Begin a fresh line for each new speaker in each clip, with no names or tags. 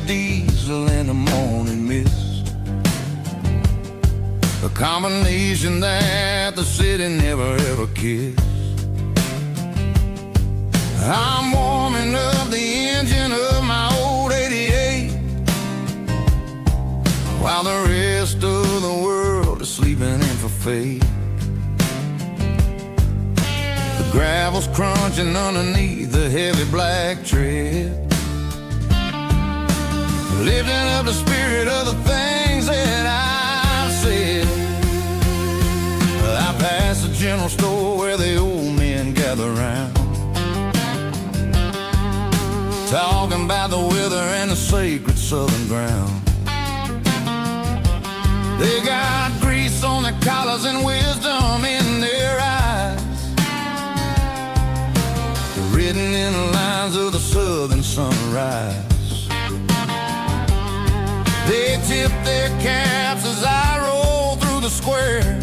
diesel in the morning mist, a combination that the city never ever kissed. I'm warming up the engine of my old 88, while the rest of the world is sleeping in for fate. The gravel's crunching underneath the heavy black tread, lifting up the spirit of the things that I've said. I pass the general store where the old men gather round, talking about the weather and the sacred southern ground. They got grease on their collars and wisdom in their eyes, written in the lines of the southern sunrise. They tip their caps as I roll through the square,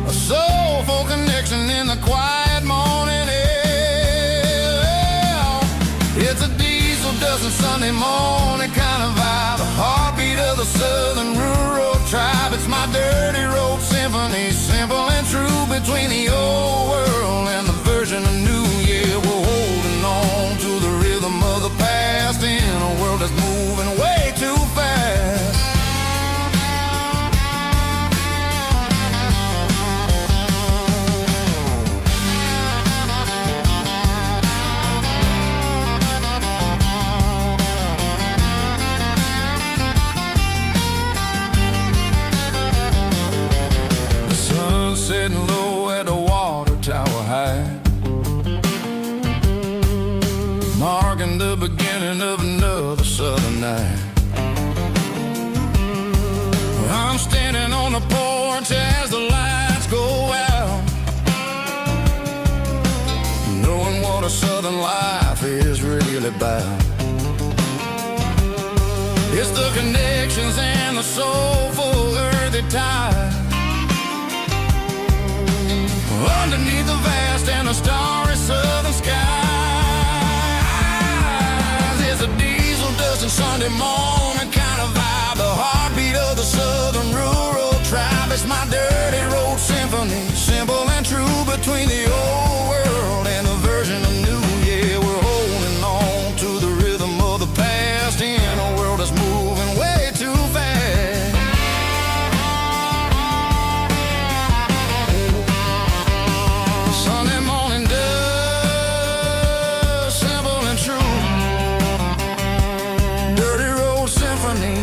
a soulful connection in the quiet morning air. It's a diesel dozen Sunday morning kind of vibe, the heartbeat of the southern rural tribe. It's my dirty road symphony, simple and true, between the old world and the version of new. Yeah, we're holding on to the rhythm of the past in a world that's moving way too fast. The sun setting low at the water tower high, marking the beginning of another southern night. I'm standing on the porch as the lights go out, knowing what a southern life is really about. It's the connections and the soulful earthy tide, underneath the vast and the starry southern skies. It's a diesel dusting Sunday morning kind of vibe, the heartbeat of the southern rural tribe. It's my dirty road symphony, simple and true, between the old world and the version of new. Yeah, we're holding on to the rhythm of the past in a world that's moving way too fast. Sunday morning dust, simple and true, dirty road symphony.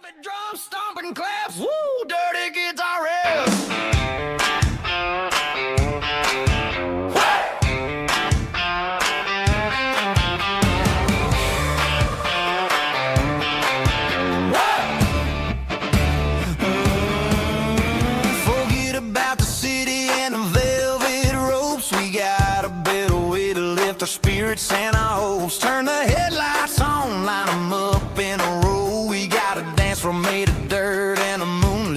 Heavy drum stomping claps, woo, dirty guitar riffs. Forget about the city and the velvet ropes. We got a better way to lift our spirits and our hopes. Turn the headlights on, line them up in a row. We got a dance floor made of dirt and a moon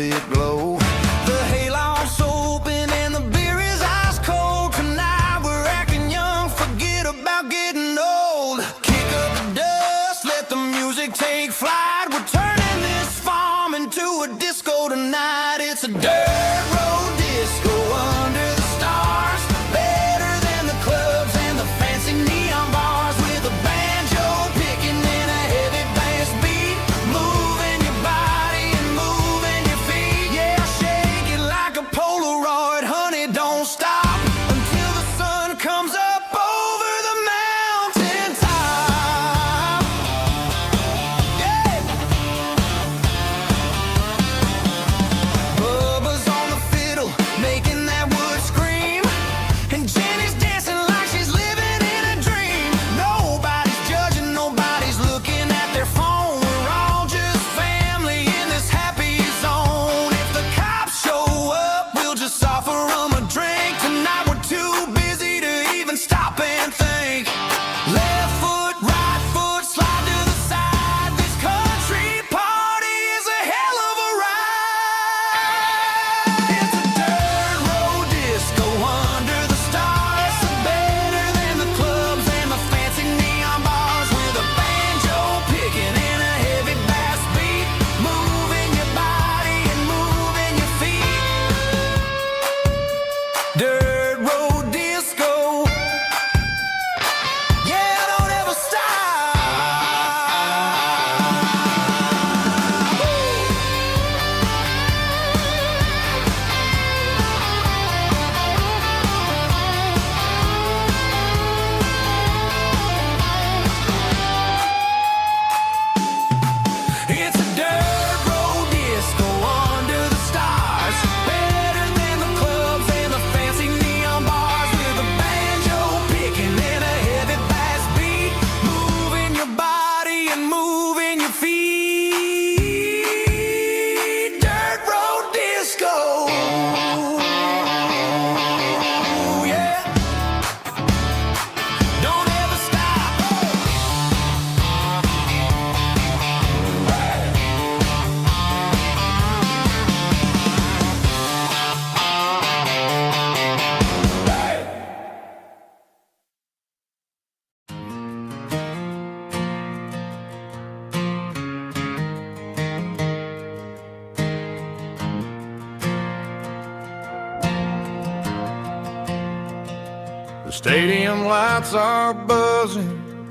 Stadium lights are buzzing,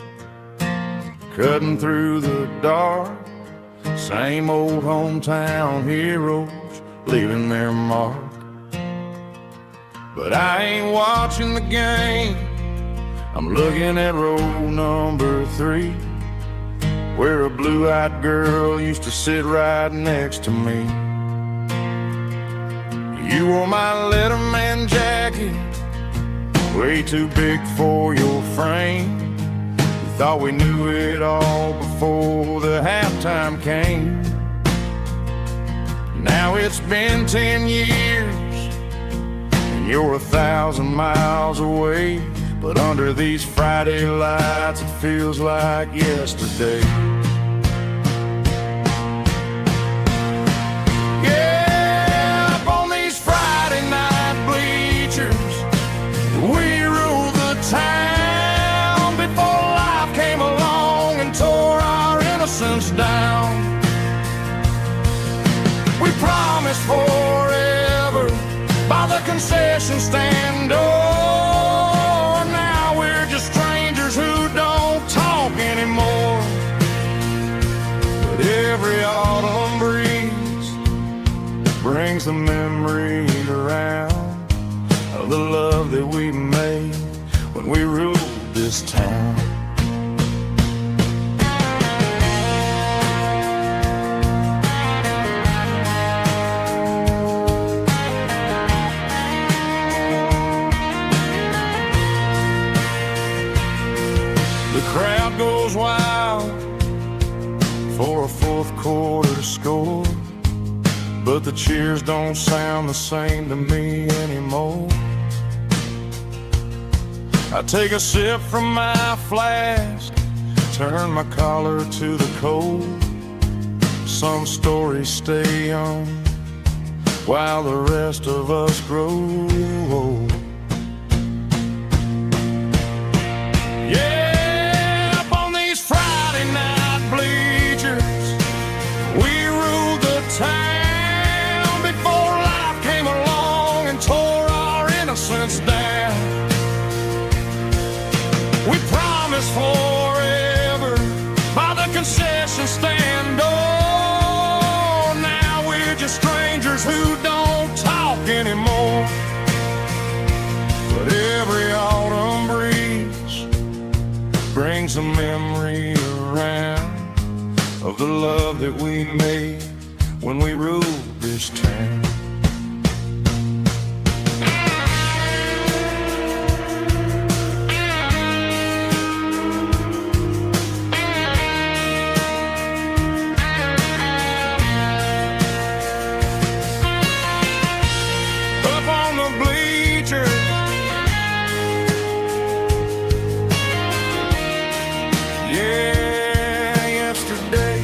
cutting through the dark. Same old hometown heroes leaving their mark. But I ain't watching the game, I'm looking at row number 3, where a blue-eyed girl used to sit right next to me. You wore my Letterman jacket, way too big for your frame. We thought we knew it all before the halftime came. Now it's been 10 years, and you're 1,000 miles away. But under these Friday lights, it feels like yesterday. Yeah, up on these Friday night bleachers, we ruled the town before life came along and tore our innocence down. We promised forever by the concession stand door. Now we're just strangers who don't talk anymore. But every autumn breeze brings the memories around of the love that we made when we ruled this town. Crowd goes wild for a fourth quarter score, but the cheers don't sound the same to me anymore. I take a sip from my flask, turn my collar to the cold. Some stories stay young while the rest of us grow old. Town before life came along and tore our innocence down. We promised forever by the concession stand door. Now we're just strangers who don't talk anymore. But every autumn breeze brings a memory around of the love that we made when we ruled this town. Up on the bleachers, yeah, yesterday.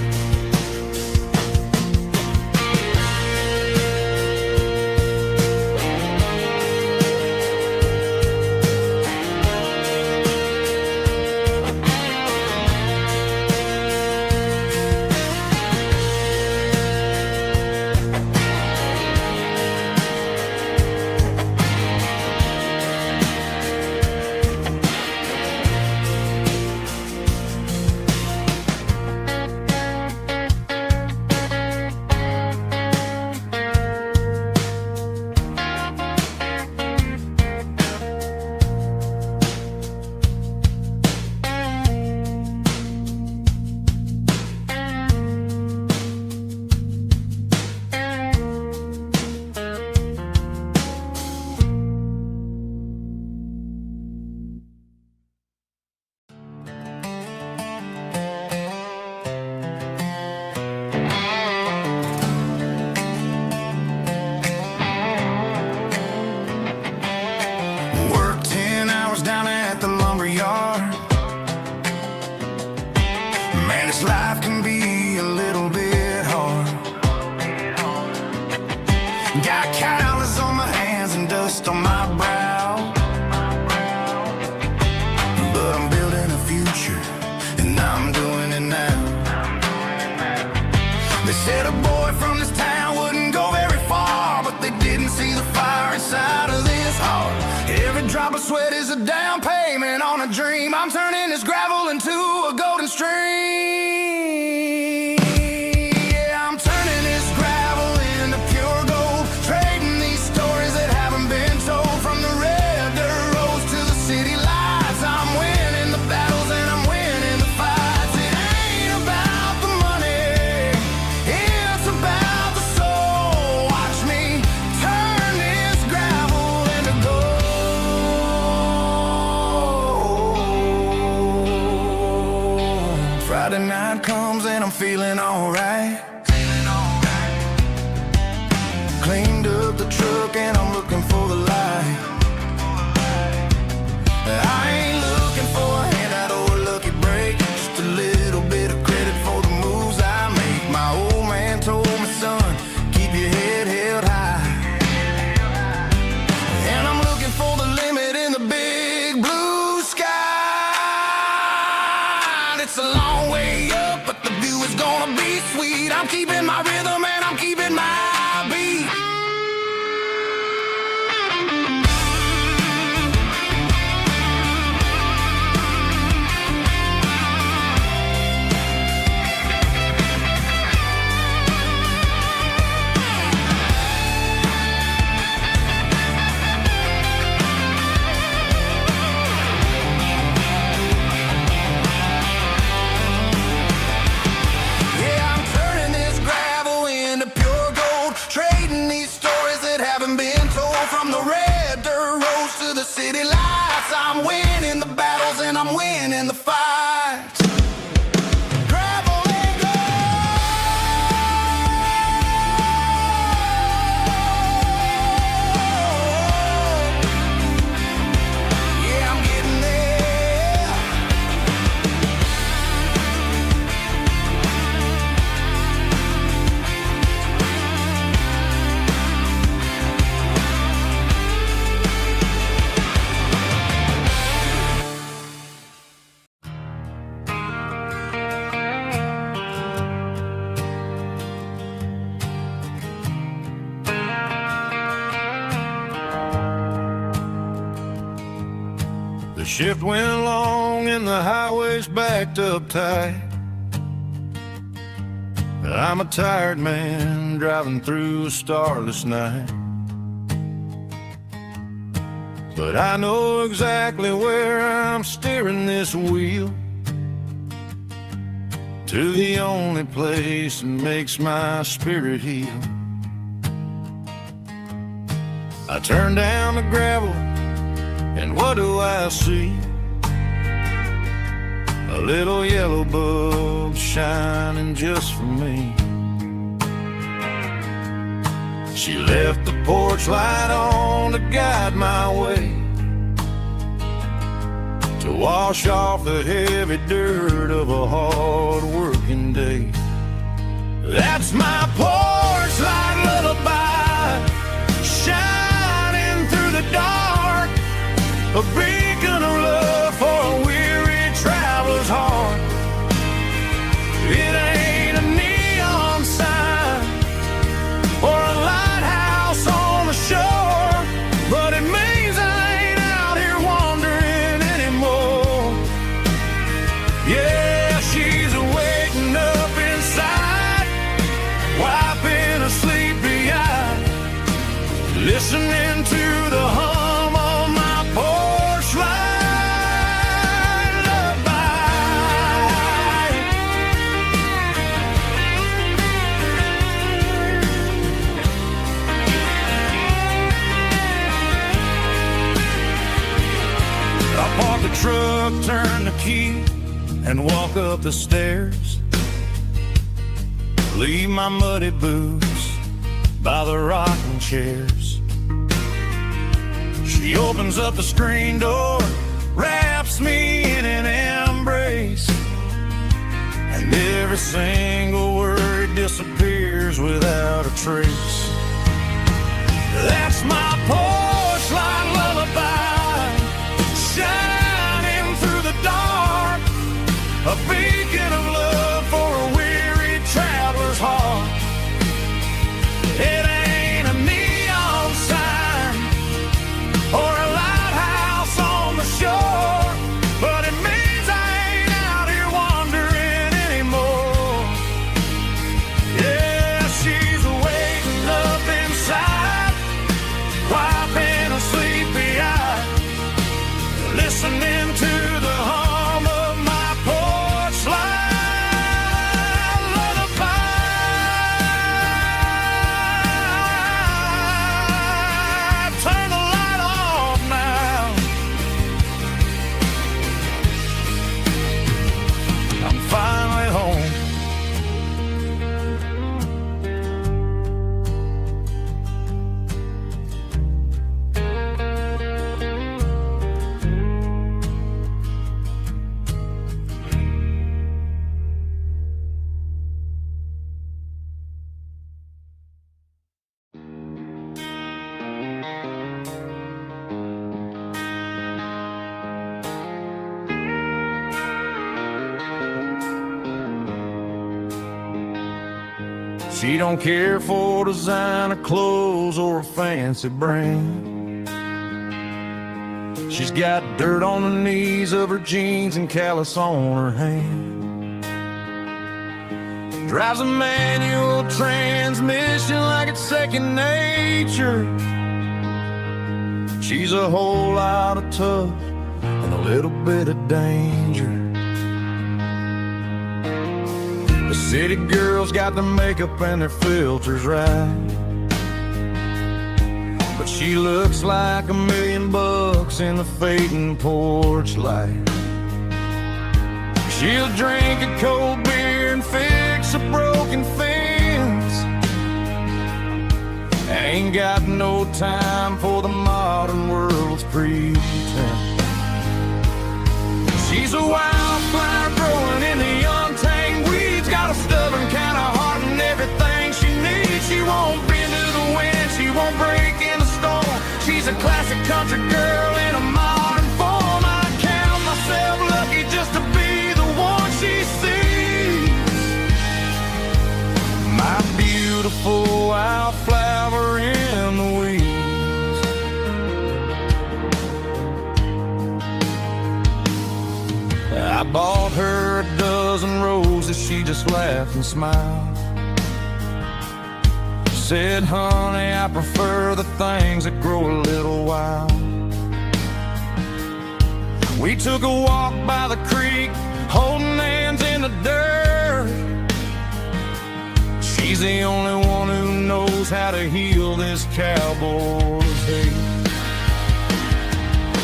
Life can be a little bit hard. Got calluses on my hands and dust on my brow, but I'm building a future and I'm doing it now. They said a boy from this town wouldn't go very far, but they didn't see the fire inside of this heart. Every drop of sweat is a down payment night comes and I'm feeling alright. Cleaned up the truck and I'm looking for the light. I ain't looking for a handout or a lucky break, just a little bit of credit for the moves I make. My old man told me, son, keep your head held high. And I'm looking for the limit in the big blue sky. It's a long way up, but the view is gonna be sweet. I'm keeping my rhythm and I'm keeping my beat. City lights, I'm winning the battles and I'm winning the fights. Gravel and gold. Yeah, I'm getting there. The shift went long and the highway's backed up tight. I'm a tired man driving through a starless night. But I know exactly where I'm steering this wheel, to the only place that makes my spirit heal. I turn down the gravel and what do I see? A little yellow bulb shining just for me. She left the porch light on to guide my way, to wash off the heavy dirt of a hard working day. That's my porch light lullaby, shining through the dark, a beacon of love for a weary traveler's heart. It ain't a neon sign or a lighthouse on the shore, but it means I ain't out here wandering anymore. Yeah, she's waking up inside, wiping a sleepy eye, listening to the hum of my porch light lullaby. I park the truck, turn the key, and walk up the stairs. Leave my muddy boots by the rocking chairs. She opens up the screen door, wraps me in an embrace, and every single word disappears without a trace. That's my porch light lullaby, shining through the dark, a beacon of love for a weary traveler's heart. It ain't a neon sign or a lighthouse on the shore, but it means I ain't out here wandering anymore. Yeah, she's waking up inside, wiping She don't care for designer clothes or a fancy brand. She's got dirt on the knees of her jeans and callus on her hand. Drives a manual transmission like it's second nature. She's a whole lot of tough and a little bit of danger. The city girls got their makeup and their filters right, but she looks like $1 million in the fading porch light. She'll drink a cold beer and fix a broken fence. Ain't got no time for the modern world's pretense. She's a wildflower growing in the untamed weeds. Got a stubborn kind of heart and everything she needs. She won't bend to the wind, she won't break in the storm. She's a classic country girl in a modern form. I count myself lucky just to be the one she sees. My beautiful wildflower in the weeds. I bought her a dozen roses, she just laughed and smiled. Said, honey, I prefer the things that grow a little wild. We took a walk by the creek, holding hands in the dirt. She's the only one who knows how to heal this cowboy's hate.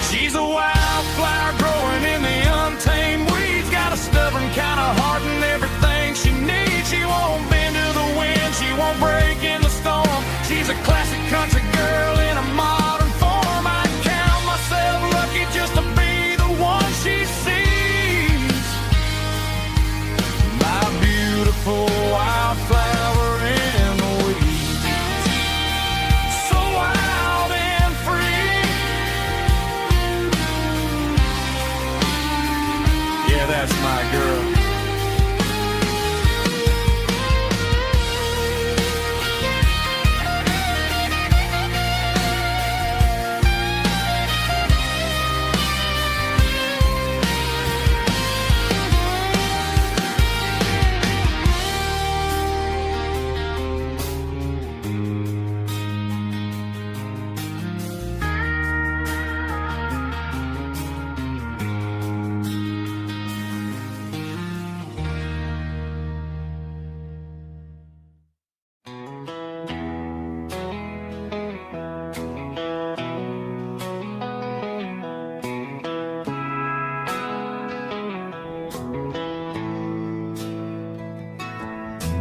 She's a wildflower growing in the untamed weeds. Got a stubborn kind of heart and everything she needs. She won't bend to the wind, she won't break in the storm. She's a classic country girl in a modern form. I count myself lucky just to be the one she sees. My beautiful wildflower in the weeds. So wild and free. Yeah, that's my girl.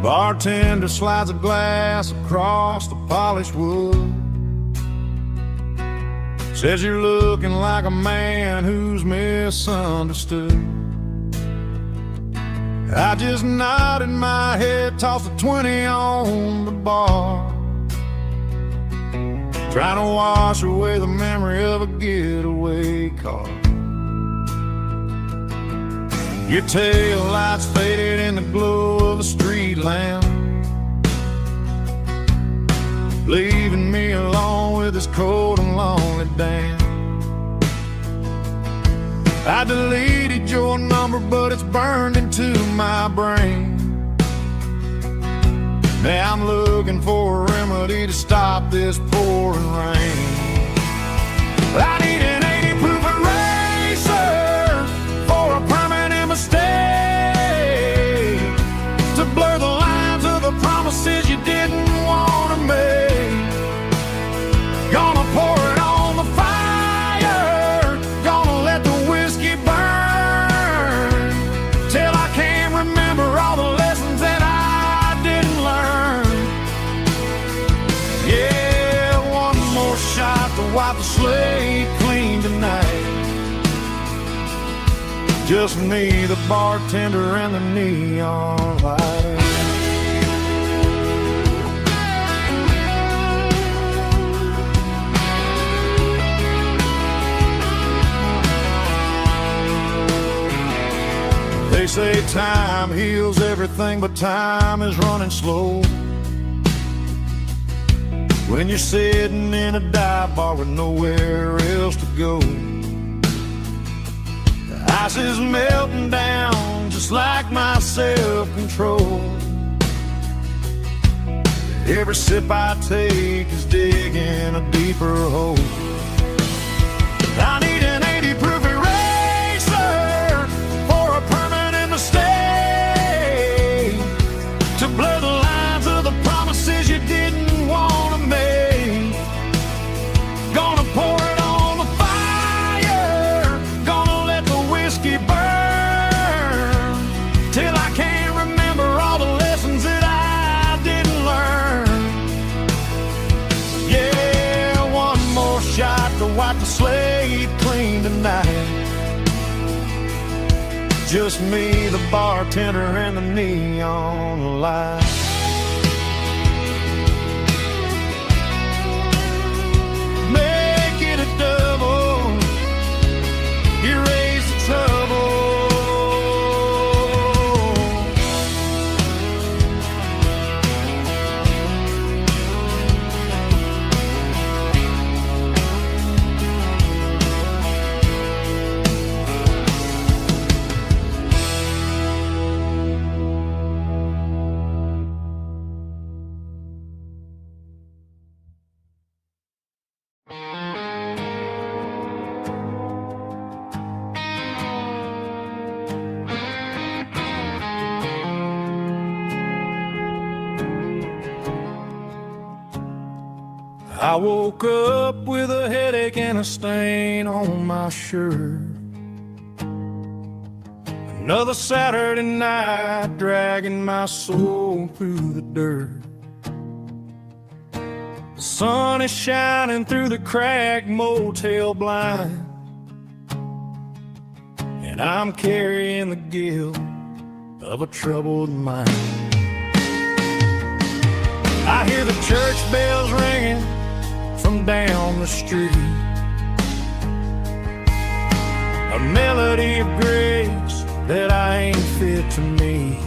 Bartender slides a glass across the polished wood. Says you're looking like a man who's misunderstood. I just nodded my head, tossed a 20 on the bar, trying to wash away the memory of a getaway car. Your tail lights faded in the glow of a street lamp, leaving me alone with this cold and lonely damn. I deleted your number, but it's burned into my brain. Now I'm looking for a remedy to stop this pouring rain. I need an 80-proof eraser for a permanent mistake, to blur the lines of the promises you didn't want to make. Gonna pour it on the fire, gonna let the whiskey burn, till I can't remember all the lessons that I didn't learn. Yeah, one more shot to wipe the slate clean tonight. Just me, the bartender, and the neon light. They say time heals everything, but time is running slow. when you're sitting in a dive bar with nowhere else to go. The ice is melting down just like my self-control. Every sip I take is digging a deeper hole. I need an 80-proof eraser for a permanent mistake, to blur the lines of the promises you didn't want to make. Gonna pour it on the fire, gonna let the whiskey burn, till I can't remember all the lessons that I didn't learn. Yeah, one more shot to wipe the slate clean tonight. Just me, the bartender, and the neon light. Make it a double, erase the trouble. I woke up with a headache and a stain on my shirt. Another Saturday night dragging my soul through the dirt. The sun is shining through the cracked motel blind, and I'm carrying the guilt of a troubled mind. I hear the church bells ringing from down the street, a melody of grace that I ain't fit to meet.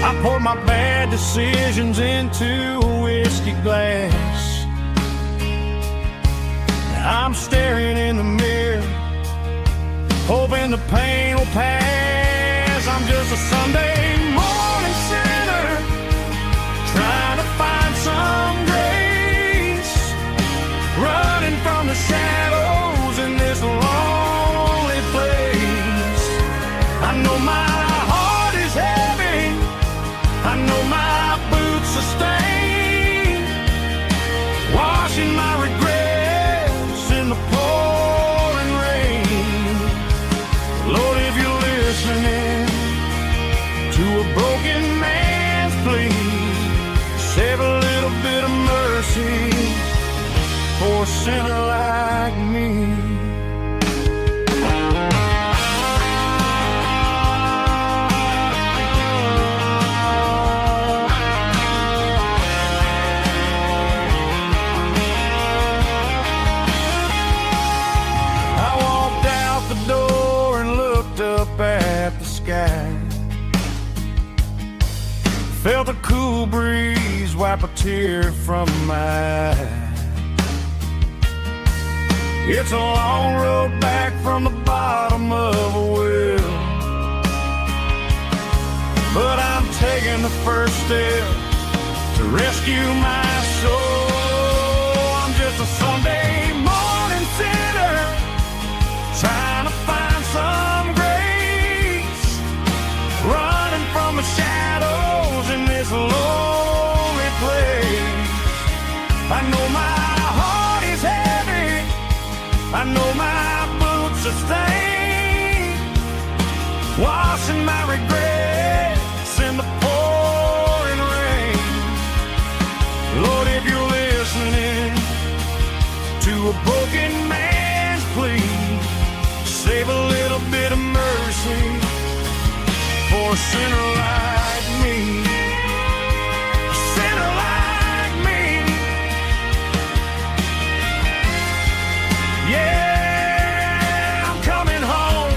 I pour my bad decisions into a whiskey glass. I'm staring in the mirror, hoping the pain will pass. I'm just a Sunday morning sinner, trying to find some grace, running from the shadows in this lonely place. I know my heart is heavy, I know my boots are stained, washing my regrets in the pouring rain. Lord, if you're listening to a broken man's plea, save a little bit of mercy for a sinner like me. I walked out the door and looked up at the sky, felt a cool breeze wipe a tear from my eye. It's a long road back from the bottom of a well, but I'm taking the first step to rescue my soul. I'm just a Sunday morning sinner, trying to find some grace, running from the shadows in this lonely place. I know my heart is heavy, I know my boots are stained, washing my regrets in the pouring rain. Lord, if you're listening to a broken man's plea, save a little bit of mercy for a sinner like me. A sinner like me. Yeah, I'm coming home.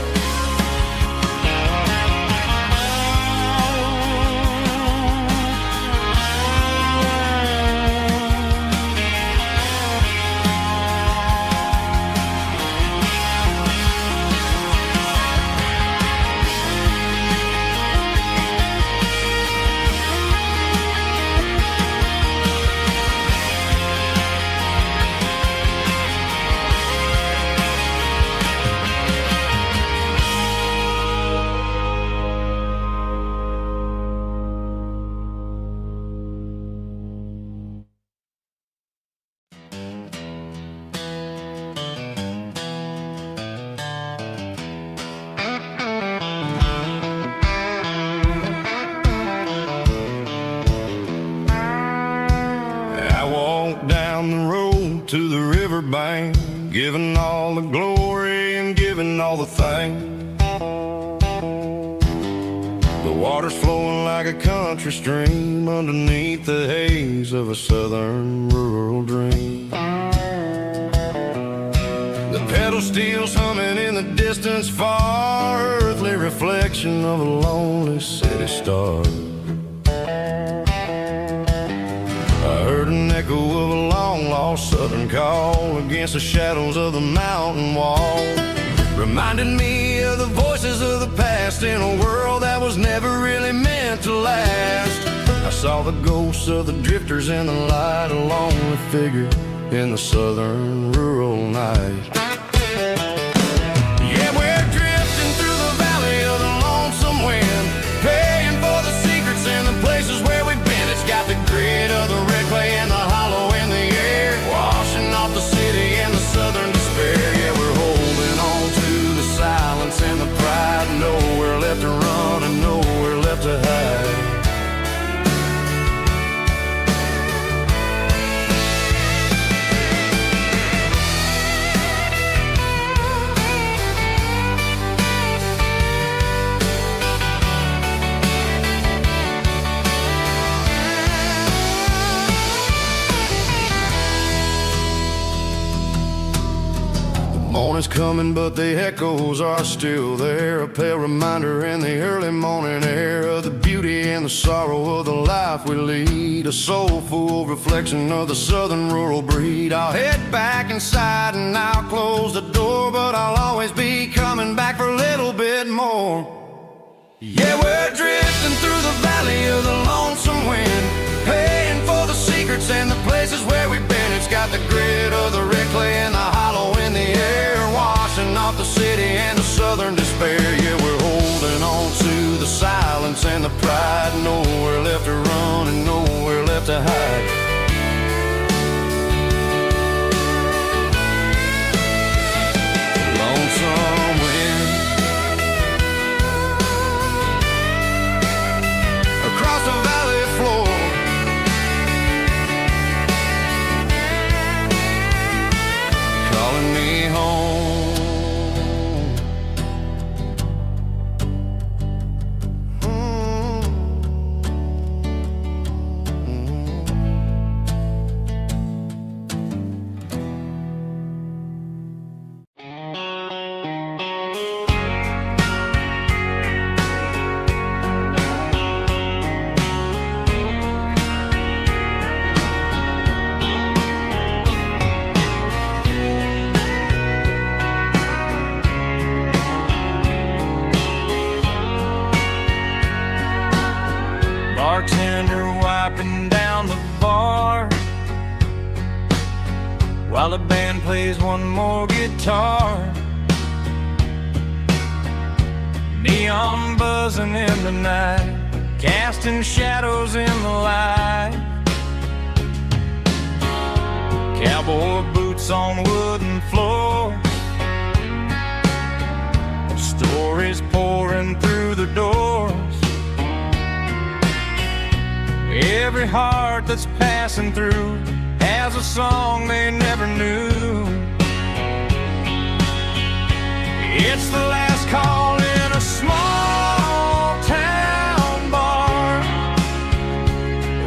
riverbank, giving all the glory and giving all the thanks. The water's flowing like a country stream underneath the haze of a southern rural dream. The pedal steel's humming in the distance far, earthly reflection of a lonely city star. I heard an echo of a long-lost southern call against the shadows of the mountain wall, reminding me of the voices of the past in a world that was never really meant to last. I saw the ghosts of the drifters in the light, a lonely figure in the southern rural night. Yeah, we're drifting through the valley of the lonesome wind, paying for the secrets and the places where we've been. It's got the grit of the red clay and the hollow in the air, washing off the city and the southern despair. Yeah, we're holding on to the silence and the pride, nowhere left to run and nowhere left to hide. Morning's coming, but the echoes are still there, a pale reminder in the early morning air of the beauty and the sorrow of the life we lead, a soulful reflection of the southern rural breed. I'll head back inside and I'll close the door, but I'll always be coming back for a little bit more. Yeah, we're drifting through the valley of the lonesome wind, paying for the secrets and the places where we've been. It's got the grit of the red clay and the hollow in the air, washing off the city and the southern despair. Yeah, we're holding on to the silence and the pride, nowhere left to run and nowhere left to hide. Lonesome wind across the valley floor, calling me home. Bartender wiping down the bar while the band plays one more guitar. Neon buzzing in the night, casting shadows in the light. Cowboy boots on wooden floors, stories pouring through the doors. Every heart that's passing through has a song they never knew. It's the last call in a small town bar,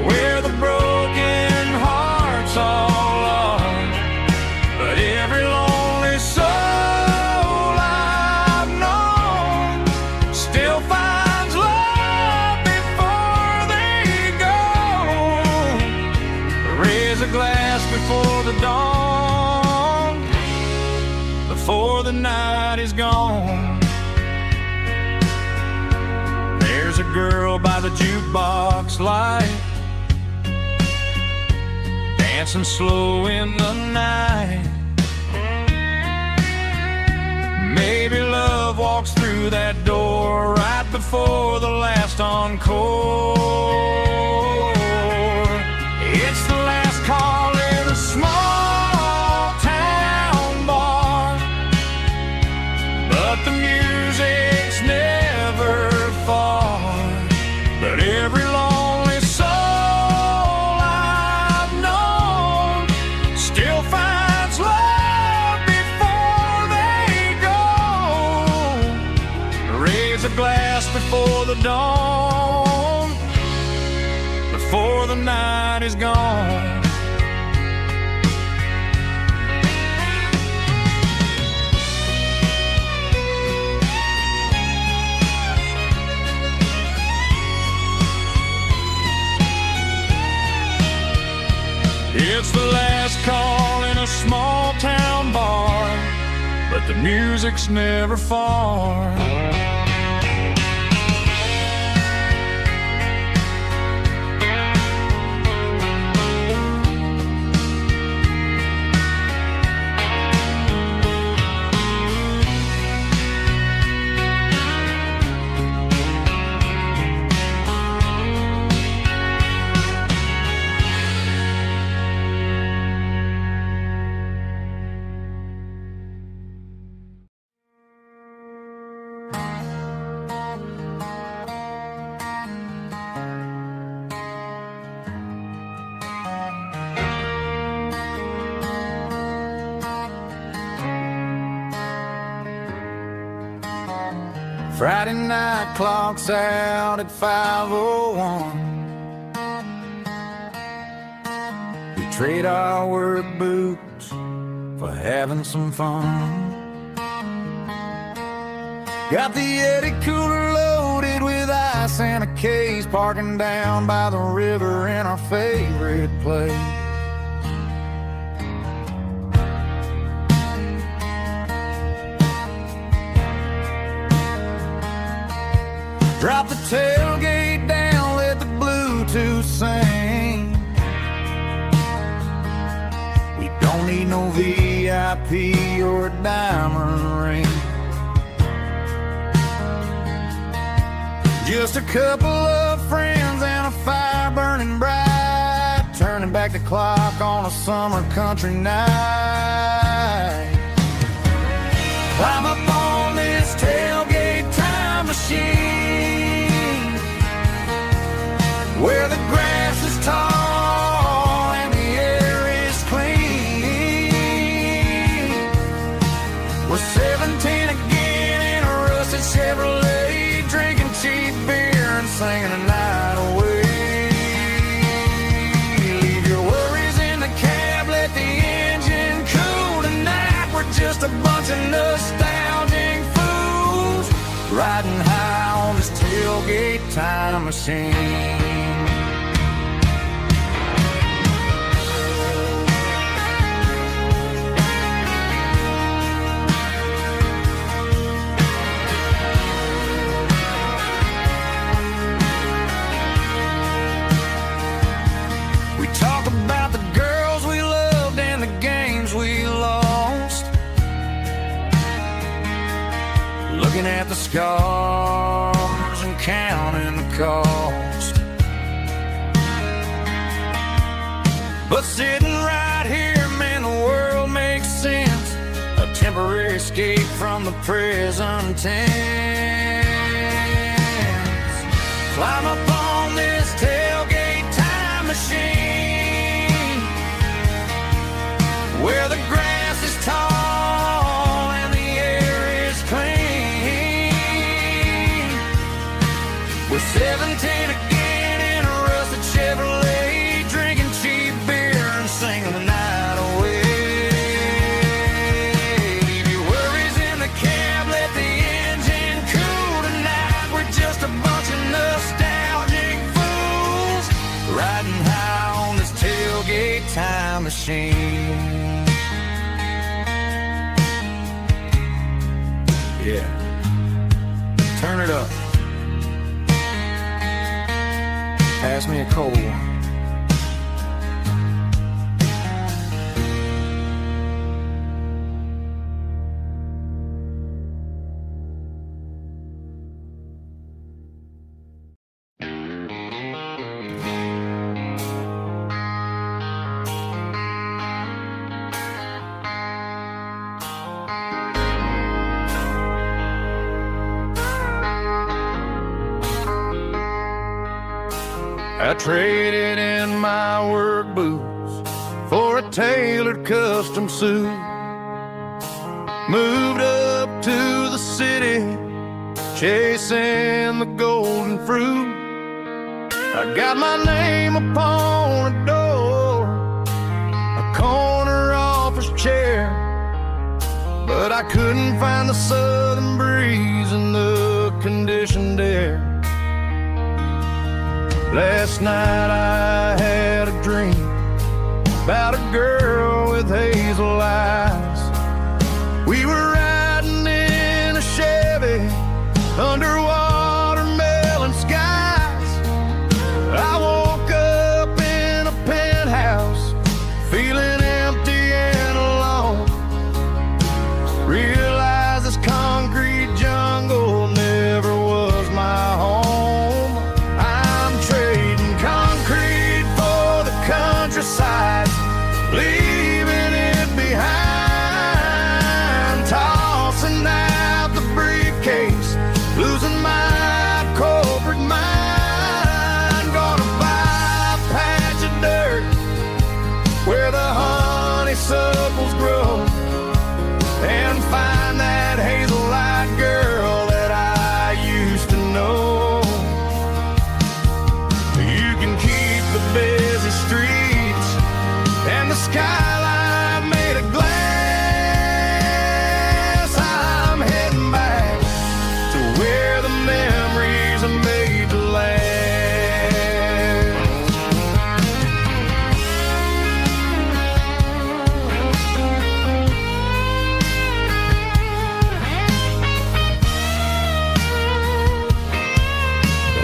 where the broken hearts all are. But every lonely soul I've known still finds love before they go. Raise a glass before the dawn, before the night is gone. There's a girl by the jukebox light, dancing slow in the night. Maybe love walks through that door right before the last encore. It's the last call in a small town bar, but the music's never far. But every lonely soul I've known still finds love on before the night is gone. It's the last call in a small town bar, but the music's never far. Friday night clocks out at 5:01. We trade our work boots for having some fun. Got the Yeti cooler loaded with ice and a case, parking down by the river in our favorite place. Drop the tailgate down, let the Bluetooth sing. We don't need no VIP or a diamond ring. Just a couple of friends and a fire burning bright, turning back the clock on a summer country night. Climb up on this tailgate time machine, where the grass is tall and the air is clean. We're 17 again in a rusted Chevrolet, drinking cheap beer and singing the night away. Leave your worries in the cab, let the engine cool tonight. We're just a bunch of nostalgic fools riding high on this tailgate time machine. We talk about the girls we loved and the games we lost, looking at the scars and counting the cost. But sitting right here, man, the world makes sense. A temporary escape from the present tense. Climb up on this tailgate time machine, where the grass is tall and the air is clean. We're 17 again in a rusted Chevrolet, drinking cheap beer and singing the night away. Leave your worries in the cab, let the engine cool tonight. We're just a bunch of nostalgic fools riding high on this tailgate time machine. Yeah, turn it up. Pass me a cold one. I traded in my work boots for a tailored custom suit. Moved up to the city chasing the golden fruit. I got my name upon a door, a corner office chair, but I couldn't find the southern breeze in the conditioned air. Last night I had a dream about a girl with hazel eyes. We were riding in a Chevy under watermelon skies. I woke up in a penthouse feeling empty and alone. Realized this concrete jungle never was my home. I'm trading concrete for the countryside, leaving it behind, tossing out the briefcase, losing my corporate mind. Gonna buy a patch of dirt where the honeysuckles grow and find that hazel-eyed girl that I used to know. You can keep the busy streets and the skyline made of glass. I'm heading back to where the memories are made to last.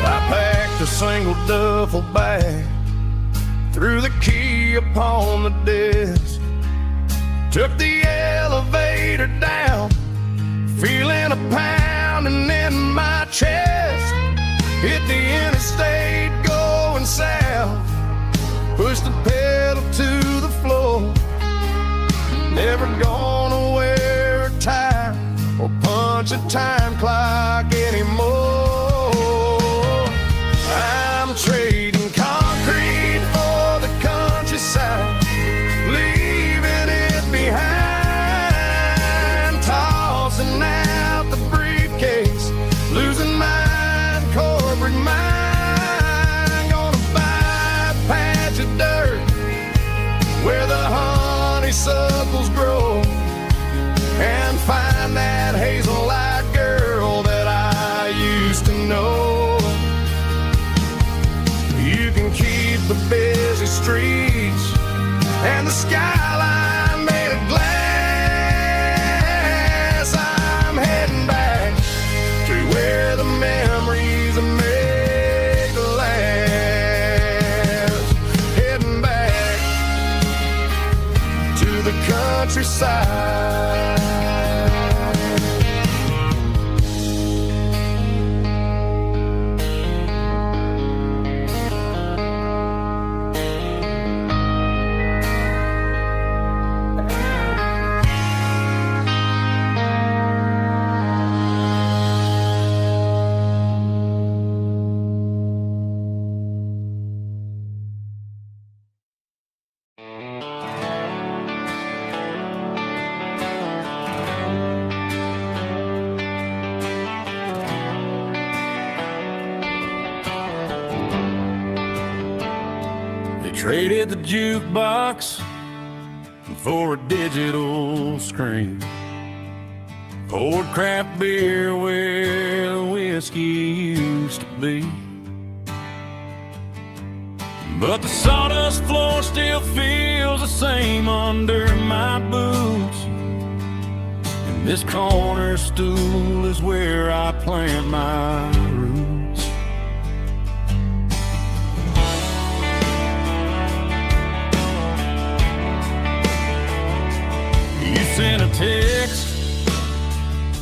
I packed a single duffel bag, threw the key upon the desk, took the elevator down, feeling a pounding in my chest. Hit the interstate going south, pushed the pedal to the floor. Never gonna wear a tie or punch a time clock anymore. I'm trading concrete for the countryside, leaving it behind, tossing out the briefcase, losing my corporate mind. Gonna buy a patch of dirt where the honeysuckles grow and find that hazel-eyed girl that I used to know. You can keep the busy streets and the skyline made of glass. I'm heading back to where the memories are made to last. Heading back to the countryside. Traded the jukebox for a digital screen, poured craft beer where the whiskey used to be. But the sawdust floor still feels the same under my boots, and this corner stool is where I plant my roots. You sent a text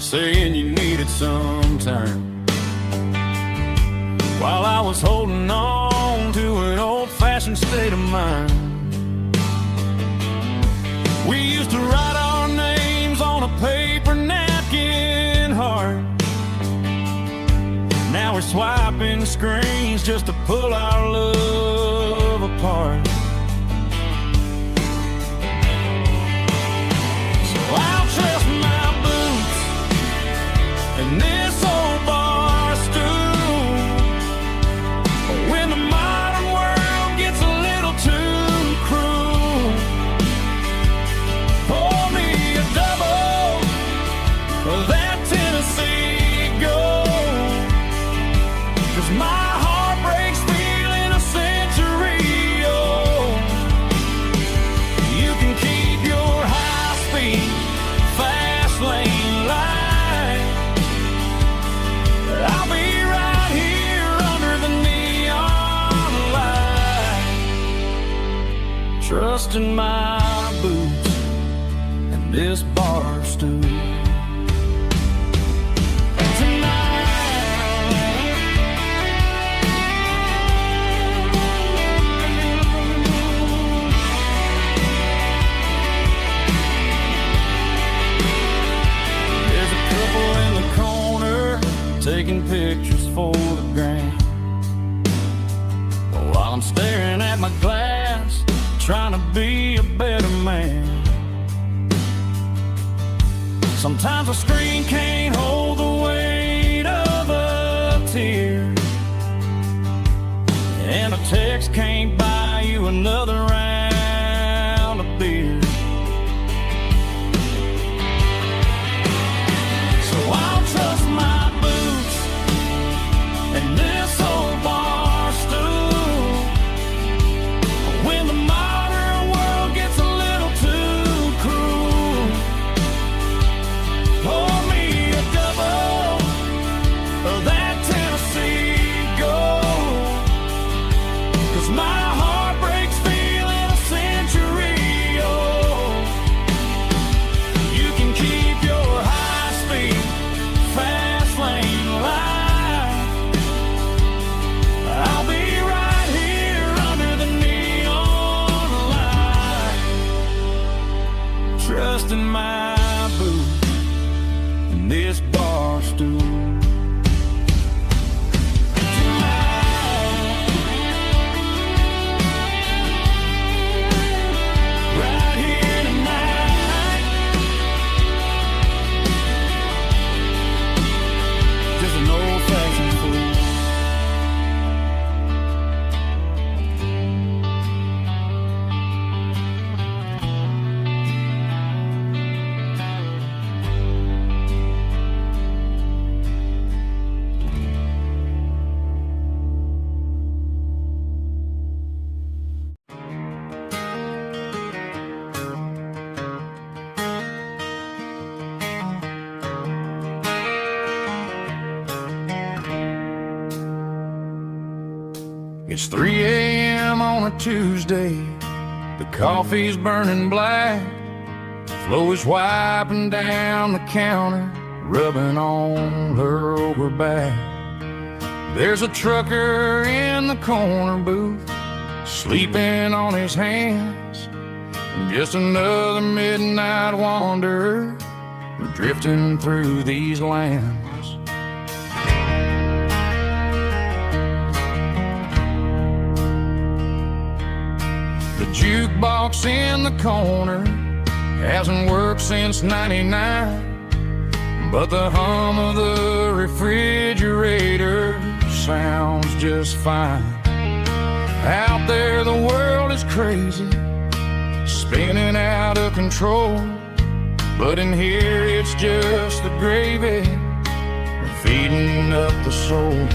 saying you needed some time, while I was holding on to an old-fashioned state of mind. We used to write our names on a paper napkin heart. Now we're swiping screens just to pull our love apart. So I'll trust my boots and this old bar trust in my boots and this bar stool. Taking pictures for the gram, while I'm staring at my glass, trying to be a better man. Sometimes a screen can't hold the weight of a tear, and a text can't buy you another round of beer. So I'll trust my and this old bar stool when the modern world gets a little too cruel. Pour me a double of that Tennessee Gold, 'cause my heart breaks feeling a century old. You can keep your high-speed fast lane life. I'll be right here under the neon light, trusting my boots and this bar stool. Right here tonight, just an old-fashioned fool. It's 3 a.m. on a Tuesday. The coffee's burning black. Flo is wiping down the counter, rubbing on her over back. There's a trucker in the corner booth, sleeping on his hands. Just another midnight wanderer, drifting through these lands. The jukebox in the corner hasn't worked since '99, but the hum of the refrigerator sounds just fine. Out there the world is crazy, spinning out of control, but in here it's just the gravy feeding up the soul.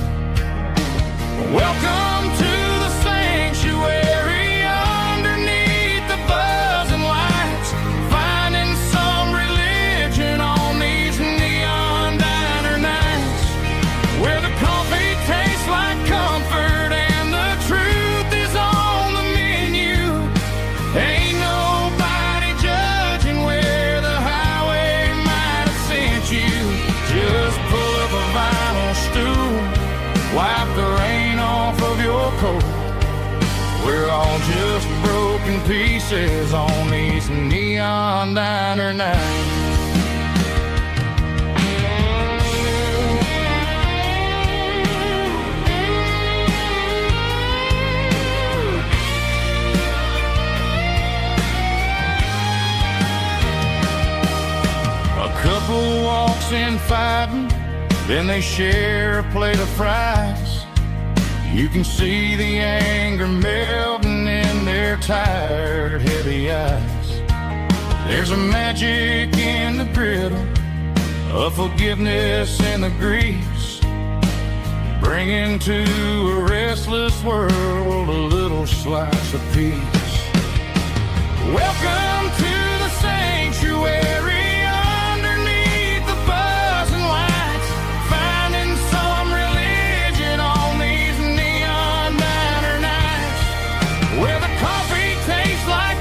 Welcome to the sanctuary underneath the buzzing lights, finding some religion on these neon diner nights, where the coffee tastes like comfort and the truth is on the menu. Ain't nobody judging where the highway might have sent you. Just pull up a vinyl stool, wipe the rain off of your coat. We're all just broken pieces on these neon diner nights. A couple walks in fighting, then they share a plate of fries. You can see the anger melting in their tired, heavy eyes. There's a magic in the griddle, a forgiveness in the grease, bringing to a restless world a little slice of peace. Welcome to the sanctuary underneath the buzzing lights, finding some religion on these neon diner nights, where the coffee tastes like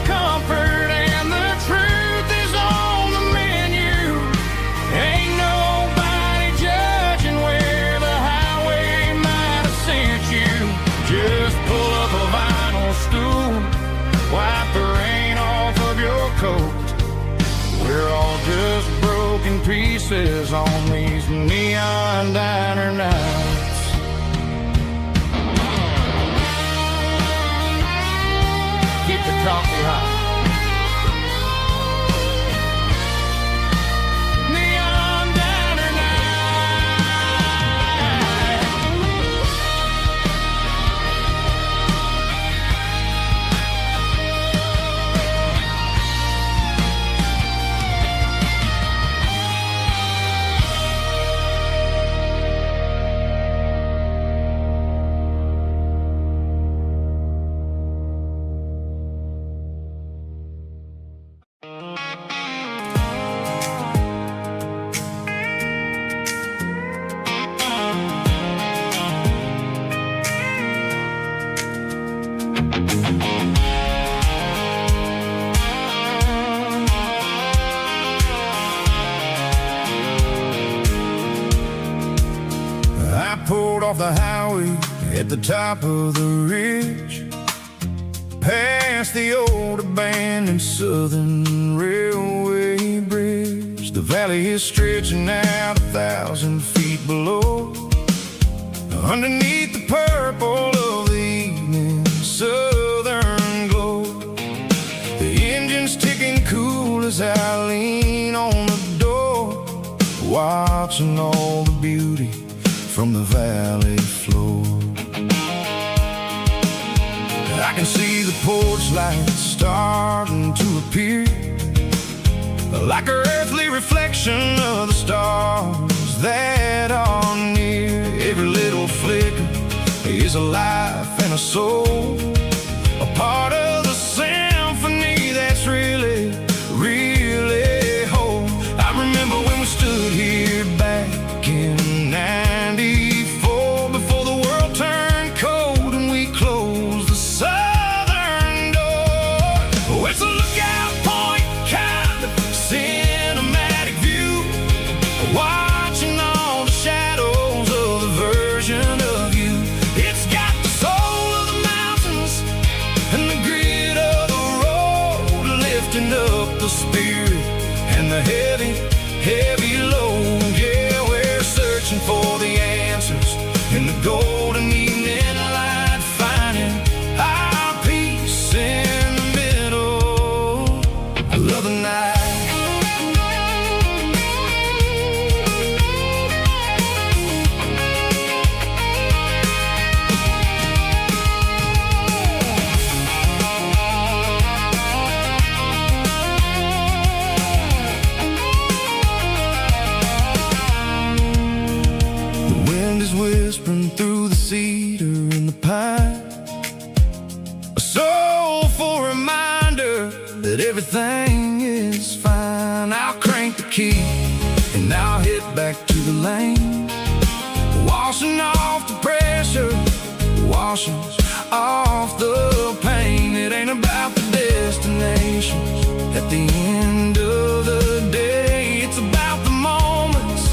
on these neon diner nights. Keep the coffee hot. Off the highway at the top of the ridge, past the old abandoned Southern Railway bridge. The valley is stretching out 1,000 feet below, underneath the purple of the evening southern glow. The engine's ticking cool as I lean on the door, watching all the beauty from the valley floor. I can see the porch lights starting to appear, like an earthly reflection of the stars that are near. Every little flicker is a life and a soul, a part of the symphony that's really, really whole. I remember when we stood here back in '94, before the world turned cold and we closed the southern door. Oh, it's a lookout point, kind of cinematic view, watching all the shadows of the version of you. It's got the soul of the mountains and the grit of the road, lifting up the spirit and the heavy, heavy load. Yeah, we're searching for the answers in the golden evening light, finding our peace in the middle of the night. Whispering through the cedar and the pine, a soulful reminder that everything is fine. I'll crank the key and I'll hit back to the lane, washing off the pressure, washing off the pain. It ain't about the destinations at the end of the day, it's about the moments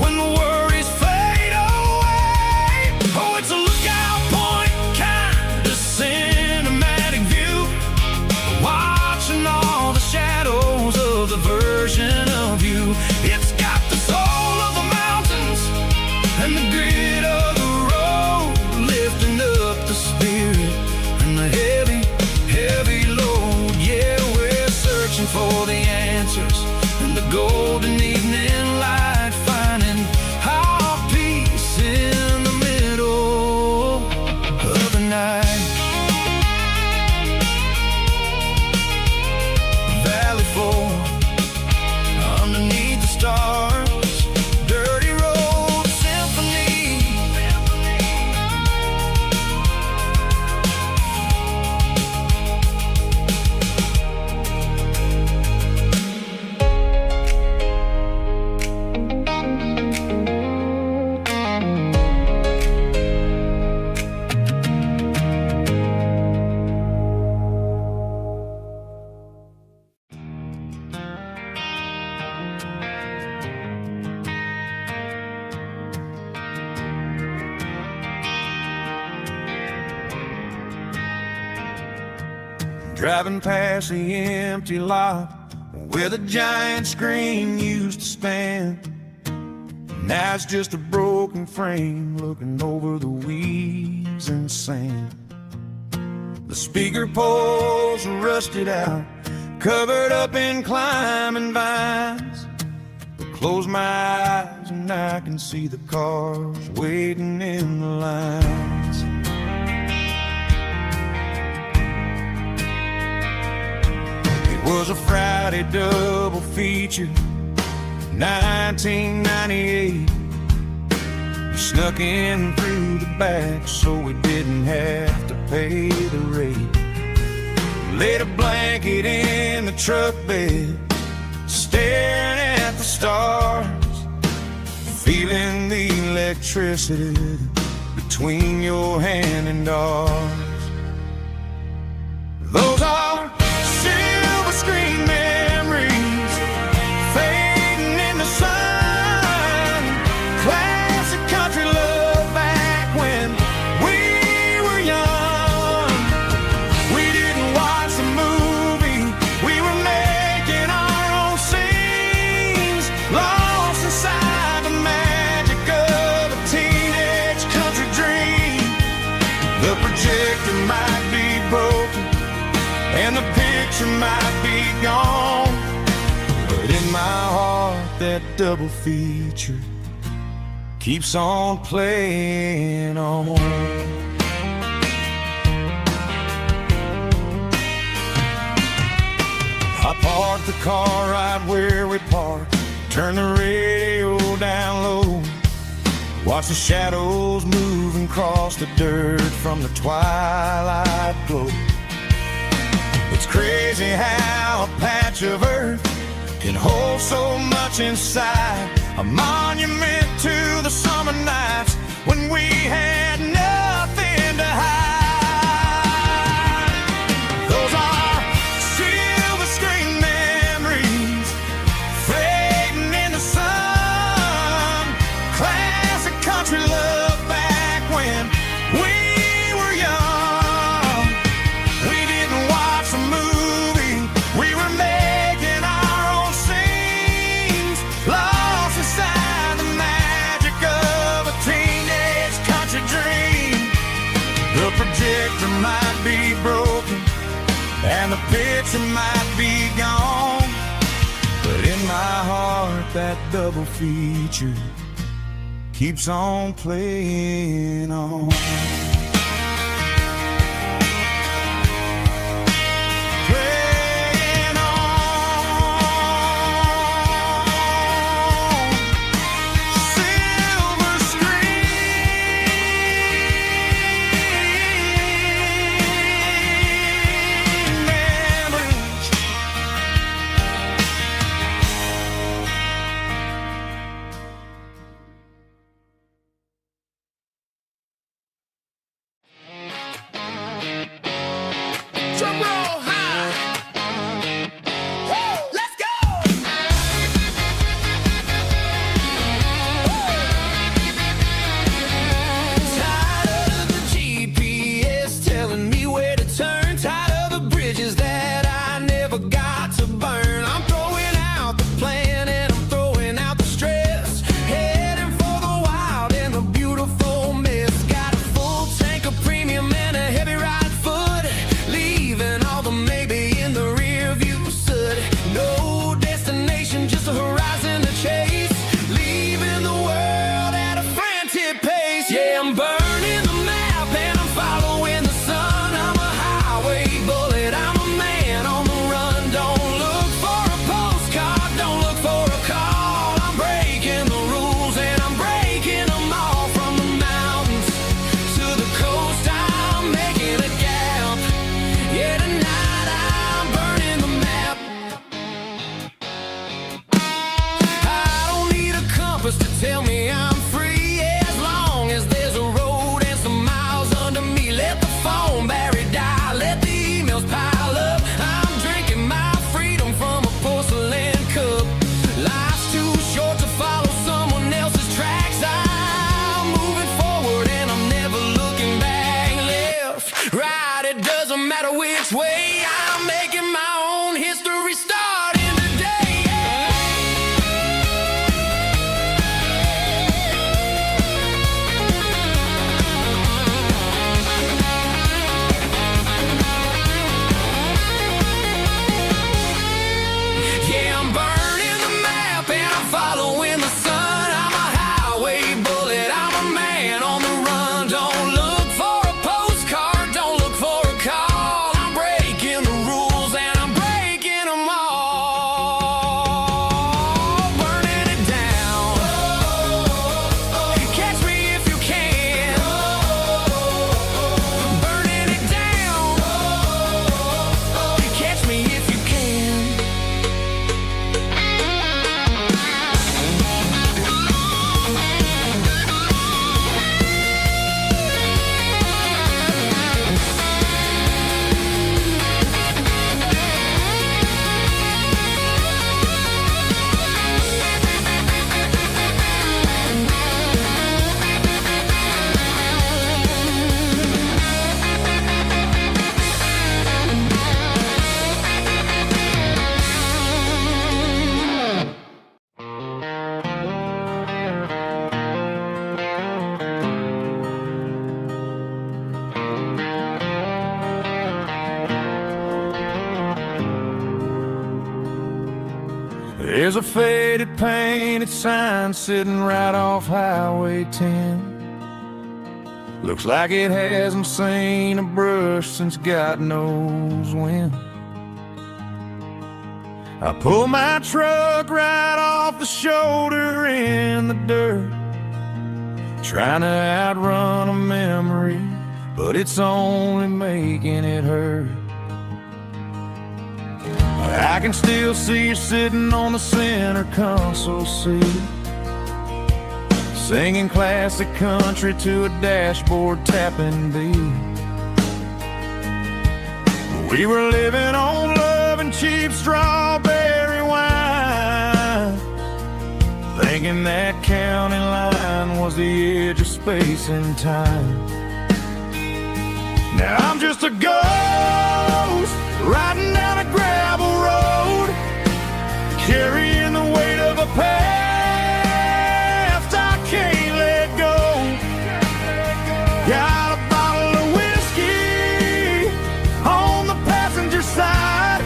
when the worries fade away. Oh, it's a lookout point, kind of cinematic view, watching all the shadows of the version of you. It's got the soul of the mountains and the grit of the road, lifting up the spirit and the heavy, heavy load. Yeah, we're searching for the answers in the golden evening light, finding our peace in the middle of the night. Valley floor, underneath the stars, dirty road symphony. Driving past the empty lot where the giant screen used to span, Now it's just a broken frame looking over the weeds and sand. The speaker poles are rusted out, covered up in climbing vines. But close my eyes and I can see the cars waiting in the lines. It was a Friday double feature, 1998. We snuck in through the back so we didn't have to pay the rate. Laid a blanket in the truck bed, staring at the stars, feeling the electricity between your hand and ours. Those are silver screen memories fading in the sun. Classic country love back when we were young. We didn't watch the movie, we were making our own scenes, lost inside the magic of a teenage country dream. The projector might be broken and the picture might be gone, but in my heart that double feature keeps on playing on. I parked the car right where we parked, turned the radio down low, watch the shadows move and cross the dirt from the twilight glow. It's crazy how a patch of earth can hold so much inside, a monument to the summer nights when we had nothing to hide. Those are silver screen memories fading in the sun. Classic country love back when we were young. We didn't watch the movie, we were making our own scenes, lost inside the magic of a teenage country dream. The projector might be broken and the picture might be gone, but in my heart that double feature keeps on playing on. Playing on. Silver screen memories. Drum roll high. Woo, let's go. Tired of the GPS telling me where to turn, tired of the bridges that I never got to burn. I'm throwing out the plan and I'm throwing out the stress, heading for the wild and the beautiful mess. Got a full tank of premium and a heavy right foot, leaving all the maybe in the rear view soot. No destination, just a horizon to chase, leaving the world at a frantic pace. Yeah, I'm burning the map and I'm following the sun. I'm a highway bullet, I'm a man on the run. Don't look for a postcard, don't look for a call. I'm breaking the rules and I'm breaking them all. From the mountains to the coast, I'm making a gap. Yeah, tonight I'm burning the map. I don't need a compass to tell me I'm free, as long as there's a road and some miles under me. Let the phone battery die, let the emails pile up. I'm drinking my freedom from a porcelain cup. Life's too short to follow someone else's tracks. I'm moving forward and I'm never looking back. Left, right, it doesn't matter which way. I'm making my own history starting today. There's a faded painted sign sitting right off Highway 10. Looks like it hasn't seen a brush since God knows when. I pull my truck right off the shoulder in the dirt, trying to outrun a memory, but it's only making it hurt. I can still see you sitting on the center console seat, singing classic country to a dashboard tapping beat. We were living on love and cheap strawberry wine, thinking that county line was the edge of space and time. Now I'm just a ghost riding down a gravel road, carrying the weight of a past I can't let go. Got a bottle of whiskey on the passenger side,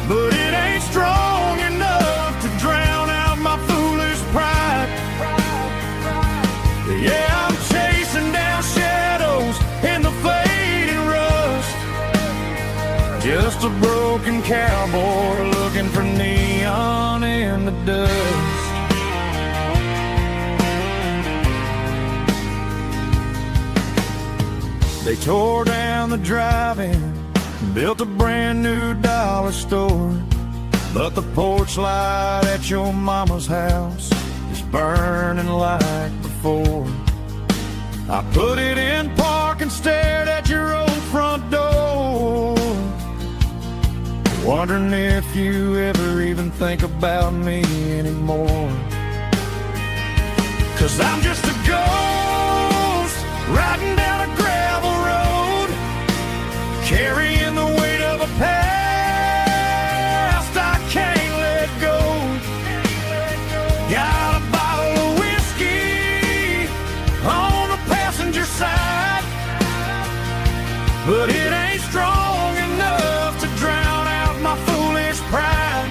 but it ain't strong enough to drown out my foolish pride. Yeah, I'm chasing down shadows in the fading rust, just a broken cowboy looking for neon in the dust. They tore down the drive-in, built a brand new dollar store, but the porch light at your mama's house is burning like before. I put it in park and stared at your old front door, wondering if you ever even think about me anymore. 'Cause I'm just a ghost riding down a gravel road, carrying the weight of a past I can't let go. Got a bottle of whiskey on the passenger side, but it ain't strong enough to drown out my foolish pride.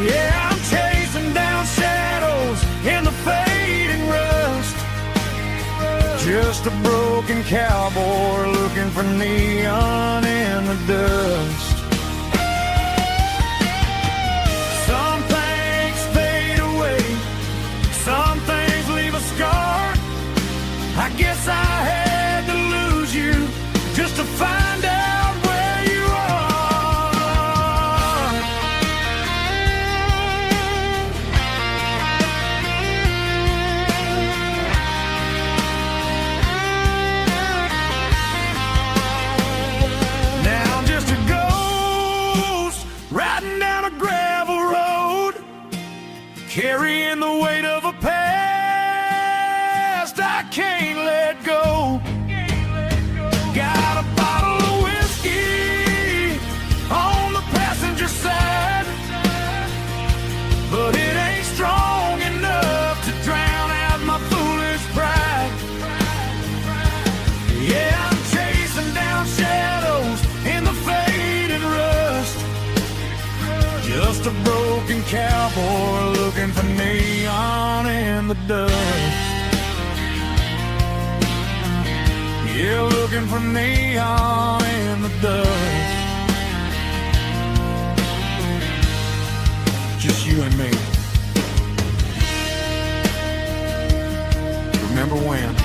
Yeah, I'm chasing down shadows in the fading rust, just a broken cowboy looking for neon in the dust. Some things fade away, some things leave a scar. I guess I had to lose you just to find out where you are. Now I'm just a ghost riding down a gravel road, carrying the weight of a past I can't let go. Got a bottle of whiskey on the passenger side, but it ain't strong enough to drown out my foolish pride. Yeah, I'm chasing down shadows in the faded rust, just a broken cowboy looking for neon in the dust. Yeah, looking for neon in the dust. Just you and me. Remember when?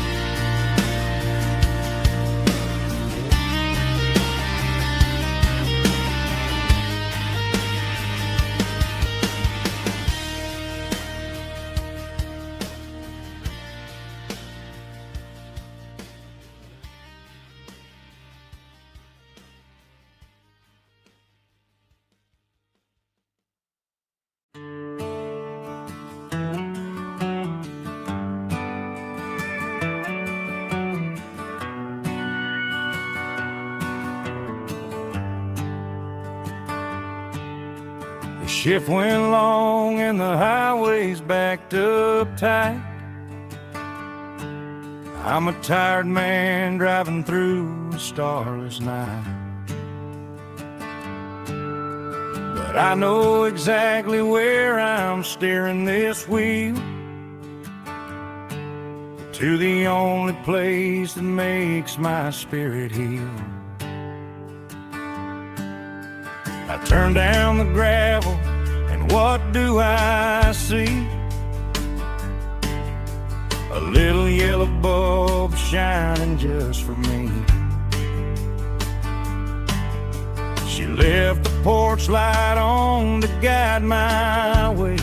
The shift went long and the highway's backed up tight. I'm a tired man driving through a starless night, but but I know exactly where I'm steering this wheel, to the only place that makes my spirit heal. I turn down the gravel, and what do I see? A little yellow bulb shining just for me. She left the porch light on to guide my way,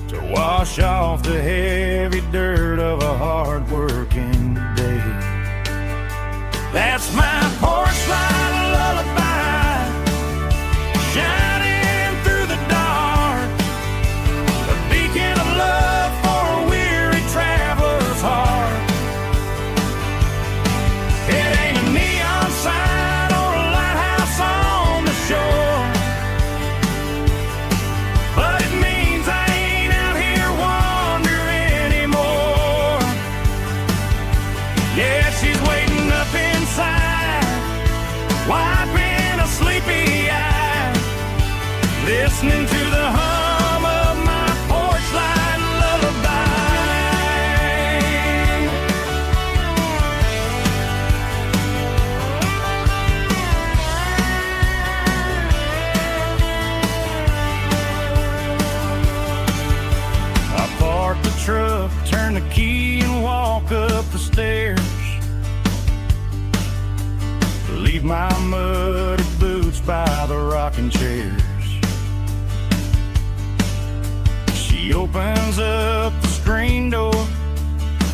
to wash off the heavy dirt of a hard-working day. That's my porch light lullaby, shining through the dark, a beacon of love for a weary traveler's heart. It ain't a neon sign or a lighthouse on the shore, but it means I ain't out here wandering anymore. Yeah, she's waiting up inside, wiping a sleepy eye, listening to the hum of my porch light lullaby. I park the truck, turn the key, and walk up the stairs. Leave my muddy boots by the rocking chairs. She opens up the screen door,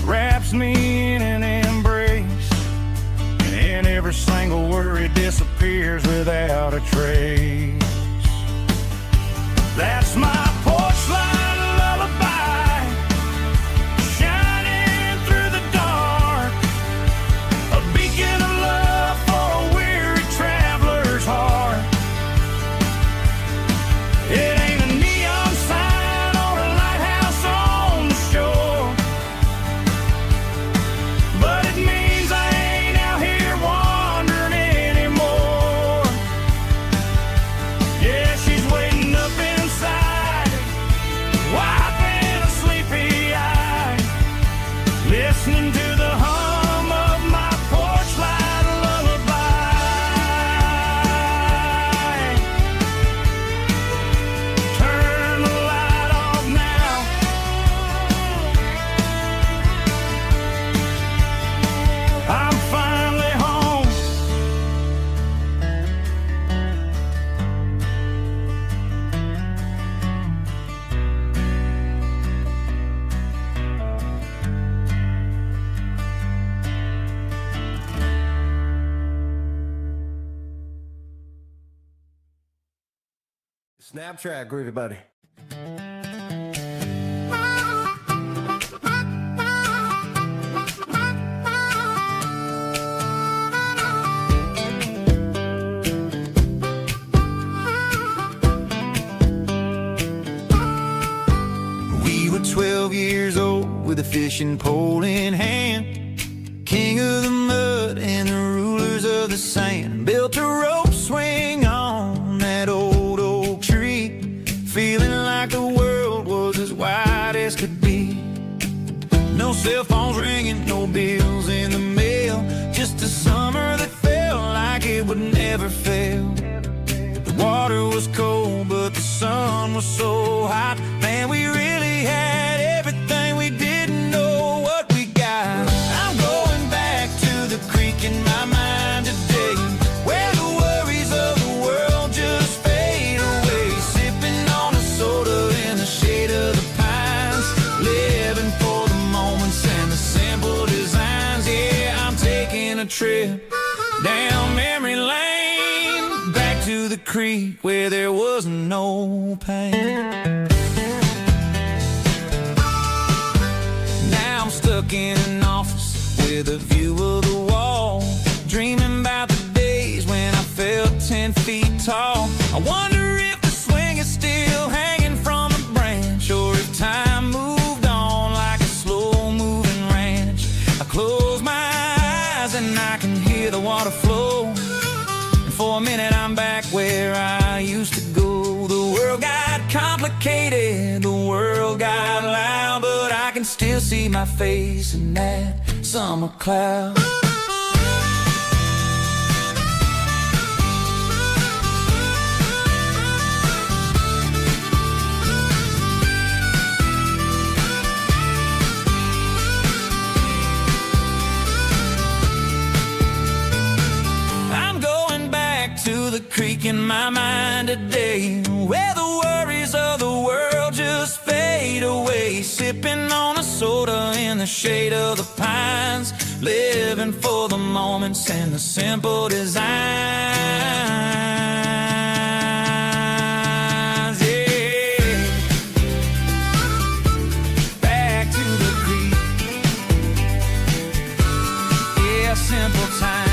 wraps me in an embrace, and every single worry disappears without a trace. That's my porch light lullaby, shining through the dark, a beacon of love for a weary traveler's heart. It ain't a neon sign or a lighthouse on the shore, but it means I ain't out here wandering anymore. Yeah, she's waiting up inside, wiping a sleepy eye, listening to the hum of my porch light lullaby. Turn the light off now, I'm finally home.
Snapchat, groovy buddy.
We were 12 years old with a fishing pole in hand, king of the mud and the rulers of the sand. Built a rope swing on that old oak tree, feeling like the world was as wide as could be. No cell phones ringing, no bills in the mail, just a summer that felt like it would never fail. The water was cold, but the sun was so hot. Man, we really had everything, we didn't know what we got. I'm going back to the creek in my mind today, where the worries of the world just fade away. Sipping on a soda in the shade of the pines, living for the moments and the simple designs. Yeah, I'm taking a trip down memory lane, back to the creek where there was no pain. Now I'm stuck in an office with a view of the wall, dreaming about the days when I felt 10 feet tall. I wonder if the swing is still hanging from a branch, or if time moved on like a slow-moving ranch. I close my eyes and I can hear the water flow, and for a minute I'm back where I used to go. The world got complicated, the world got loud, but I can still see my face in that summer cloud. Creek in my mind today, where the worries of the world just fade away, sipping on a soda in the shade of the pines, living for the moments and the simple designs. Yeah, back to the creek. Yeah, simple times.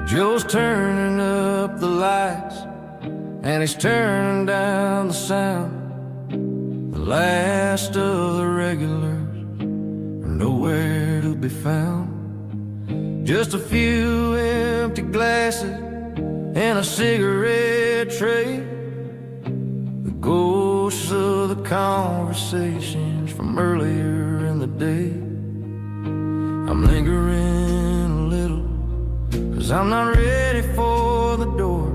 Joe's turning up the lights, and he's turning down the sound. The last of the regulars are nowhere to be found. Just a few empty glasses and a cigarette tray, the ghosts of the conversations from earlier in the day. I'm lingering a little, 'cause I'm not ready for the door,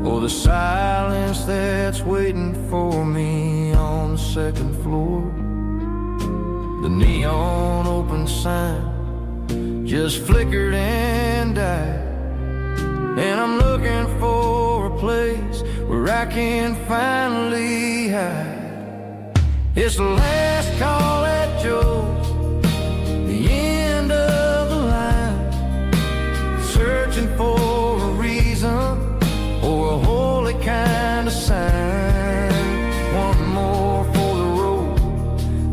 or the silence that's waiting for me on the second floor. The neon open sign just flickered and died, and I'm looking for a place where I can finally hide. It's the last call at Joe's, the end of the line, searching for a reason or a holy kind of sign. One more for the road,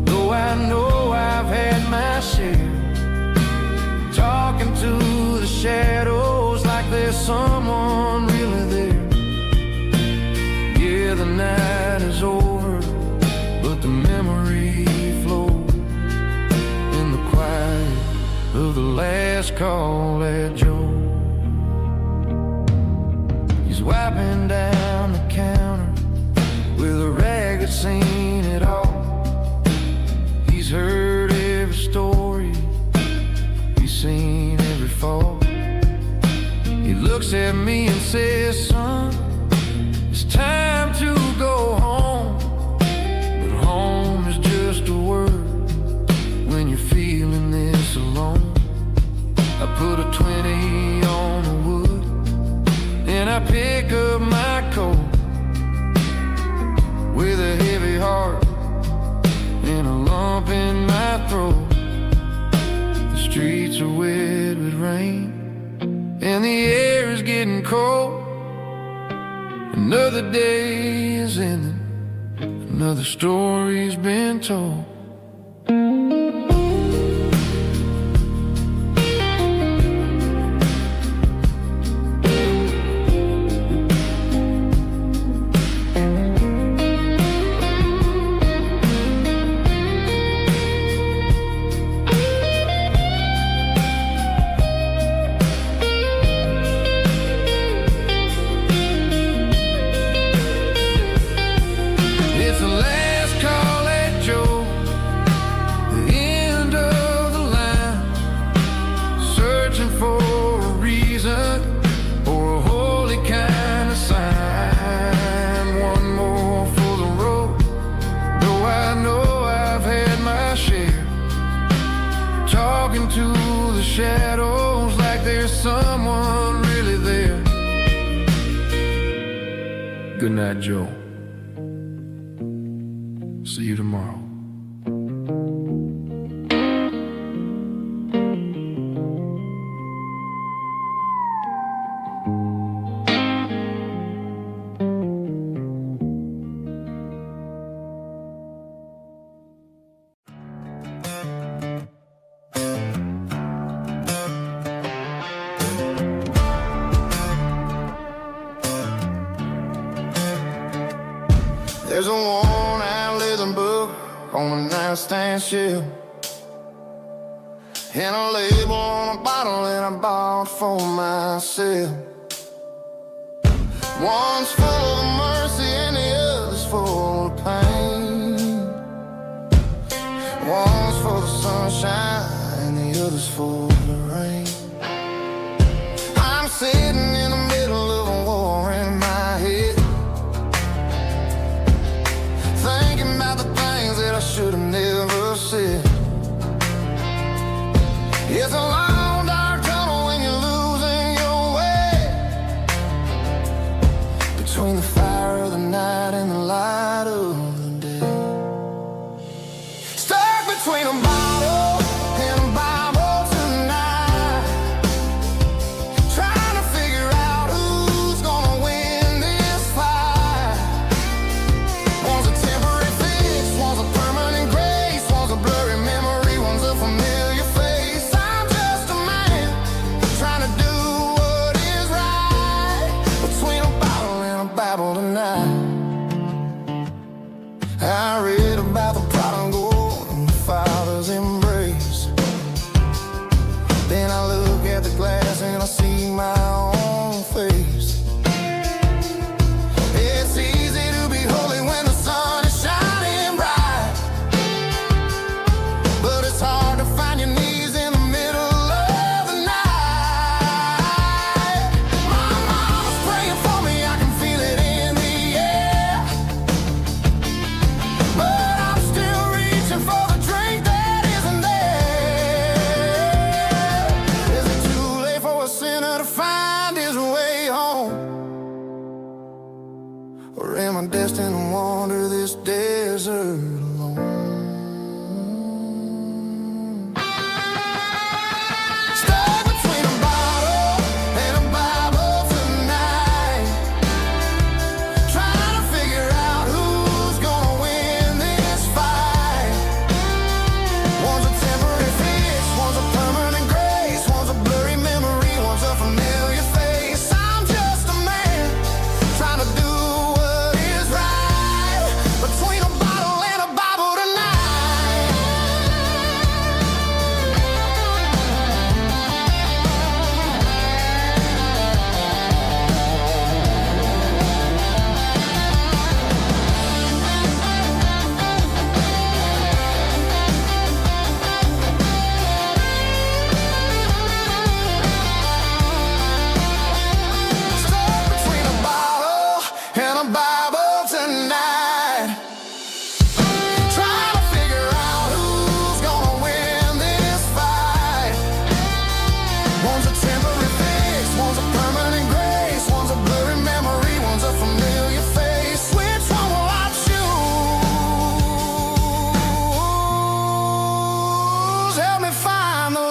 though I know I've had my share, talking to the shadows like there's someone really there. Yeah, the night is over, but the memory flows in the quiet of the last call at Joe. He's wiping down the counter with a rag that's seen it all. He's heard every story, he's seen every fall. He looks at me and says, son, it's time to go home. But home is just a word when you're feeling this alone. I put a 20 on the wood, and I pick up my coat with a heavy heart and a lump in my throat. The streets are wet with rain, and the air is getting cold. Another day is ending, another story's been told. Shadows like there's someone really there. Good night, Joe. See you tomorrow. There's a worn-out leather book on the nightstand shelf, and a label on a bottle that I bought for myself. One's full of mercy and the other's full of pain. One's for the sunshine and the other's for the rain. I'm sitting in the middle of a war in my head, thinking about the things that I should have never said. It's a long dark tunnel when you're losing your way, between the fire of the night and the light of the day. Stuck between a bottle and a Bible tonight, trying to figure out who's gonna win this fight. One's a temporary fix, one's a permanent grace, one's a blurry memory, one's a familiar face. I'm just a man trying to do what is right, between a bottle and a Bible tonight. I read about the prodigal and the father's embrace. Then I look at the glass and I see my own face. It's easy to be holy when the sun is shining bright, but it's hard to find your knees in the middle of the night. My mama's praying for me, I can feel it in the air, but I'm still reaching for the drink that isn't there. Is it too late for a sinner to find his way home? Or am I destined to wander this desert alone? Stuck between a bottle and a Bible tonight, trying to figure out who's gonna win this fight. One's a temporary fix, one's a permanent grace, one's a blurry memory, one's a familiar face. I'm just a man trying to do what is right, between a bottle and a Bible tonight. Stuck between a bottle and a Bible tonight, trying to figure out who's gonna win this fight. One's a temporary fix, one's a permanent grace, one's a blurry memory, one's a familiar face. Which one will I choose? Help me find the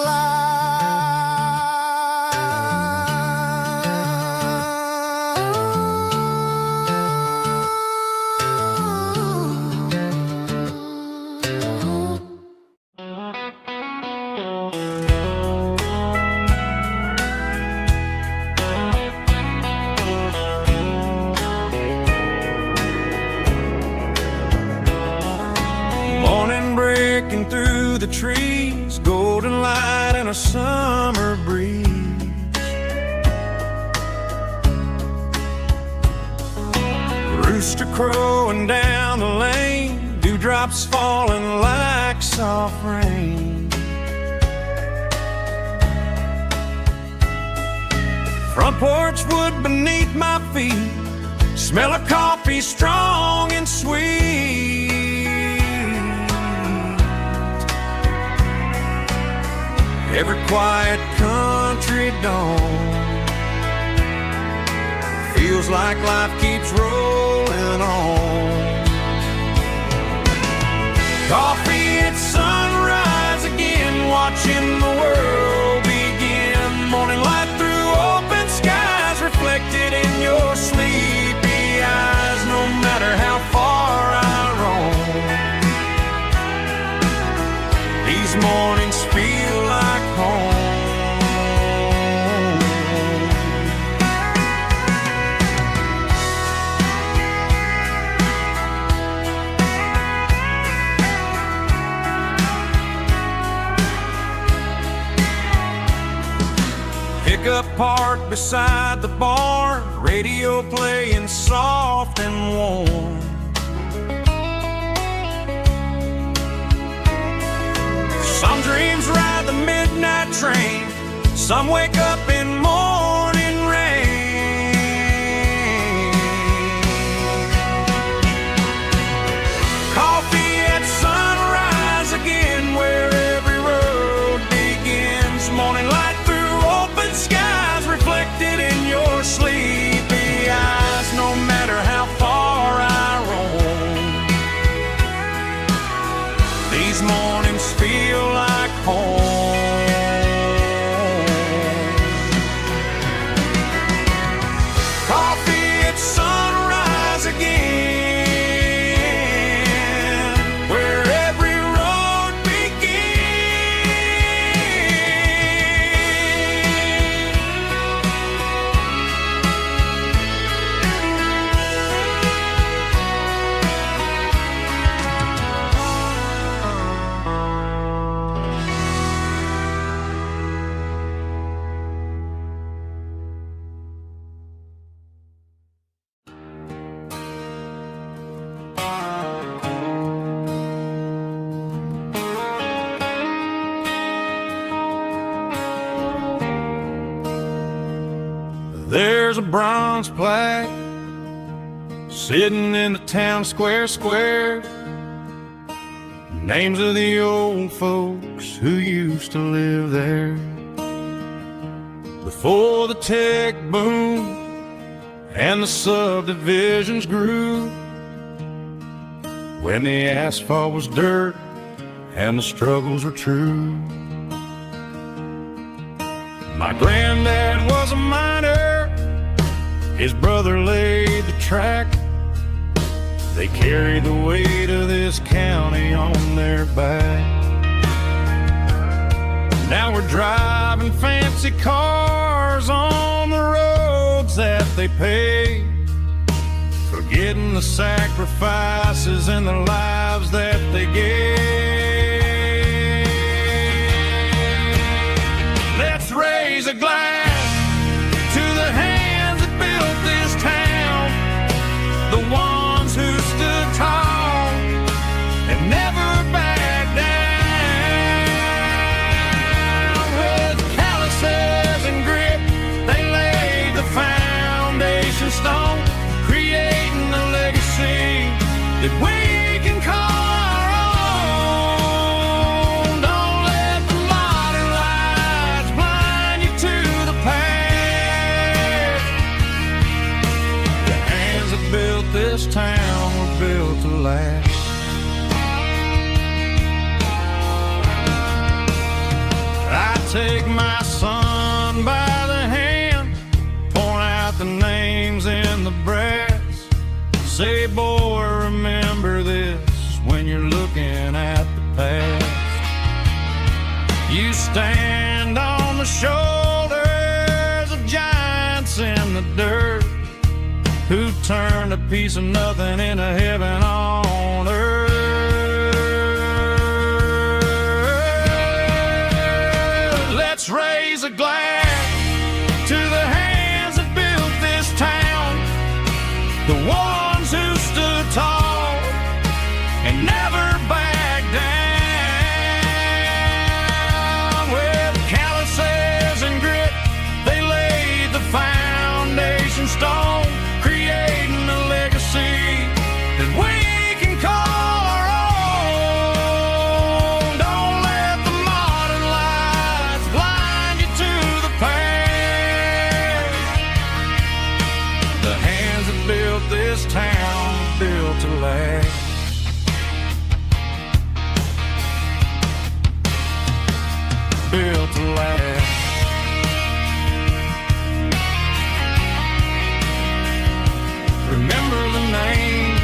morning breaking through the trees, golden light and a summer breeze. Rooster crowing down the lane, dewdrops falling like soft rain. Front porch wood beneath my feet, smell of coffee strong and sweet. Every quiet country dawn feels like life keeps rolling on. Coffee at sunrise again, watching the world begin. Morning light through open skies, reflected in your sleepy eyes. No matter how far I roam, these mornings feel like home. parked beside the barn, radio playing soft and warm. Some dreams ride the midnight train, some wake up in morning rain. Coffee at sunrise again, where every road begins. Morning light through open skies, reflected in your sleepy eyes. No matter how far I roam, these mornings feel like home. Coffee at sunrise again, where every road There's a bronze plaque sitting in the town square. Names of the old folks who used to live there before the tech boom and the subdivisions grew, when the asphalt was dirt and the struggles were true. My granddad was a miner, his brother laid the track. They carried the weight of this county on their back. Now we're driving fancy cars on the roads that they paved, forgetting the sacrifices and the lives that they gave. Let's raise a glass to the hands that built this town, the ones who stood tall and never backed down. With calluses and grit, they laid the foundation stone, creating a legacy that we can call our own. Don't let the modern lights blind you to the past. The hands that built this town were built to last. I take my son by the hand, point out the names in the brass. Say, boy, remember this when you're looking at the past. You stand on the shoulders of giants in the dirt, who turned a piece of nothing into heaven on earth. Let's raise a glass to the hands that built this town, the ones who stood tall and never backed down. With calluses and grit, they laid the foundation stone, creating a legacy that we can call our own. Don't let the modern lights blind you to the past. The hands that built this town were built to last. Built to last. Remember the names.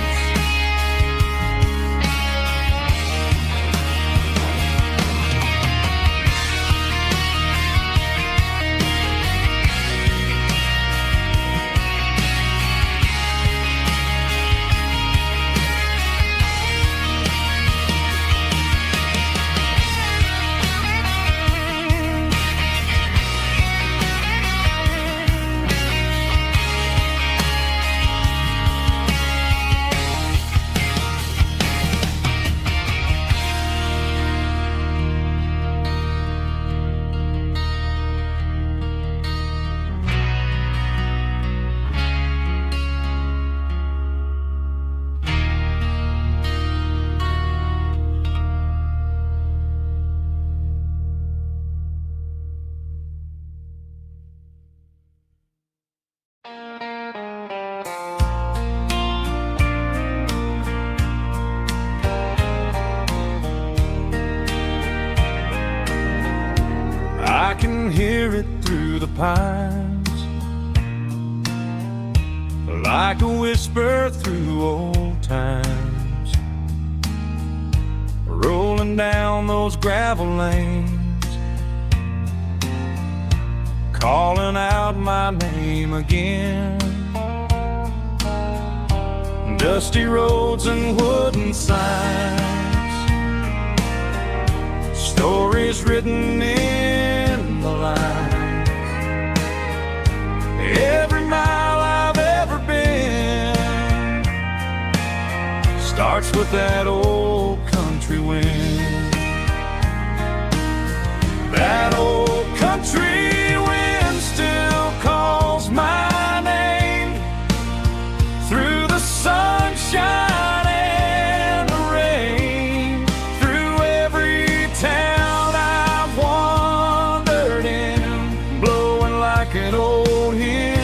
can hear it through the pines, like a whisper through old times, rolling down those gravel lanes, calling out my name again. Dusty roads and wooden signs, stories written in the lines. Every mile I've ever been starts with that old country wind. That old country wind still calls my name through the sunshine and the rain, through every town I've wandered in, blowing like an old hymn.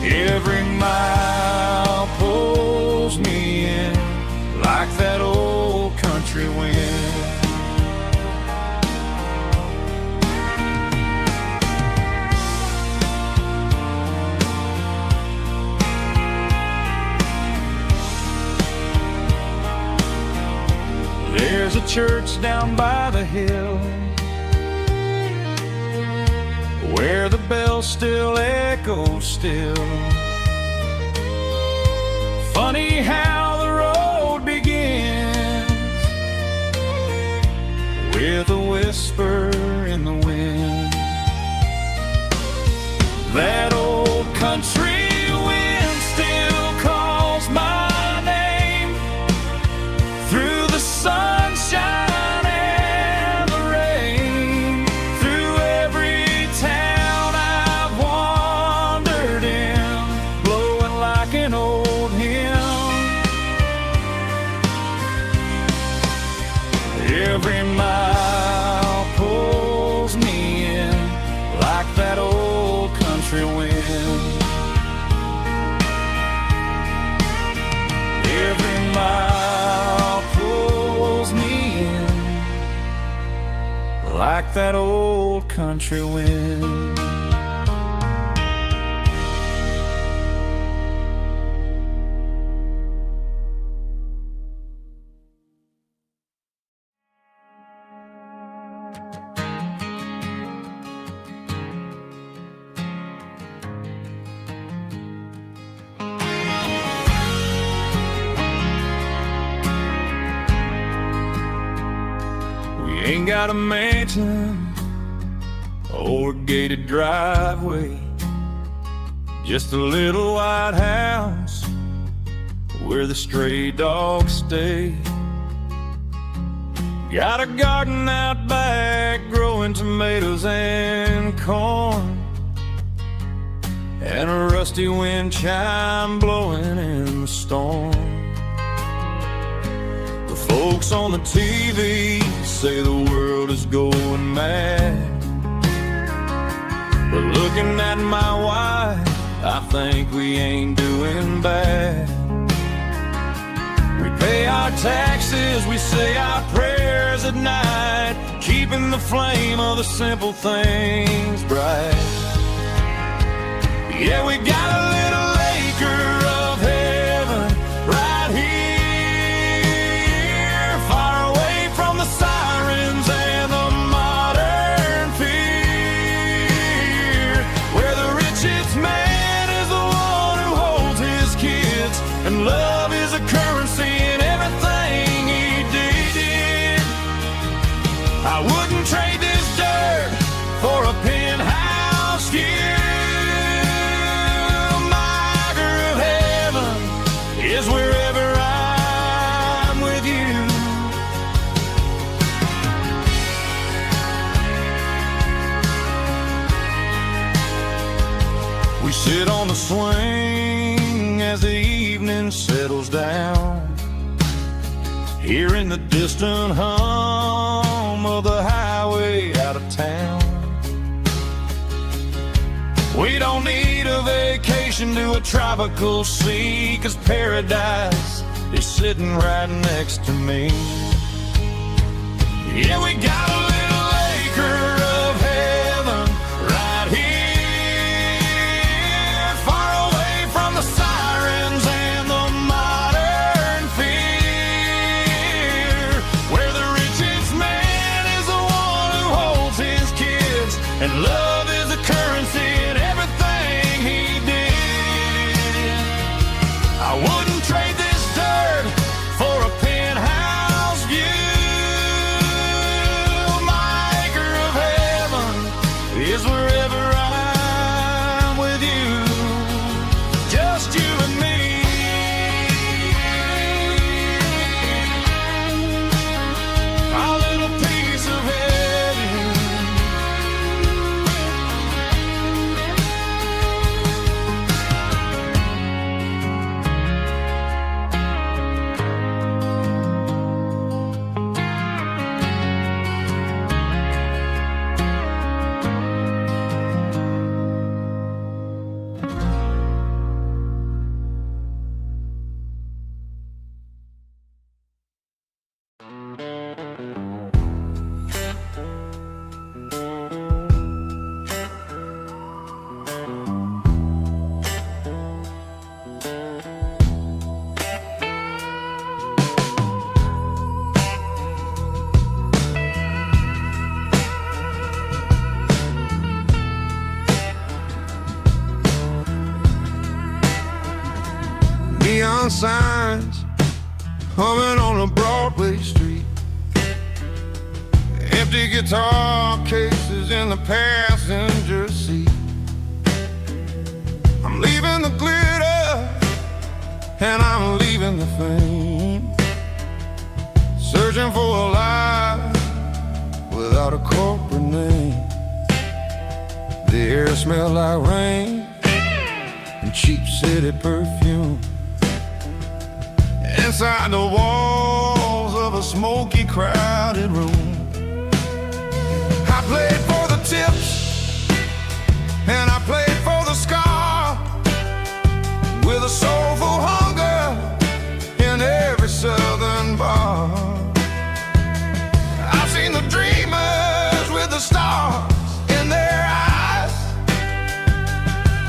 Every mile pulls me in like that old country wind. There's a church down by the hill where the bell still echoes still. Funny how the road begins with a whisper in the wind. That old country wind still calls my name through the sunshine and the rain, through every town I've wandered in, blowing like an old hymn. Every mile pulls me in like that old country wind. Every mile pulls me in like that old country wind. Ain't got a mansion or a gated driveway, just a little white house where the stray dogs stay. Got a garden out back growing tomatoes and corn, and a rusty wind chime blowing in the storm. The folks on the TV say the world is going mad, but looking at my wife, I think we ain't doing bad. We pay our taxes, we say our prayers at night, keeping the flame of the simple things bright. Yeah, we got a little acre of heaven right here, far away from the sirens and the modern fear, where the richest man is the one who holds his kids, and love is a currency in everything he did. I wouldn't trade this dirt for a penthouse here. Is wherever I'm with you. We sit on the swing as the evening settles down, hearing the distant hum of the highway out of town. We don't need a vacation to a tropical sea, 'cause paradise is sitting right next to me. Yeah, we got a little acre of heaven right here, far away from the sirens and the modern fear, where the richest man is the one who holds his kids, and love is the currency in everything he did. I wouldn't trade this dirt for a penthouse view. My acre of heaven is wherever I'm with you, just you and me. Our little piece of heaven.
Neon signs humming on a Broadway street, empty guitar cases in the passenger seat. I'm leaving the glitter and I'm leaving the fame, searching for a life without a corporate name. The air smells like rain and cheap city perfume. Inside the walls of a smoky, crowded room, I played for the tips and I played for the scar, with a soulful hunger in every southern bar. I've seen the dreamers with the stars in their eyes,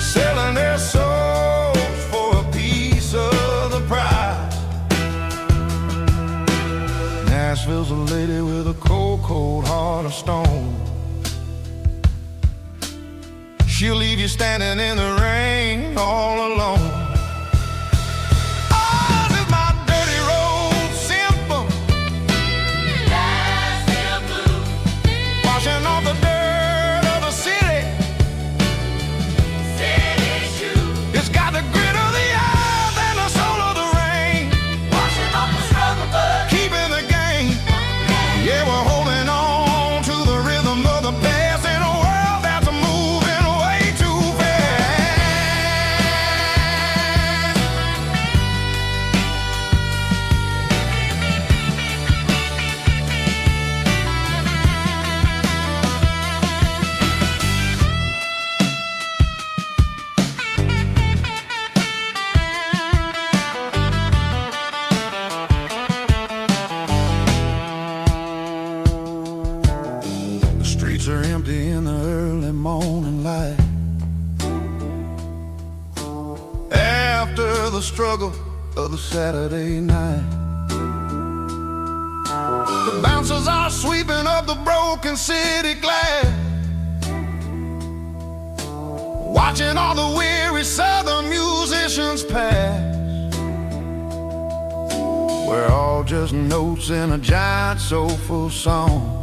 selling their souls for a piece of the prize. Nashville's a lady with a cold, cold heart of stone. She'll leave you standing in the rain all alone. Oh, this is my dirty road symphony, Nashville blues, washing off the dirt of the city, city shoes. It's got the grit of the earth and the soul of the rain, washing off the struggle, but keeping the game. Yeah, we're holding on to the rhythm of the past in a world that's moving way too fast. The streets are empty in the early morning light, after the struggle of the Saturday night. The bouncers are sweeping up the broken city glass, watching all the weary southern musicians pass. We're all just notes in a giant soulful song,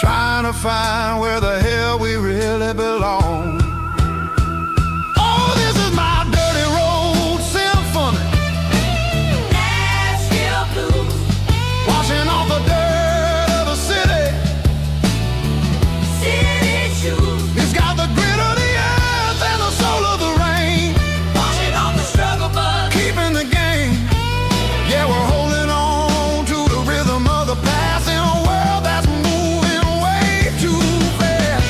trying to find where the hell we really belong. Oh, this is my dirty road symphony, Nashville blues, washing off the dirt of the city, city shoes. It's got the grit of the earth and the soul of the rain, washing off the struggle, but keeping the game. Yeah, we're holding on to the rhythm of the past in a world that's moving way too fast.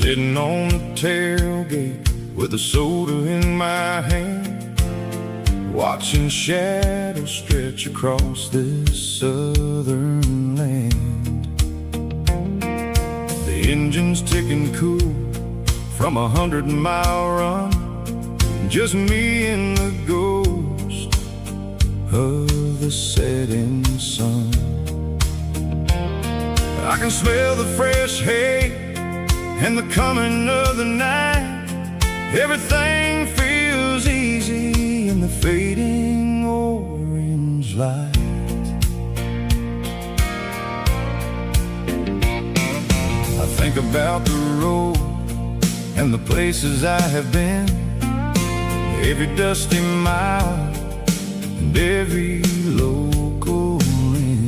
Sitting on the tailgate with a soda in my hand, watching shadows stretch across this southern land. The engine's ticking cool from 100-mile run, just me and the ghost of the setting sun. I can smell the fresh hay and the coming of the night. Everything feels easy in the fading orange light. I think about the road and the places I have been, every dusty mile and every local inn.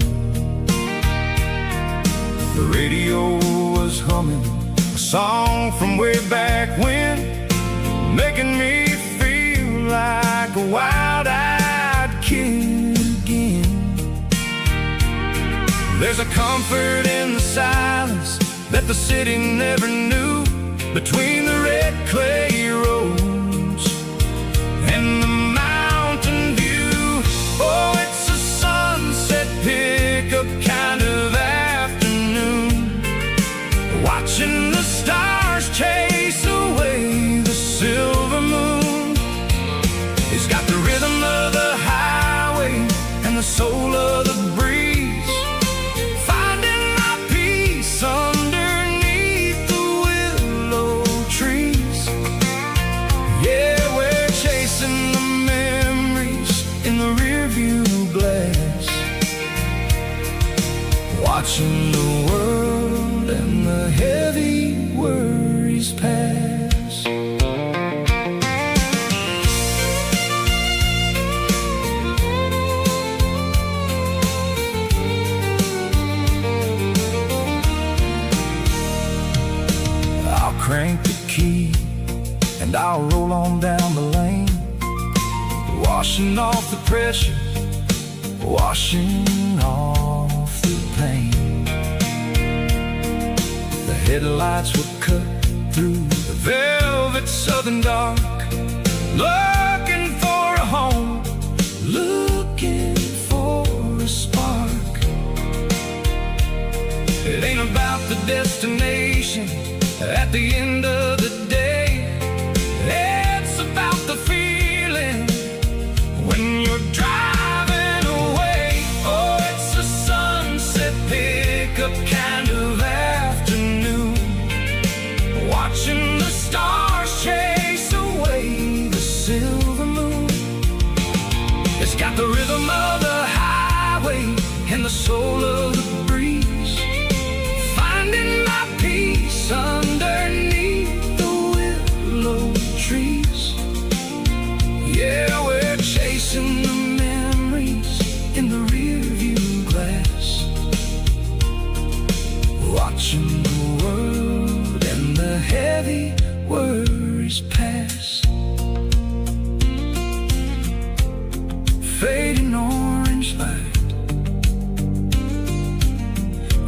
The radio was humming a song from way back when, making me feel like a wild-eyed kid again. There's a comfort in the silence that the city never knew, between the red clay roads and the mountain view. Oh, it's a sunset pickup kind of afternoon, watching the stars chase away the silver moon. It's got the rhythm of the highway and the soul of the breeze, finding my peace underneath the willow trees. Yeah, we're chasing the memories in the rearview glass, watching the world and the heavy worries pass. I'll crank the key and I'll roll on down the lane, washing off the pressure, washing off the pain. The headlights will cut through the velvet southern dark, looking for a home, looking for a spark. It ain't about the destination at the end of the day, it's about the feeling when you're driving away. Oh, it's a sunset pickup kind of afternoon, watching the stars chase away the silver moon. It's got the rhythm of the highway and the soul of the breeze, finding my peace underneath the willow trees. Yeah, we're chasing the memories in the rearview glass, watching the world and the heavy worries pass. Fading orange light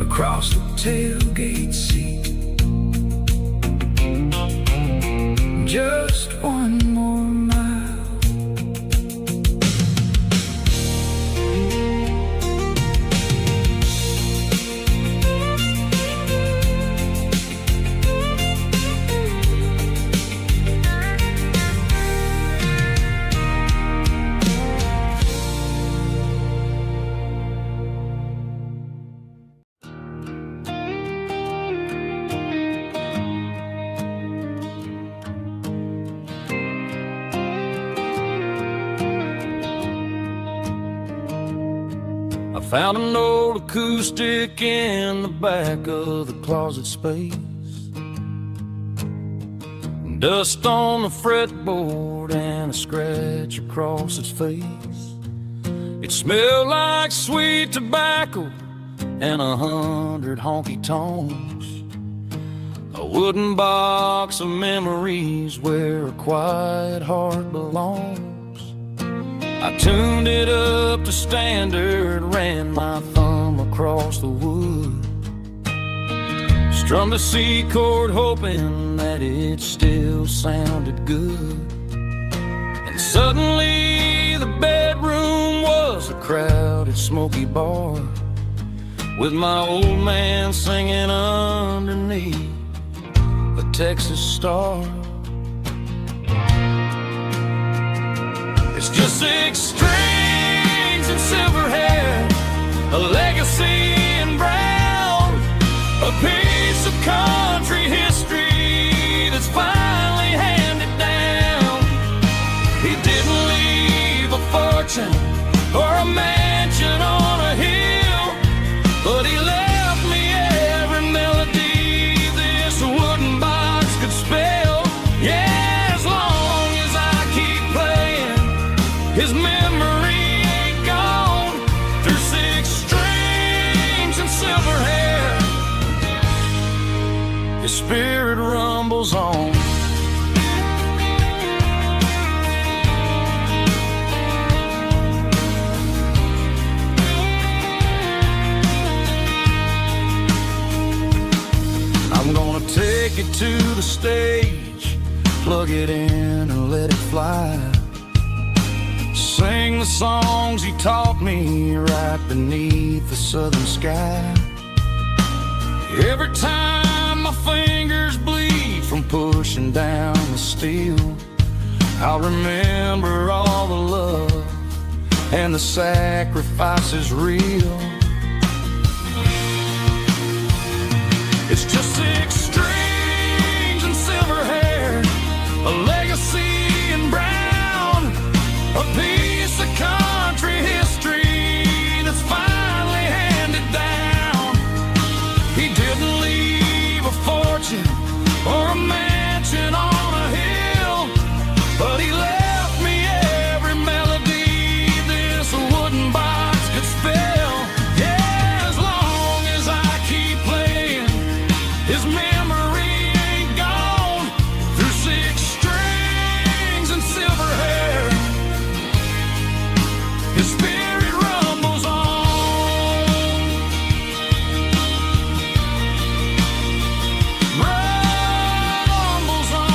across the tailgate seat. Just one more mile. Found an old acoustic in the back of the closet space, dust on the fretboard and a scratch across its face. It smelled like sweet tobacco and 100 honky-tonks, a wooden box of memories where a quiet heart belongs. I tuned it up to standard, ran my thumb across the wood, Strummed a C chord hoping that it still sounded good. And suddenly the bedroom was a crowded, smoky bar, with my old man singing underneath the Texas star. It's just 6 strings and silver hair, a legacy in brown, a piece of country history that's finally handed down. He didn't leave a fortune or a mansion on a hill, but he left me every melody this wooden box could spell. Yeah, as long as I keep playing, his memory ain't gone. Through 6 strings and silver hair, his spirit rumbles on. I'm gonna take it to the stage, plug it in and let it fly. Sing the songs he taught me right beneath the southern sky. Every time my fingers bleed from pushing down the steel, I'll remember all the love and the sacrifices real. It's just 6 strings and silver hair, a legacy in brown, a piece of country history that's finally handed down. He didn't leave a fortune or a mansion on a hill, but he left me every melody this wooden box could spell. Yeah, as long as I keep playing, his memory ain't gone. Through 6 strings and silver hair, his spirit rumbles on. Rumbles on.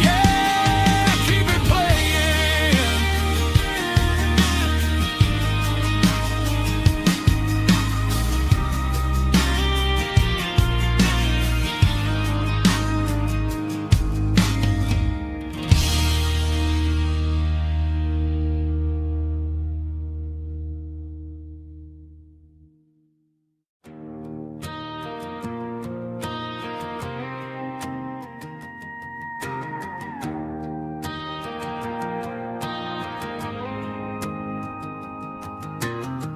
Yeah, keep it playing.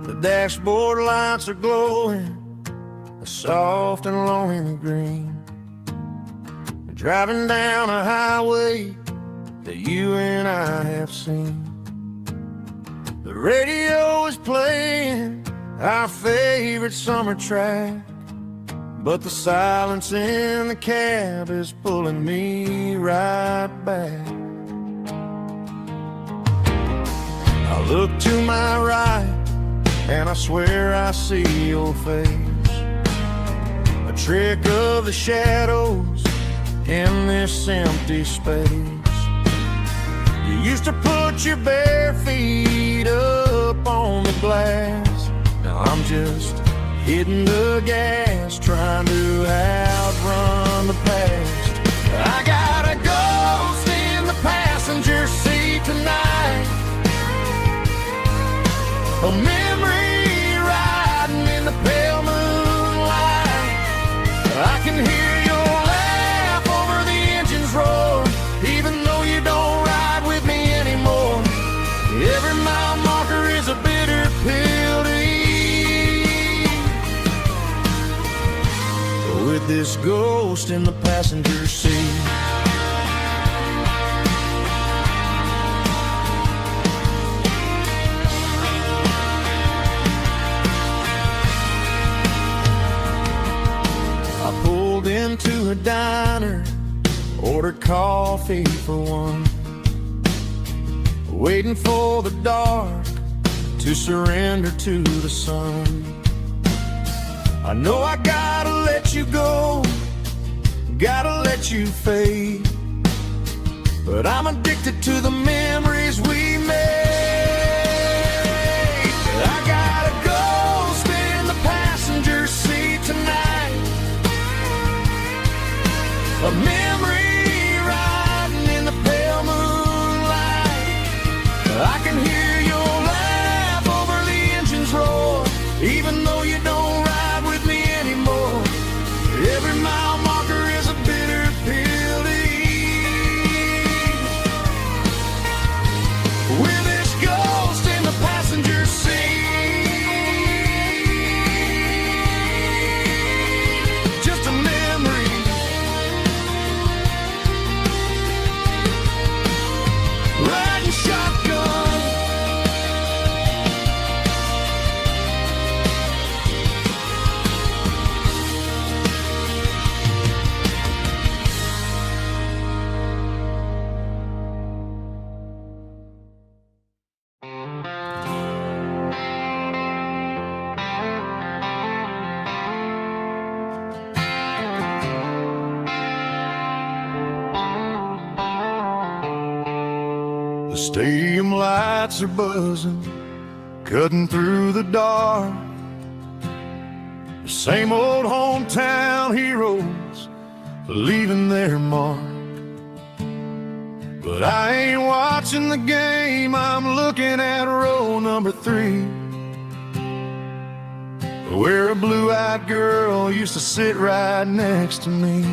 The dashboard lights are glowing, a soft and lonely green. Driving down a highway that you and I have seen. The radio is playing our favorite summer track, but the silence in the cab is pulling me right back. I look to my right and I swear I see your face, a trick of the shadows in this empty space. You used to put your bare feet up on the glass. Now I'm just hitting the gas, trying to outrun the past. I got a ghost in the passenger seat tonight, a memory riding in the pale moonlight. I can hear your laugh over the engine's roar, even though you don't ride with me anymore. Every mile marker is a bitter pill to eat, with this ghost in the passenger seat. Into a diner, ordered coffee for one, waiting for the dark to surrender to the sun.
I know I gotta let you go, gotta let you fade, but I'm addicted to the memories we made. I gotta go stay in the passenger seat tonight, a memory riding in the pale moonlight. I can hear your laugh over the engine's roar, even though you don't ride with me anymore. Every mile marker is a bitter pill to eat. With this ghost in the passenger seat, just a memory, riding shotgun. The stadium lights are buzzing, cutting through the dark. The same old hometown heroes leaving their mark. But I ain't watching the game, I'm looking at row number 3, where a blue-eyed girl used to sit right next to me.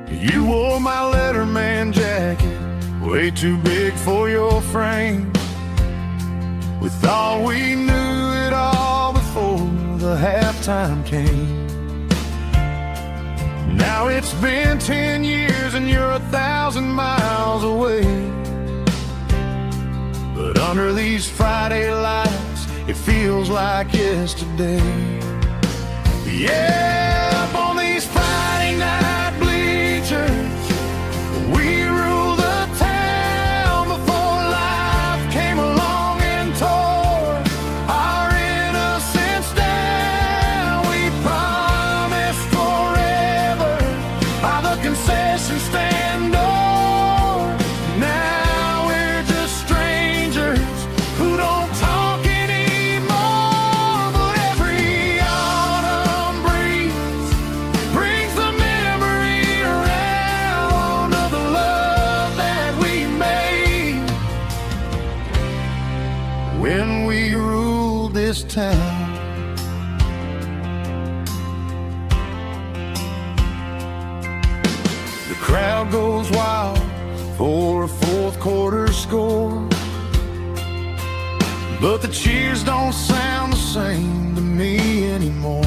You wore my Letterman jacket, way too big for your frame. We thought we knew it all before the halftime came. Now it's been 10 years and you're 1,000 miles away, but under these Friday lights it feels like yesterday. Yeah, up on these Friday night bleachers, we rule the town before life came along and tore our innocence down. We promised forever by the concession stand door. Now we're just strangers who don't talk anymore. But every autumn breeze brings the memory around of the love that we made when we ruled this town. The crowd goes wild for a fourth quarter score, but the cheers don't sound the same to me anymore.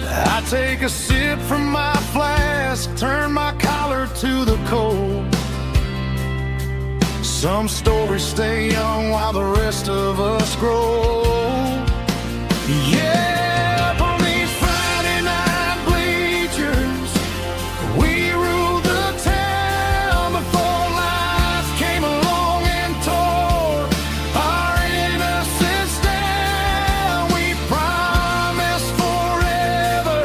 I take a sip from my flask, turn my collar to the cold. Some stories stay young while the rest of us grow. Yeah, up on these Friday night bleachers, we ruled the town before life came along and tore our innocence down. We promised forever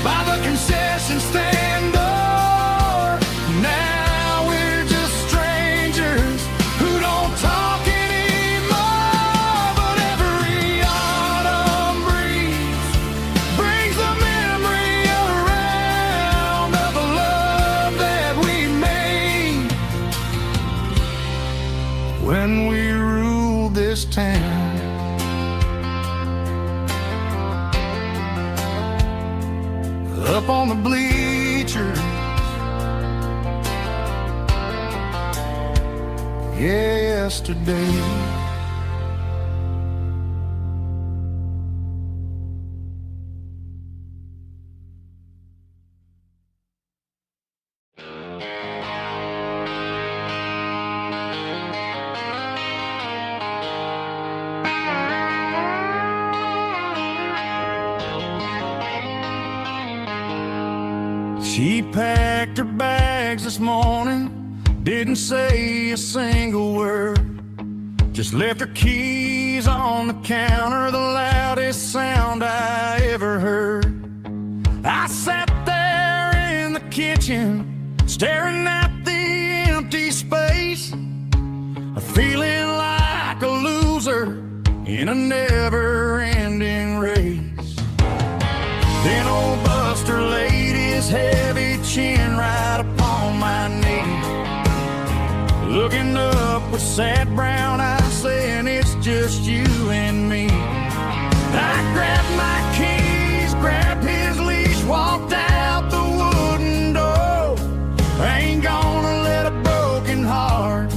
by the concession stand door. Now we're just strangers who don't talk anymore. But every autumn breeze brings the memory around of the love that we made when we ruled this town. Up on the bleachers, yesterday. She packed her bags this morning, didn't say a single word.
Just left her keys on the counter, the loudest sound I ever heard. I sat there in the kitchen, staring at the empty space, feeling like a loser in a never-ending race. Then old Buster laid his heavy chin right upon my knee, looking up with sad brown eyes, saying it's just you and me. I grabbed my keys, grabbed his leash, walked out the wooden door. I ain't gonna let a broken heart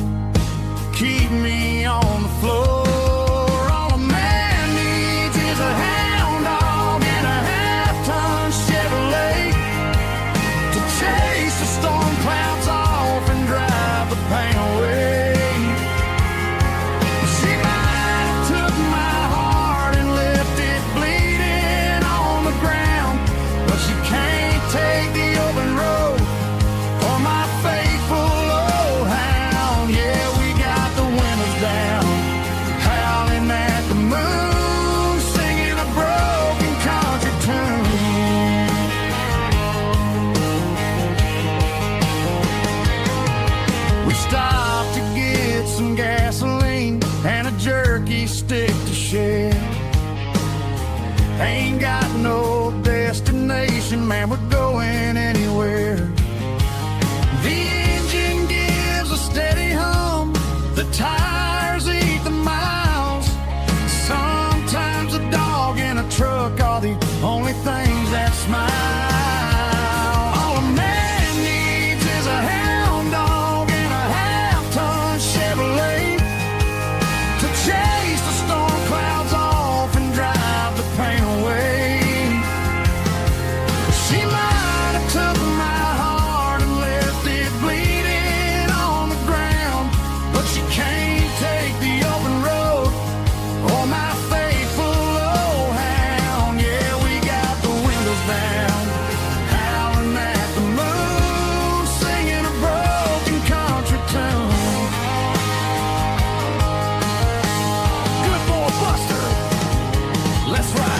keep me on the floor. All a man needs is a hound dog and a half-ton Chevrolet to chase the storm clouds off and drive the pain away. She might have took my heart and left it bleeding on the ground, but she can't take the open road for my faithful old hound. Yeah, we got the windows down, howling at the moon, singing a broken country tune. We stopped to get some gasoline and a jerky stick to share. Ain't got no destination, man, we're going anywhere. The engine gives a steady hum, the tires eat the miles. Sometimes a dog and a truck are the only things that smile. All a man needs is a hound dog and a half-ton Chevrolet to chase the storm clouds off and drive the pain away. She might have took my heart and left it bleeding on the ground, but she can't take the open road or my faithful old hound. Yeah, we got the windows down, howling at the moon, singing a broken country tune. Good boy, Buster, let's ride.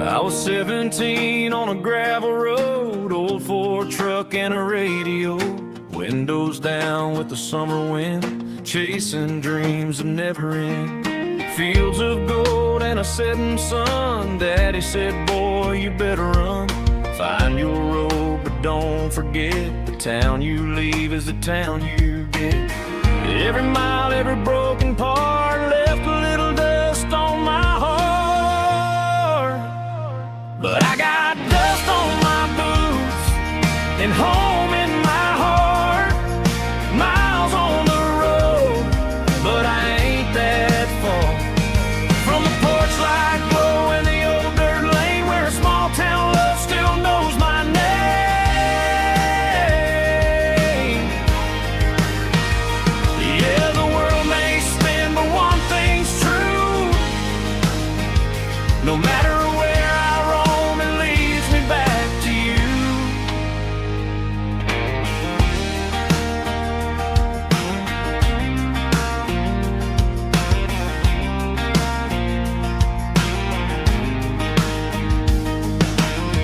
I was 17 on a gravel road, old Ford truck and a radio, windows down with the summer wind, chasing dreams of never end. Fields of gold and a setting sun, Daddy said, boy, you better run. Find your road, but don't forget, the town you leave is the town you get. Every mile, every broken part left a little dust on my heart. But I got dust on my boots and home in my heart. Miles on the road, but I ain't that far from the porch light glow and the old dirt lane where a small town love still knows my name. Yeah, the world may spin, but one thing's true. No matter where I roam, it leads me back to you.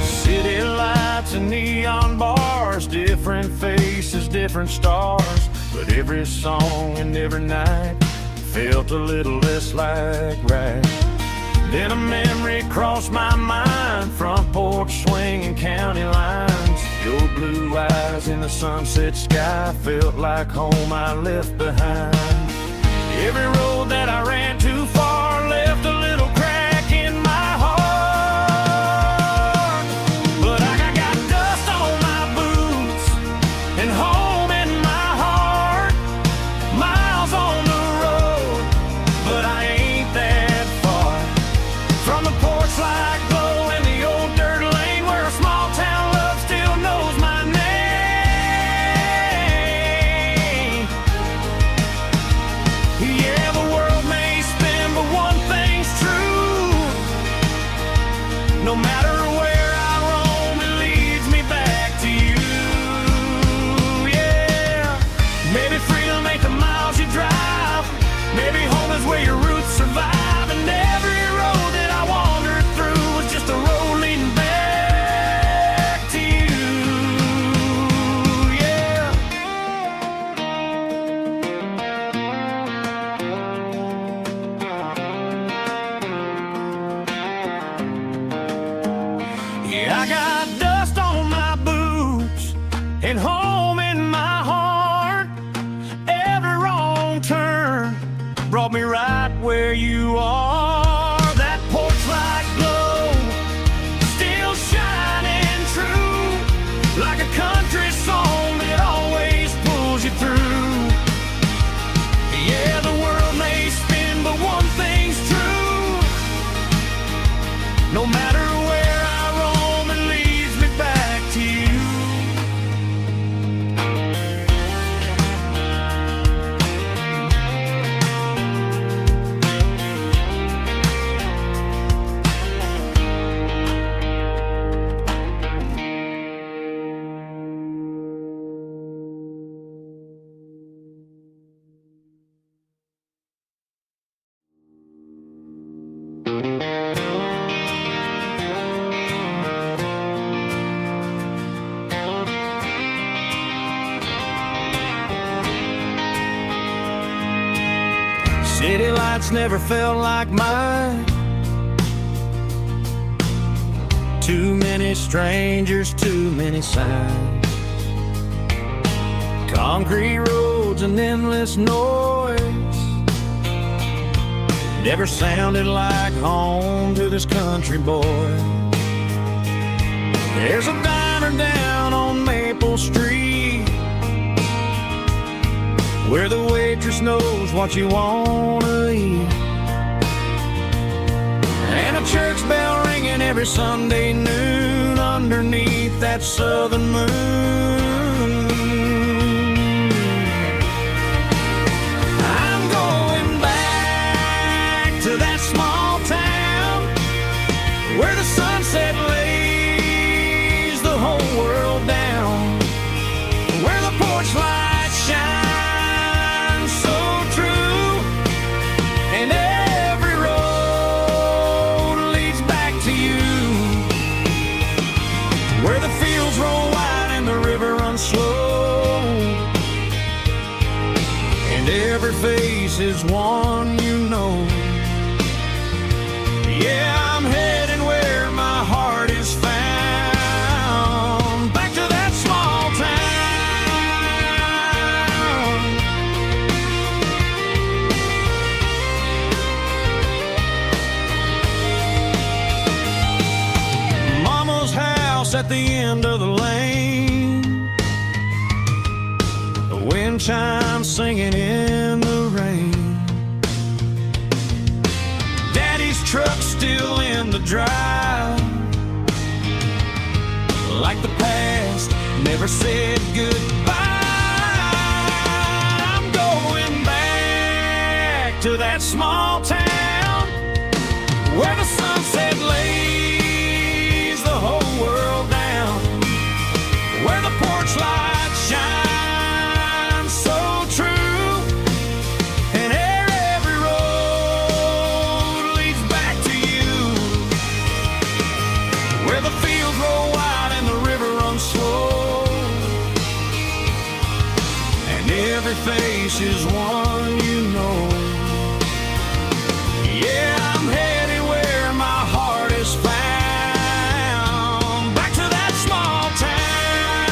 City lights and neon bars, different faces, different stars, but every song and every night felt a little less like right. Then a memory crossed my mind, front porch swinging county lines, Your blue eyes in the sunset sky felt like home I left behind. Every road that I ran too far left a little crack in my heart. But I got dust on my boots and home in my heart. Miles on the road, but I ain't that far from the porch light glow in the old dirt lane where a small town love still knows my name. Yeah, the world may spin, but one thing's true. No matter where I roam, it leads me back to you. Yeah, maybe freedom ain't the miles you drive. Maybe home is where your roots survive. And every road that I wandered through was just a road leading back to you. Yeah. Yeah, I got dust on my boots and home in my heart. Every wrong turn brought me right where you are. That porch light glow still shining true, like a country song that always pulls you through. Yeah, the world may spin, but one thing's true. No matter where I roam, it leads me back to you. City lights never felt like mine. Too many strangers, too many signs. Concrete roads and endless noise never sounded like home to this country boy. There's a diner down on Maple Street where the waitress knows what you wanna eat, and a church bell ringing every Sunday noon underneath that southern moon. I'm going back to that small town where the sunset lays the whole world down, where the porch lights shine slow, and every face is one you know. Yeah, I'm heading where my heart is found, back to that small town. Mama's house at the end of the lane, wind chimes singing in the rain. Daddy's truck still in the drive, like the past never said goodbye. I'm going back to that small town where the sunset lays the whole world down, where the porch lights shine face is one you know. Yeah, I'm headed where my heart is found, back to that small town.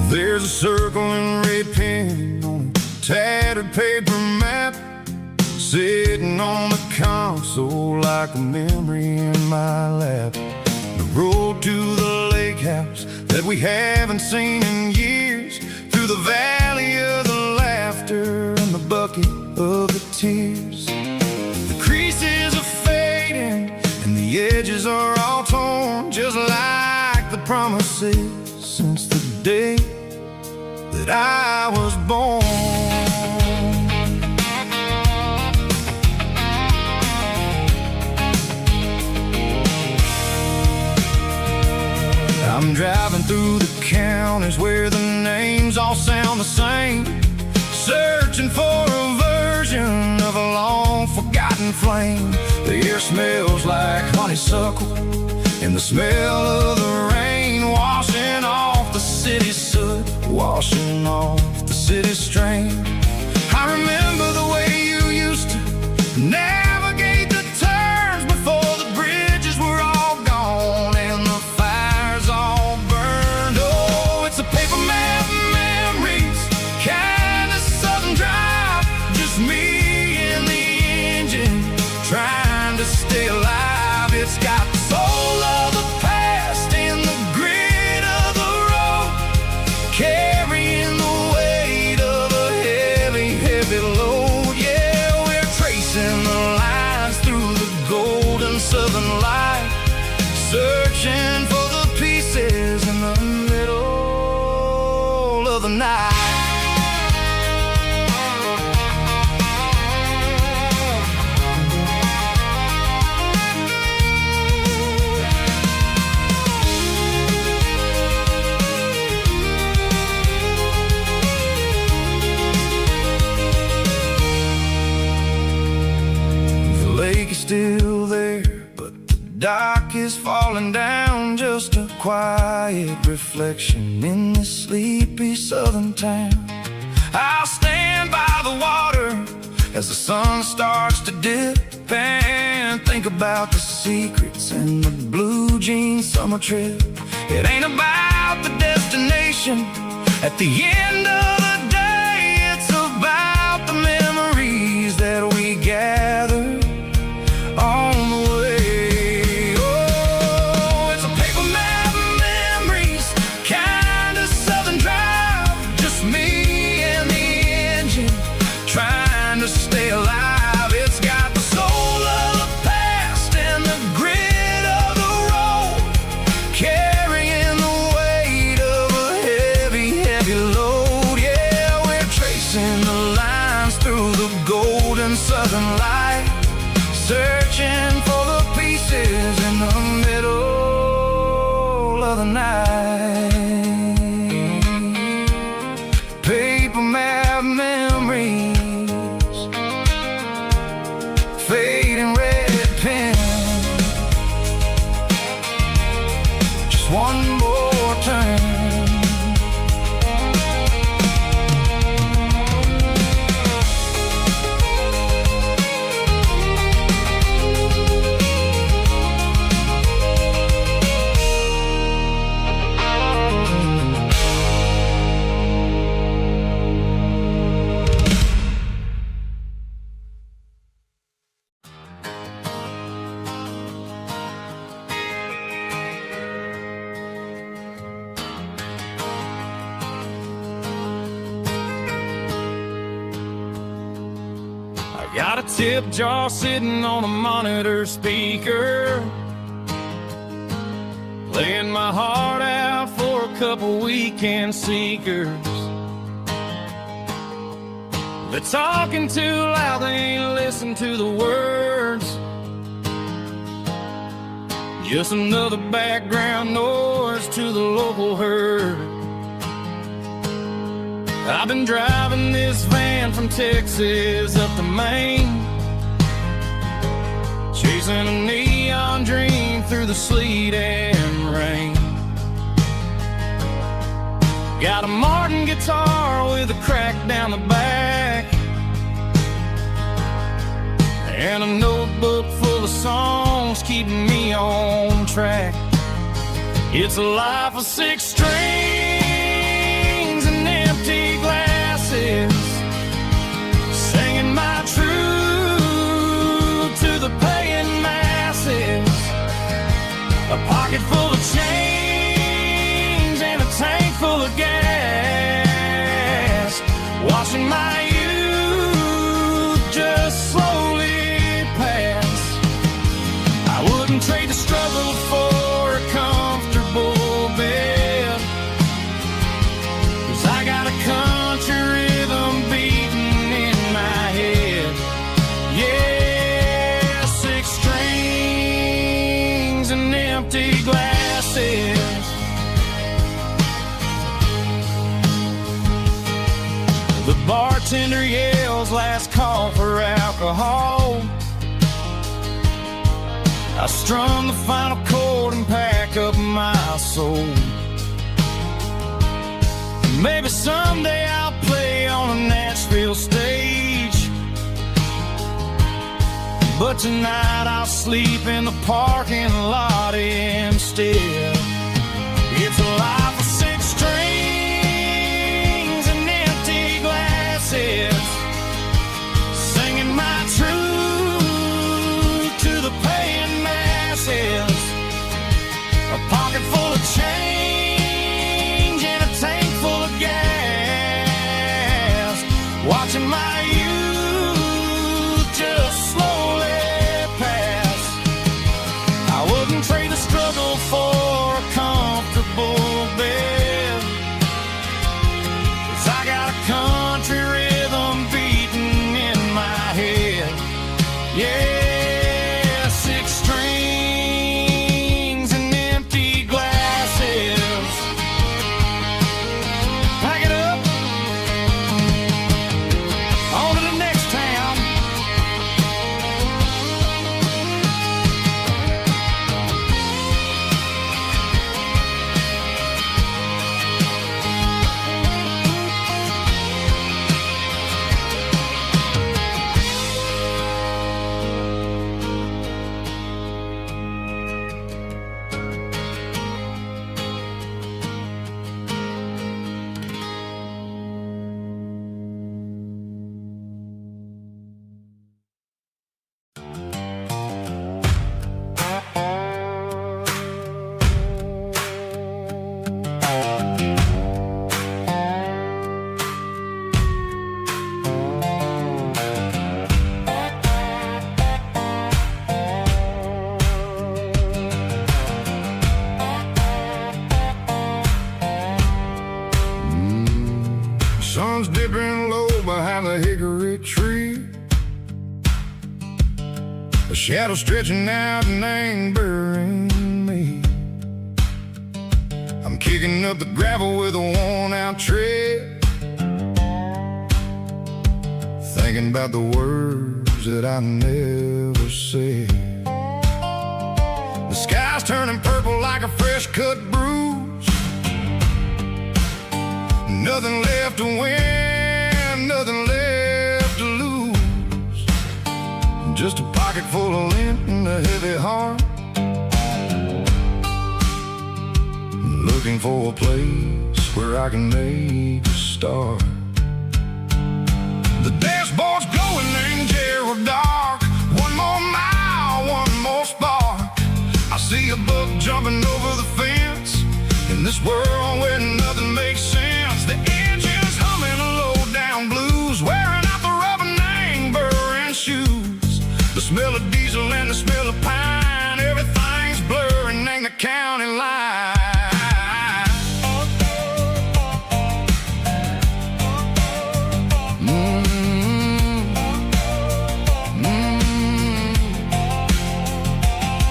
There's a circle and red pen on a tattered paper map, sitting on the console like a memory in my lap. The road to the lake house that we haven't seen in years, through the valley of the laughter and the bucket of the tears. The creases are fading and the edges are all torn, just like the promises since the day that I was born. I'm driving through the counties where the names all sound the same, searching for a version of a long forgotten flame. The air smells like honeysuckle and the smell of the rain, washing off the city's soot, washing off the city's strain. I remember the way you used to navigate the turns before the bridges were all gone and the fires all burned. Oh, it's a paper map memories, kind of southern drive, just me and the engine trying to stay alive. It's got the soul of the past and the grit of the road, carrying the weight of a heavy, heavy load. Yeah, we're tracing the lines through the golden southern light, searching for the pieces in the middle of the night. The lake is still there, but the dock is falling down, just a quiet reflection in this sleepy southern town. I'll stand by the water as the sun starts to dip and think about the secrets and the blue jean summer trip. It ain't about the destination at the end of the day, it's about the memories that we gather on the way. Oh, it's a paper map memories, kind of southern drive, just me and the engine trying to stay alive. It's got the soul of the past and the grit of the road, carrying the weight of a heavy, heavy load. Yeah, we're tracing the lines through the golden southern light, searching for the pieces in the middle of the night. Paper map memories, fading red pen, just one more turn.
Got a tip jar sitting on a monitor speaker, playing my heart out for a couple weekend seekers. They're talking too loud, they ain't listen to the words, just another background noise to the local herd. I've been driving this van from Texas up to Maine, chasing a neon dream through the sleet and rain. Got a Martin guitar with a crack down the back, and a notebook full of songs keeping me on track. It's a life of 6 strings The bartender yells last call for alcohol. I strum the final chord and pack up my soul. Maybe someday I'll play on a Nashville stage, but tonight I'll sleep in the parking lot instead. It's a life of 6 strings and empty glasses, singing my truth to the paying masses. A pocket full of change and a tank full of gas, watching my youth just slowly pass. I wouldn't trade the struggle for a comfortable bed, 'cause I got a country rhythm beating in my head. Yeah, 6 strings and empty glasses. Pack it up, on to the next town.
Sun's dipping low behind the hickory tree. A shadow stretching out and ain't burying me. I'm kicking up the gravel with a worn-out tread, thinking about the words that I never said. The sky's turning purple like a fresh-cut bruise. Nothing left to win, nothing left to lose. Just a pocket full of lint and a heavy heart, looking for a place where I can make a start. The dashboard's glowing in Gerald dark. One more mile, one more spark. I see a buck jumping over the fence in this world where nothing makes sense. The engine's humming a low-down blues, wearing out the rubber name burring shoes. The smell of diesel and the smell of pine, everything's blurring in the county line.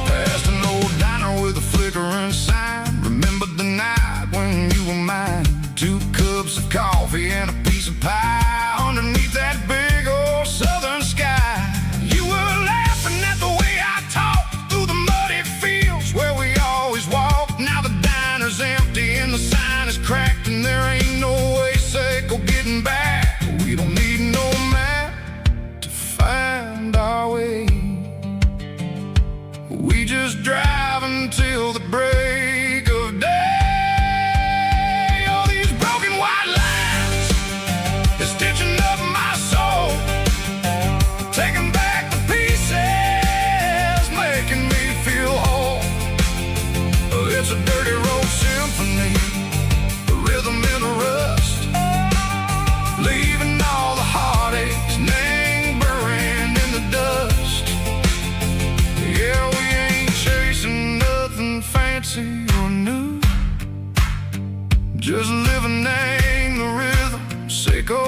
Past an old diner with a flickering sign. Remember the night when you were mine. 2 cups of coffee and a piece of pie underneath that big old southern sky. You were laughing at the way I talked through the muddy fields where we always walked. Now the diner's empty and the sign is cracked, and there ain't no way safe or getting back. We don't need no map to find our way. We just drive until the break of day. It's a dirty road symphony, a rhythm in the rust, leaving all the heartaches, name burning in the dust. Yeah, we ain't chasing nothing fancy or new, just living in the rhythm, sicko,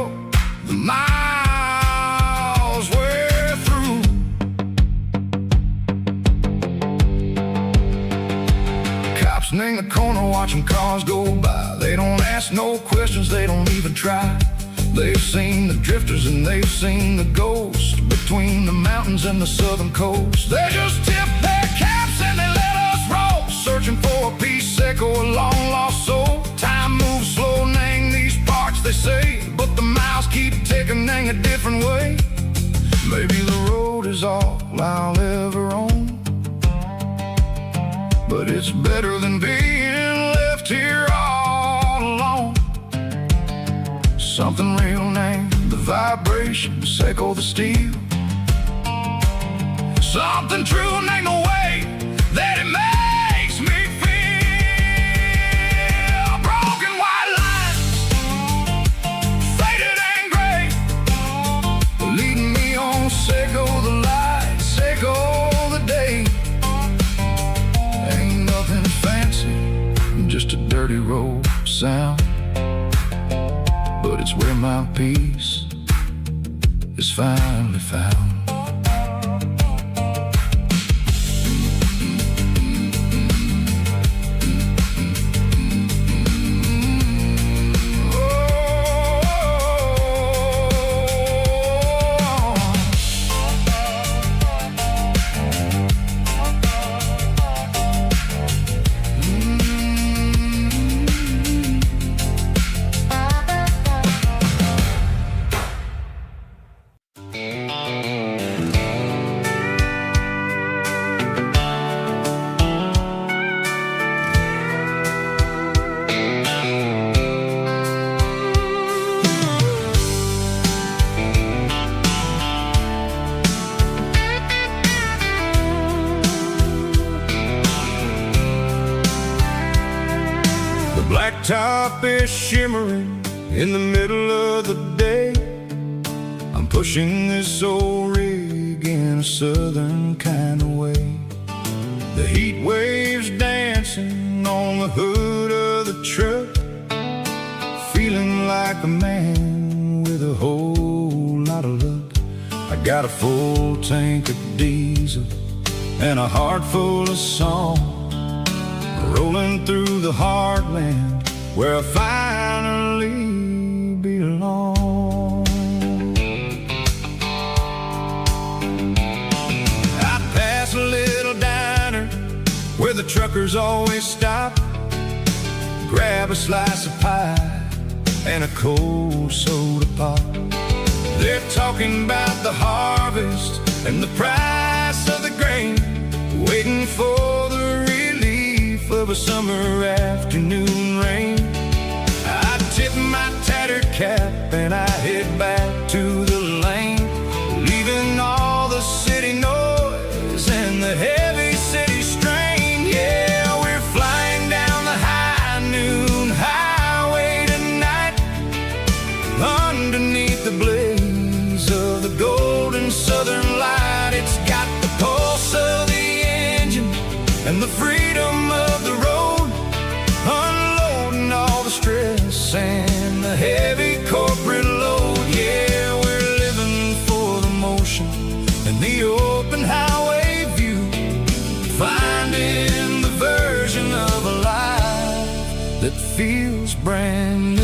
the miles we're through. In the corner watching cars go by. They don't ask no questions, they don't even try. They've seen the drifters and they've seen the ghosts between the mountains and the southern coast. They just tip their caps and they let us roll, searching for a piece seco, a long lost soul. Time moves slow, nang these parts they say, but the miles keep ticking, nang a different way. Maybe the road is all I'll ever own, but it's better than being left here all alone. Something real named the vibration, seco the steel. Something true named the way that it makes me feel. Broken white lines, faded and gray, leading me on, seco the light, seco the day. Ain't nothing fancy, just a dirty road sound, but it's where my peace is finally found.
Blacktop is shimmering in the middle of the day. I'm pushing this old rig in a southern kind of way. The heat waves dancing on the hood of the truck, feeling like a man with a whole lot of luck. I got a full tank of diesel and a heart full of song, rolling through the heartland where I finally belong. I pass a little diner where the truckers always stop, grab a slice of pie and a cold soda pop. They're talking about the harvest and the price of the grain, waiting for the relief of a summer afternoon rain. I tip my tattered cap and I head back to the lane, leaving all the city noise and the heavy city strain. Yeah, we're flying down the high noon highway tonight, underneath the blaze of the golden southern light. It's got the pulse of the engine and the freedom of the road, unloading all the stress and the heavy corporate load. Yeah, we're living for the motion and the open highway view, finding the version of a life that feels brand new.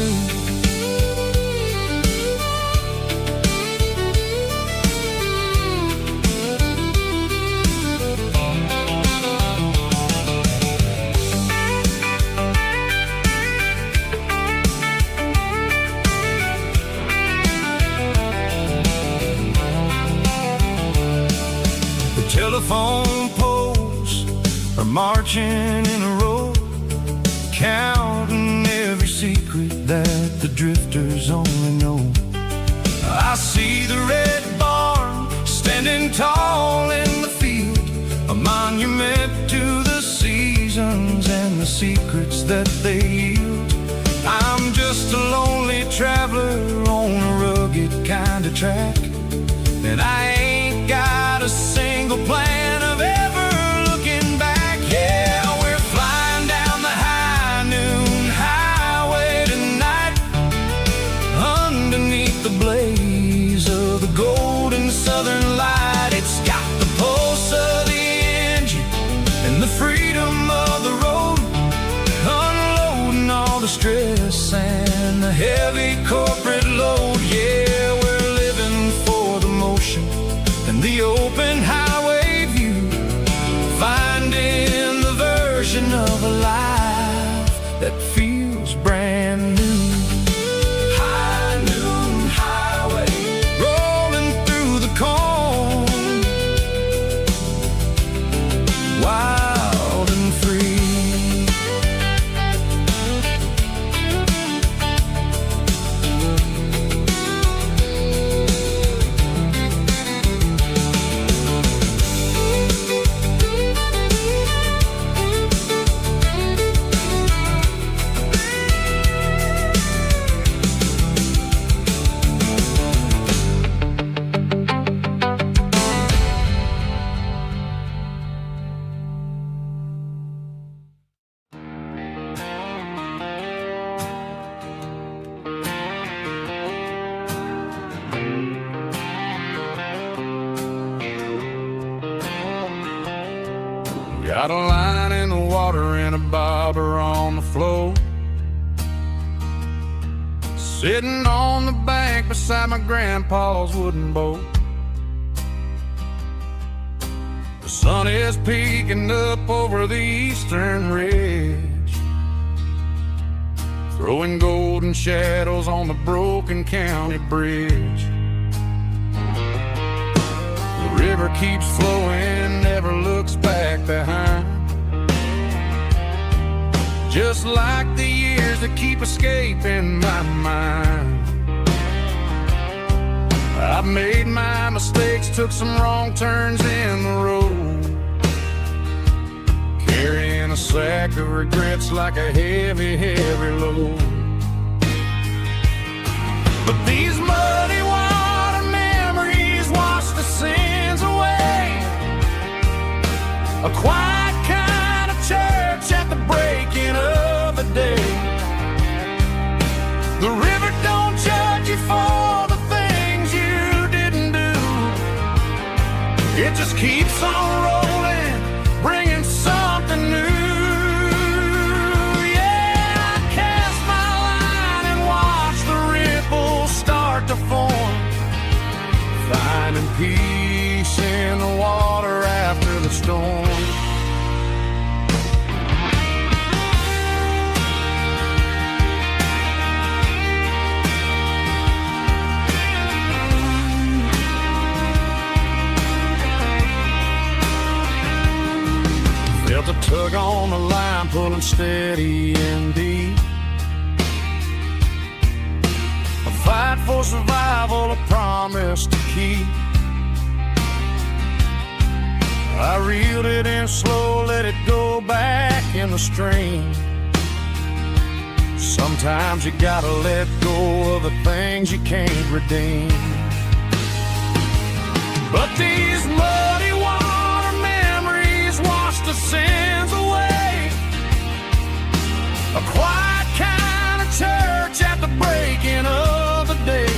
Telephone poles are marching in a row, counting every secret that the drifters only know. I see the red barn standing tall in the field, a monument to the seasons and the secrets that they yield. I'm just a lonely traveler on a rugged kind of track, and I ain't got a single plan of ever looking back. Yeah, we're flying down the high noon highway tonight, underneath the blaze of the golden southern light. It's got the pulse of the engine and the freedom of the road, unloading all the stress and the heavy corporate load.
was brand new. High noon highway, rolling through the corn, wild and free. Got a line in the water and a bobber on the floor, sitting on the bank beside my grandpa's wooden boat. The sun is peeking up over the eastern ridge, throwing golden shadows on the broken county bridge. The river keeps flowing, never looks back behind, just like the years that keep escaping my mind. I've made my mistakes, took some wrong turns in the road, carrying a sack of regrets like a heavy, heavy load. But these muddy water memories wash the sins away. A quiet kind of church at the breaking of the day. The river don't judge you for the things you didn't do. It just keeps on rolling, bringing something new. Yeah, I cast my line and watch the ripples start to form, finding peace in the water after the storm. Felt a tug on the line, pulling steady and deep. A fight for survival, a promise to keep. I reeled it in slow, let it go back in the stream. Sometimes you gotta let go of the things you can't redeem. But these muddy water memories wash the sins away. A quiet kind of church at the breaking of the day.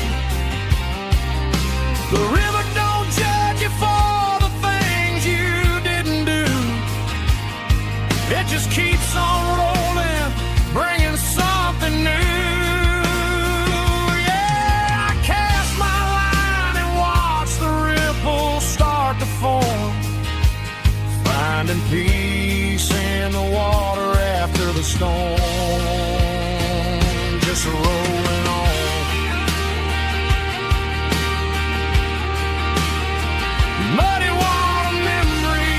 The river don't judge you for the things you didn't do. It just keeps on rolling, bringing something new. Yeah, I cast my line and watch the ripples start to form, finding peace in the water after the storm. Just rolling on. Muddy water memory.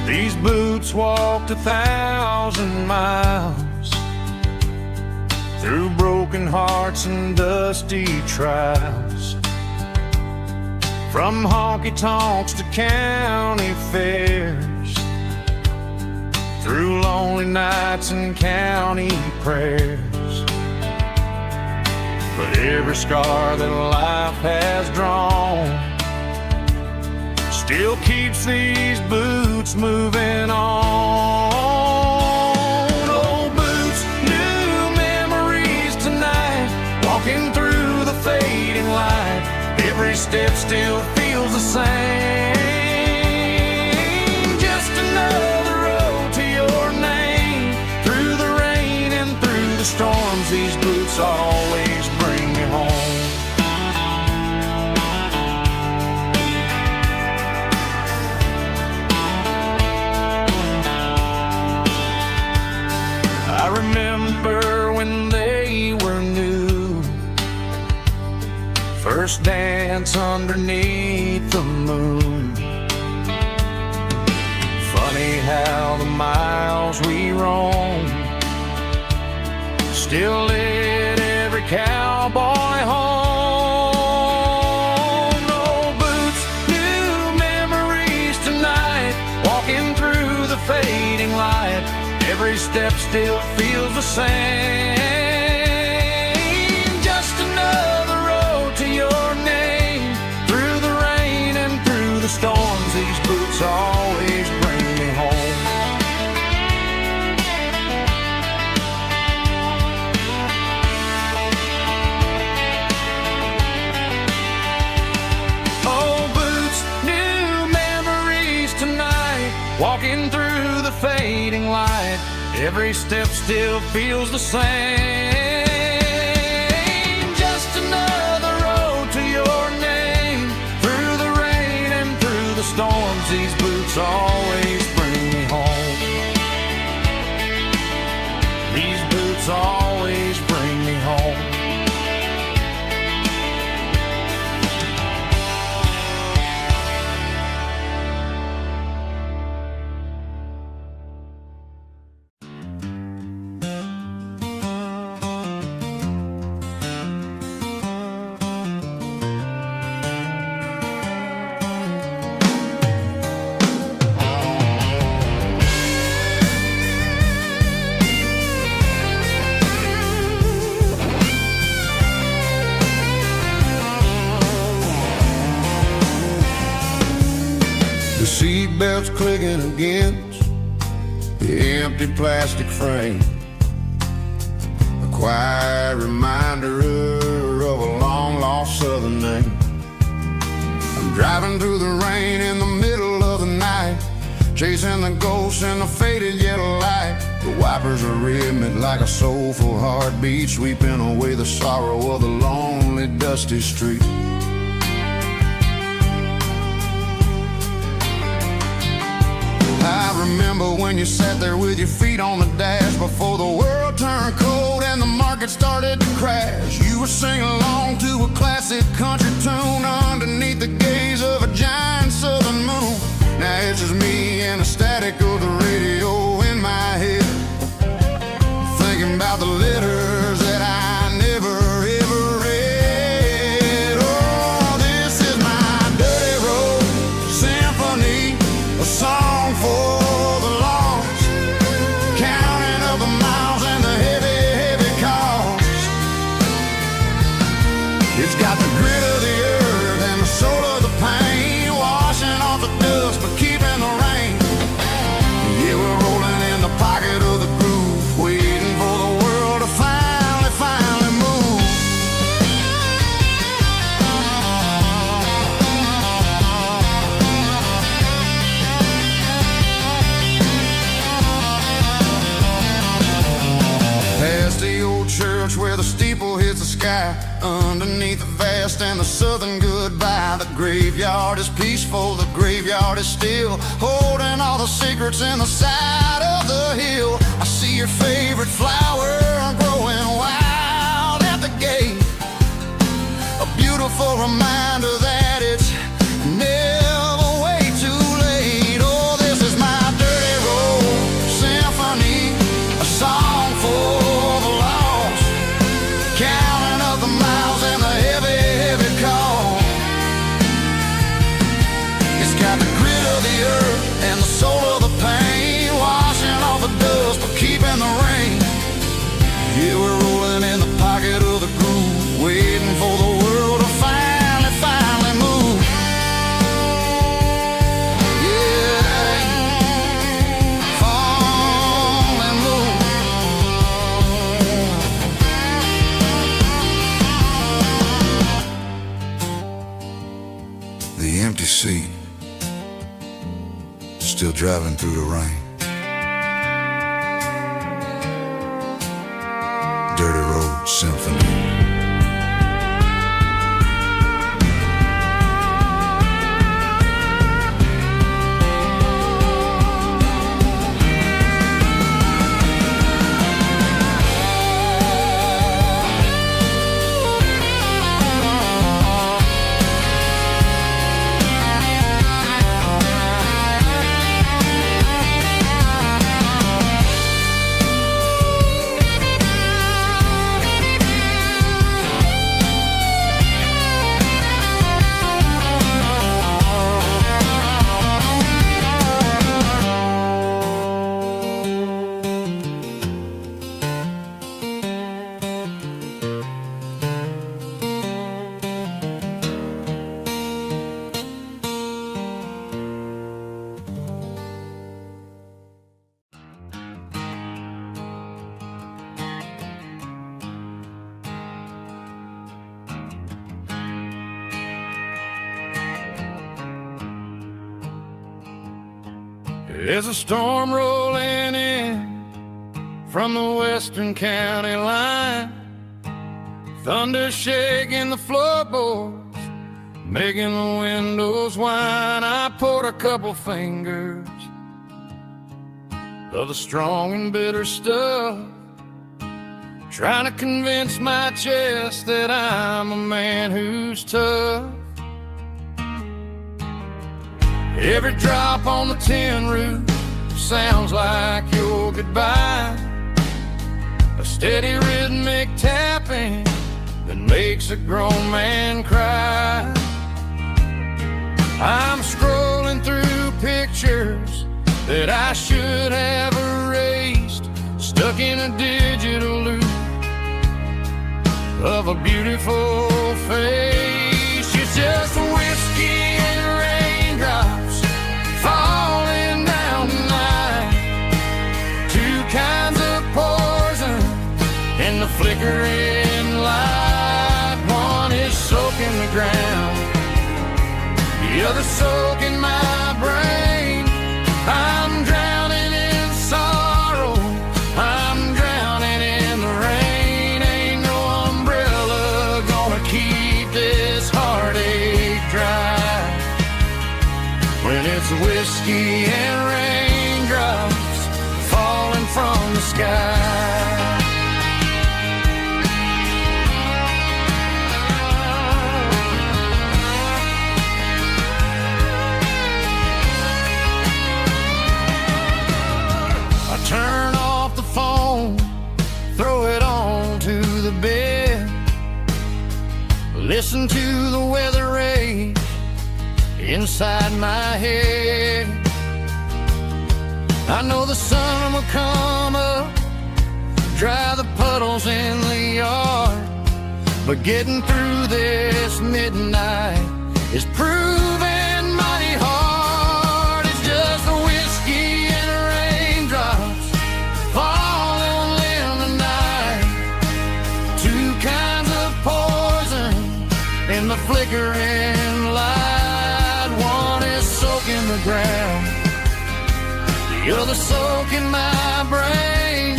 These boots walked 1,000 miles through broken hearts and dusty trials, from honky-tonks to county fairs, through lonely nights and county prayers. But every scar that life has drawn still keeps these boots moving on.
still feels the same. Just another road to your name. Through the rain and through the storms, these boots always bring me home. I remember when they were new, first dance underneath the moon. Funny how the miles we roam still lit every cowboy home. No boots, new memories tonight, walking through the fading light. Every step still feels the same. Just another road to your name. Through the rain and through the storms, these boots always bring me home. Oh, boots, new memories tonight, walking through the fading light. Every step still feels the same. Just another road to your name. Through the rain and through the storms, these boots always bring me home. These boots always bring me home.
The seatbelt's clicking against the empty plastic frame, a quiet reminder of a long-lost southern name. I'm driving through the rain in the middle of the night, chasing the ghosts in the faded yellow light. The wipers are rhythmic like a soulful heartbeat, sweeping away the sorrow of the lonely, dusty street. I remember when you sat there with your feet on the dash, before the world turned cold and the market started to crash. You were singing along to a classic country tune underneath the gaze of a giant southern moon. Now it's just me and the static of the radio in my head, thinking about the letters that I never ever read. Oh, this is my dirty road symphony, a song for the lost, counting up the miles and the heavy, heavy cost. It's got the grit of the earth and the soul of the pain, washing off the dust but keeping the rain. Yeah, we're rolling in the pocket of the groove, waiting for the world to finally move. Past the old church where the steeple hits the sky, underneath the vast and the southern goodbye. The graveyard is peaceful, the graveyard is still, holding all the secrets in the side of the hill. I see your favorite flower growing wild at the gate, a beautiful reminder that it's never way too late. Oh, this is my dirty road symphony, a song for the lost, counting up the miles and the heavy, heavy call. It's got the grit of the earth and the soul of the pain. Why traveling through the rain. Dirty Road Symphony. There's a storm rolling in from the western county line, thunder shaking the floorboards, making the windows whine. I poured a couple fingers of the strong and bitter stuff, trying to convince my chest that I'm a man who's tough. Every drop on the tin roof sounds like your goodbye, a steady rhythmic tapping that makes a grown man cry. I'm scrolling through pictures that I should have erased, stuck in a digital loop of a beautiful face. It's just whiskey and raindrops falling down tonight, two kinds of poison in the flickering light. One is soaking the ground, the other soaking my brain. I'm drowning in sorrow, I'm drowning in the rain. Ain't no umbrella gonna keep this heartache dry when it's whiskey and raindrops falling from the sky. I turn off the phone, throw it on to the bed, listen to the weather rage inside my head. I know the sun will come up, dry the puddles in the yard, but getting through this midnight is proving mighty hard. It's just a whiskey and raindrops falling in the night, two kinds of poison in the flickering light. One is soaking the ground, the other soaking my brain.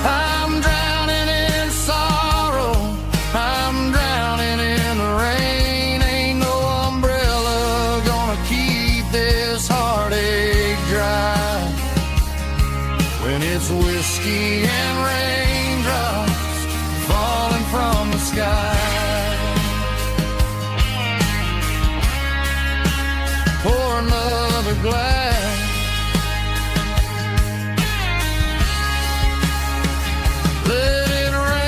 I'm drowning in sorrow, I'm drowning in the rain. Ain't no umbrella gonna keep this heartache dry when it's whiskey and raindrops falling from the sky. Pour another glass, let it rain.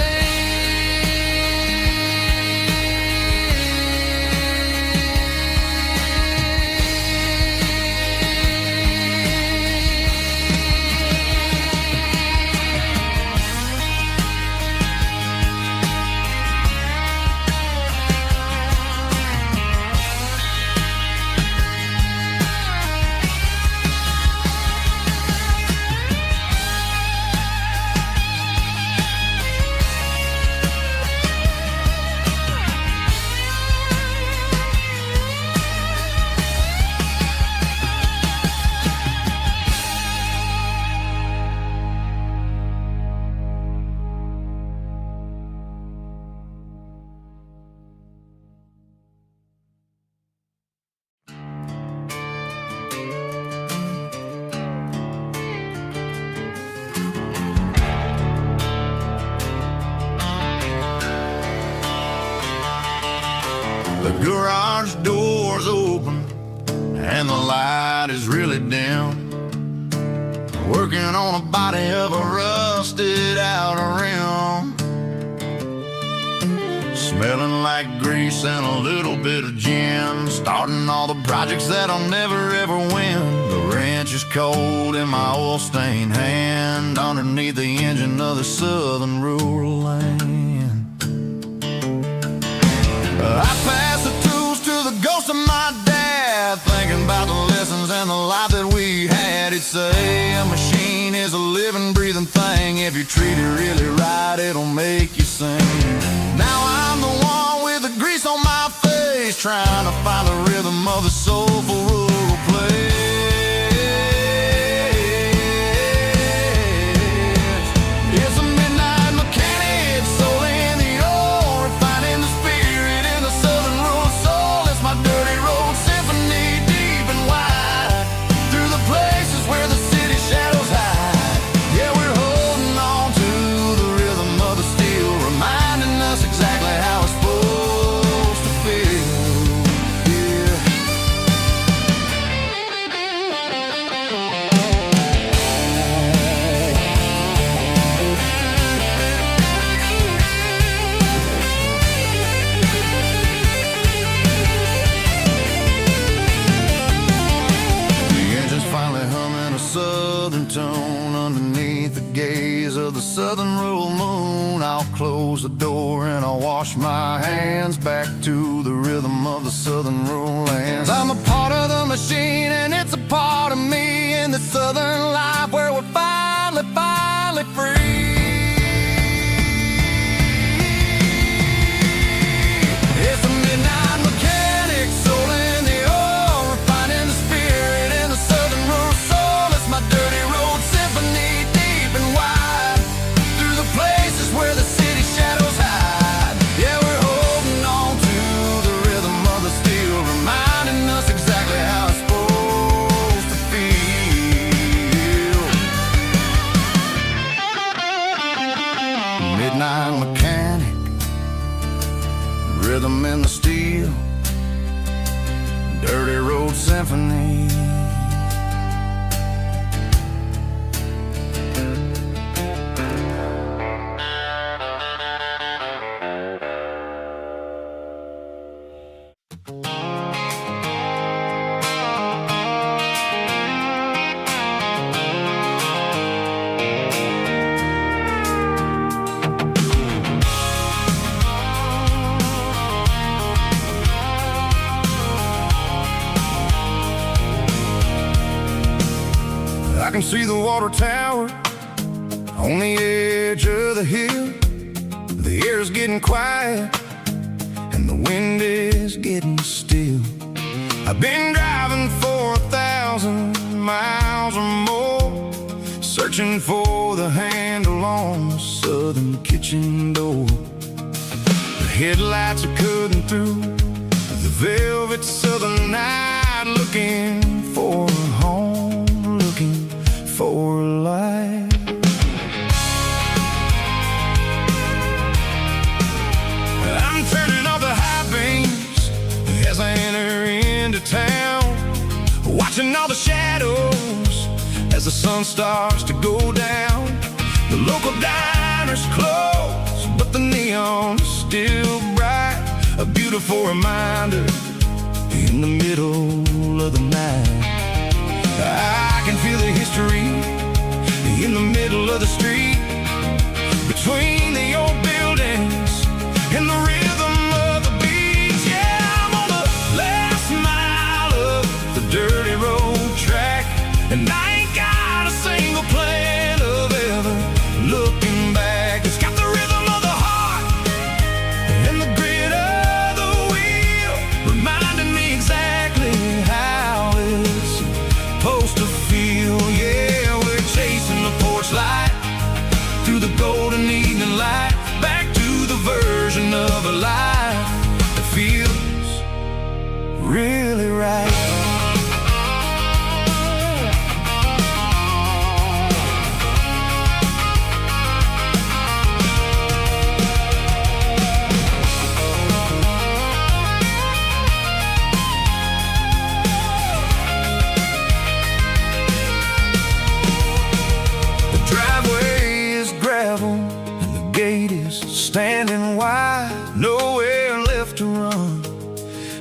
Garage doors open and the light is really dim. Working on a body of a rusted out rim. Smelling like grease and a little bit of gin. Starting all the projects that I'll never ever win. The wrench is cold in my oil-stained hand, underneath the engine of the southern rural land. I pass the tools to the ghost of my dad, thinking about the lessons and the life that we had. He'd say a machine is a living, breathing thing. If you treat it really right, it'll make you sing. Now I'm the one with the grease on my face, trying to find the rhythm of a soulful rural place. It's a midnight mechanic, soul in the ore, refining the spirit in the southern rural soul. It's my dirty road symphony, deep and wide, through the places where the city shadows hide. Yeah, we're holding on to the rhythm of the steel, reminding us exactly how it's supposed to feel. Yeah. The engine's finally humming a southern tone underneath the gaze of the southern rural moon. I'll close the door and I'll wash my hands back to the rhythm of the southern rural lands. I'm a part of the machine and it's a part of me in the southern life where we're finally free. It's a midnight mechanic, soul in the ore, refining the spirit in the southern rural soul. It's my dirty road symphony, deep and wide, through the places where the city shadows hide. Yeah, we're holding on to the rhythm of the steel, reminding us exactly how it's supposed to feel. Midnight mechanic, rhythm in the steel, dirty road symphony. I can see the water tower on the edge of the hill. The air is getting quiet and the wind is getting still. I've been driving for 1,000 miles or more, searching for the handle on the southern kitchen door. The headlights are cutting through the velvet southern night, looking for a home, looking for life. I'm turning off the high beams as I enter into town, watching all the shadows as the sun starts to go down. The local diner's closed, but the neon is still bright, a beautiful reminder in the middle of the night. I can feel the history in the middle of the street, between the old buildings and the rhythm of the beats. Yeah, I'm on the last mile of the dirty road track, and I ain't got a single plan of ever looking back. It's got the rhythm of the heart and the grit of the wheel, reminding me exactly how it's supposed to feel. Yeah, we're chasing the porch light through the golden evening light. gate is standing wide, nowhere left to run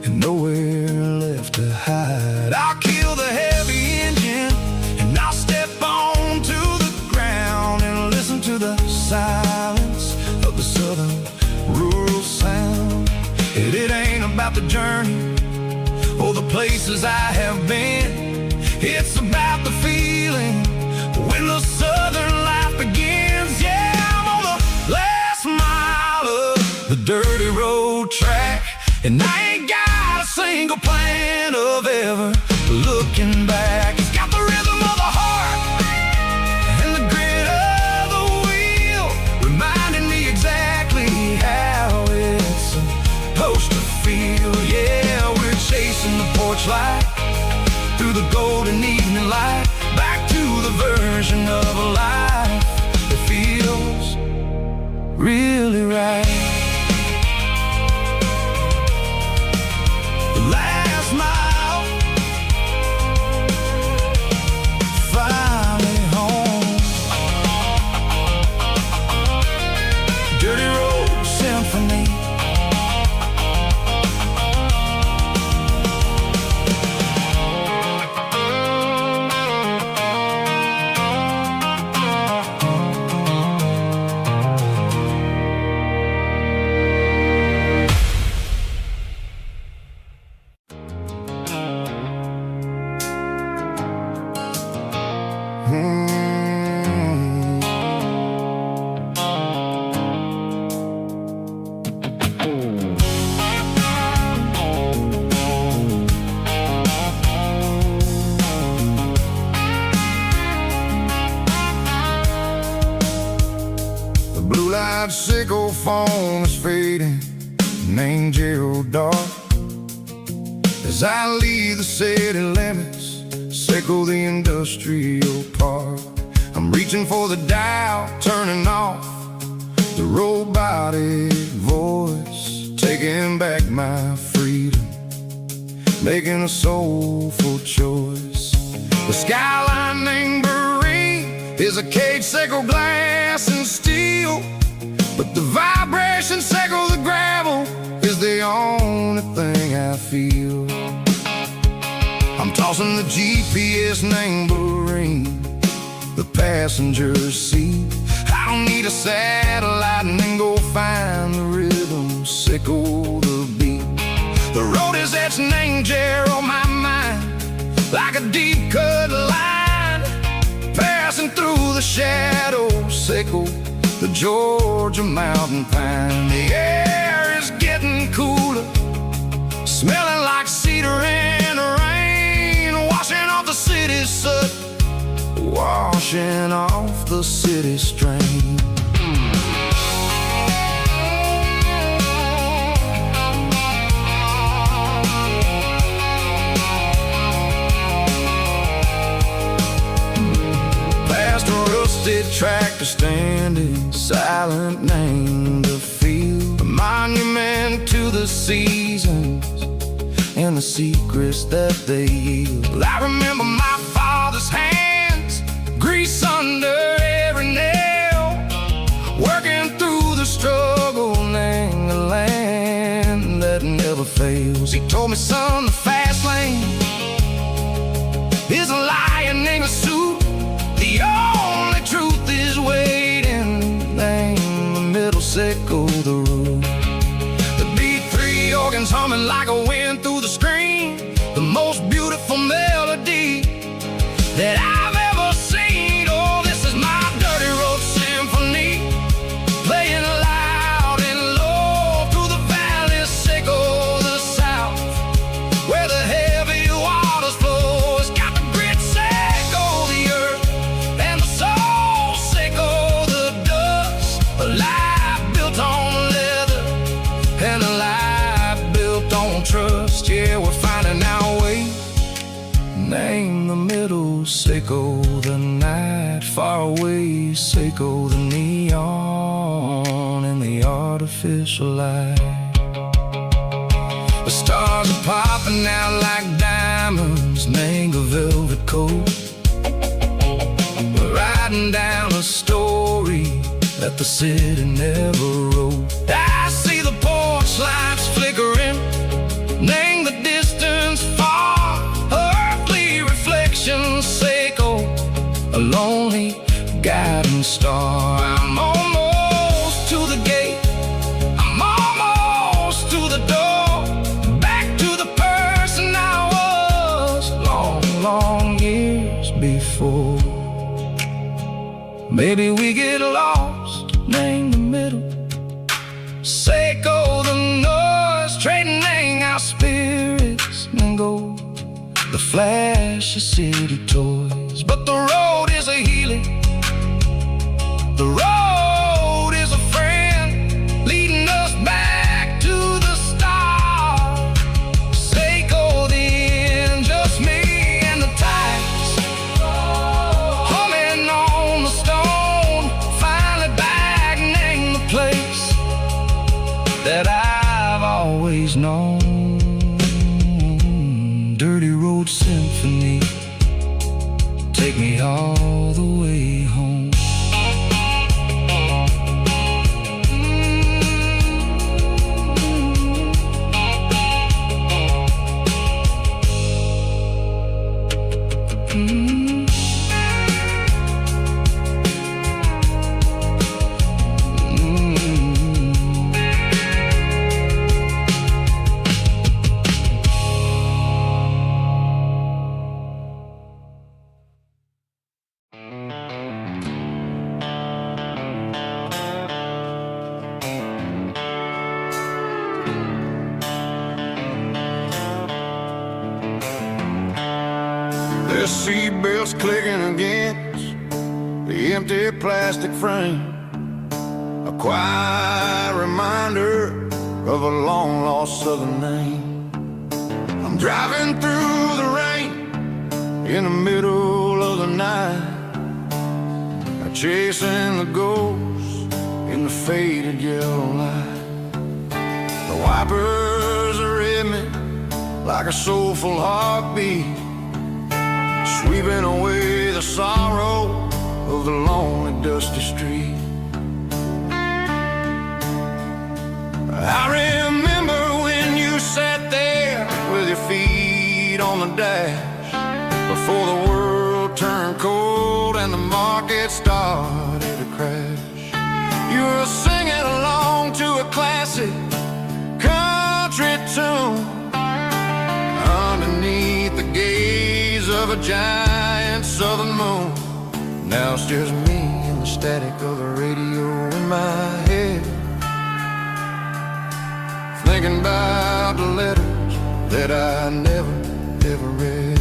and nowhere left to hide. I'll kill the heavy engine and I'll step onto the ground and listen to the silence of the southern rural sound. It ain't about the journey or the places I have been. It's about the feeling when the southern life begins. Yeah, I'm on the last mile of the dirty road track, and I ain't got a single plan of ever looking back. It's got the rhythm of the heart and the grit of the wheel, reminding me exactly how it's supposed to feel. Yeah, we're chasing the porch light through the golden evening light, back to the version of a life that feels really right. The last mile, finally home. Dirty Road Symphony. Sickle phone is fading, name Gerald dark. As I leave the city limits, sickle the industrial park. I'm reaching for the dial, turning off the robotic voice, taking back my freedom, making a soulful choice. The skyline named Marine is a cage, sickle glass and steel, but the vibration sickle the gravel is the only thing I feel. I'm tossing the GPS named Marine, the passenger seat. I don't need a satellite and then go find the rhythm, sickle the beat. The road is etched named Gerald, my mind, like a deep cut line, passing through the shadows, sickle the Georgia mountain pine. The air is getting cooler, smelling like cedar in the rain, washing off the city soot, washing off the city strain. Past a rusted tractor standing silent, named the field, a monument to the seasons and the secrets that they yield. I remember my father's hands, grease under every nail, working through the struggle, named the land that never fails. He told me, son, the fast lane is a lion in a suit. The only truth is waiting, name the middle, sickle the root. The beat, three organs humming like a wind through the screen, the most beautiful melody that I've ever seen. Oh, this is my dirty road symphony, playing loud and low through the valleys, sickle the south, where the heavy waters flow. It's got the grit, sickle the earth, and the soul, sickle the dust. A life built on leather and a life built on trust. Yeah, we're finding our way, name the middle, sickle the night, far away, sickle the neon and the artificial light. The stars are popping out like diamonds, name a velvet coat. We're riding down a story that the city never wrote. I see the porch lights flickering, name the distance far, earthly reflections echo, a lonely guiding star. I'm almost to the gate, I'm almost to the door, back to the person I was long, long years before. Maybe we get lost, name the middle, Seiko the noise, trading our spirits and go, the flash of city toys. But the road is a healing, the road is a friend, leading us back to the start. Seiko the end, just me and the tides, humming on the stone. Finally back, name the place that I've always known. Dirty Road Symphony, take me all the way home.
The seatbelts clicking against the empty plastic frame, a quiet reminder of a long-lost southern name. I'm driving through the rain in the middle of the night, chasing the ghosts in the faded yellow light. The wipers are in me like a soulful heartbeat, sweeping away the sorrow of the lonely, dusty street. I remember when you sat there with your feet on the dash, before the world turned cold and the market started to crash. You were singing along to a classic country tune underneath the gaze of a giant southern moon. Now it's just me and the static of the radio in my head, thinking about the letters that I never, ever read.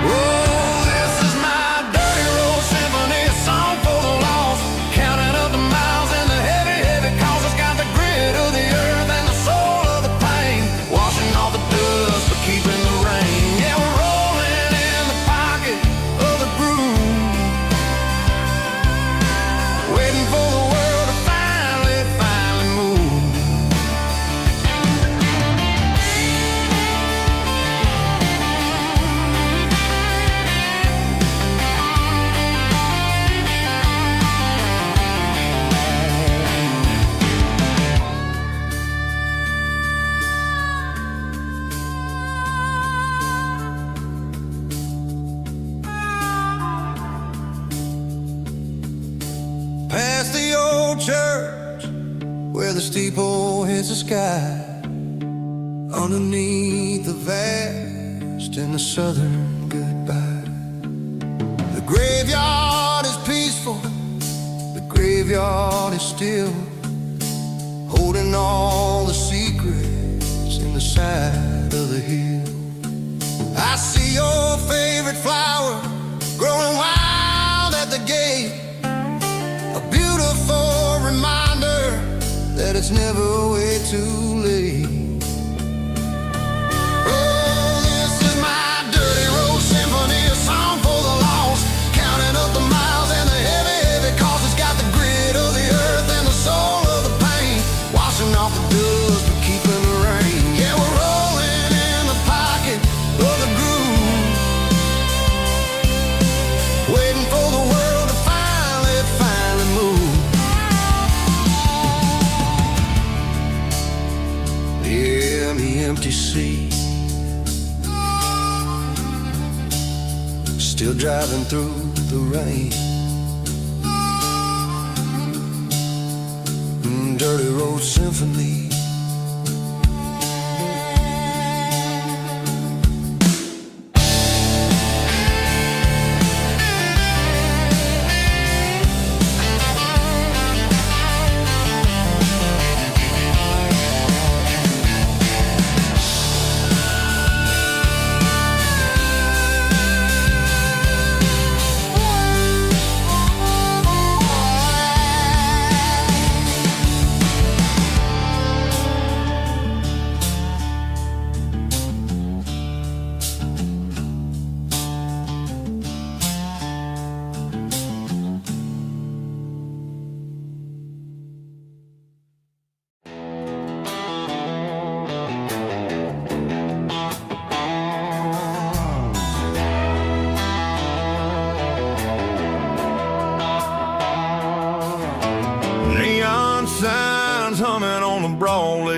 Oh, this is my dirty road symphony, a song for the lost, counting up the miles and the heavy, heavy calls. It's got the grit of the earth and the soul of the pain, washing off the dust but keeping the rain. Yeah, we're rolling in the pocket of the groove, waiting for the world to finally move. Past the old church where the steeple hits the sky, underneath the vast and the southern goodbye. The graveyard is peaceful, the graveyard is still, holding all the secrets in the side of the hill. I see your favorite flower growing wild at the gate, a beautiful reminder that it's never way too late. Oh, this is my dirty road symphony, a song for the lost, counting up the miles and the heavy, heavy calls. It's got the grit of the earth and the soul of the pain, washing off the dust but keeping the rain. Yeah, we're rolling in the pocket of the groove, waiting for the world to finally
empty seat. Still driving through the rain. Dirty Road Symphony.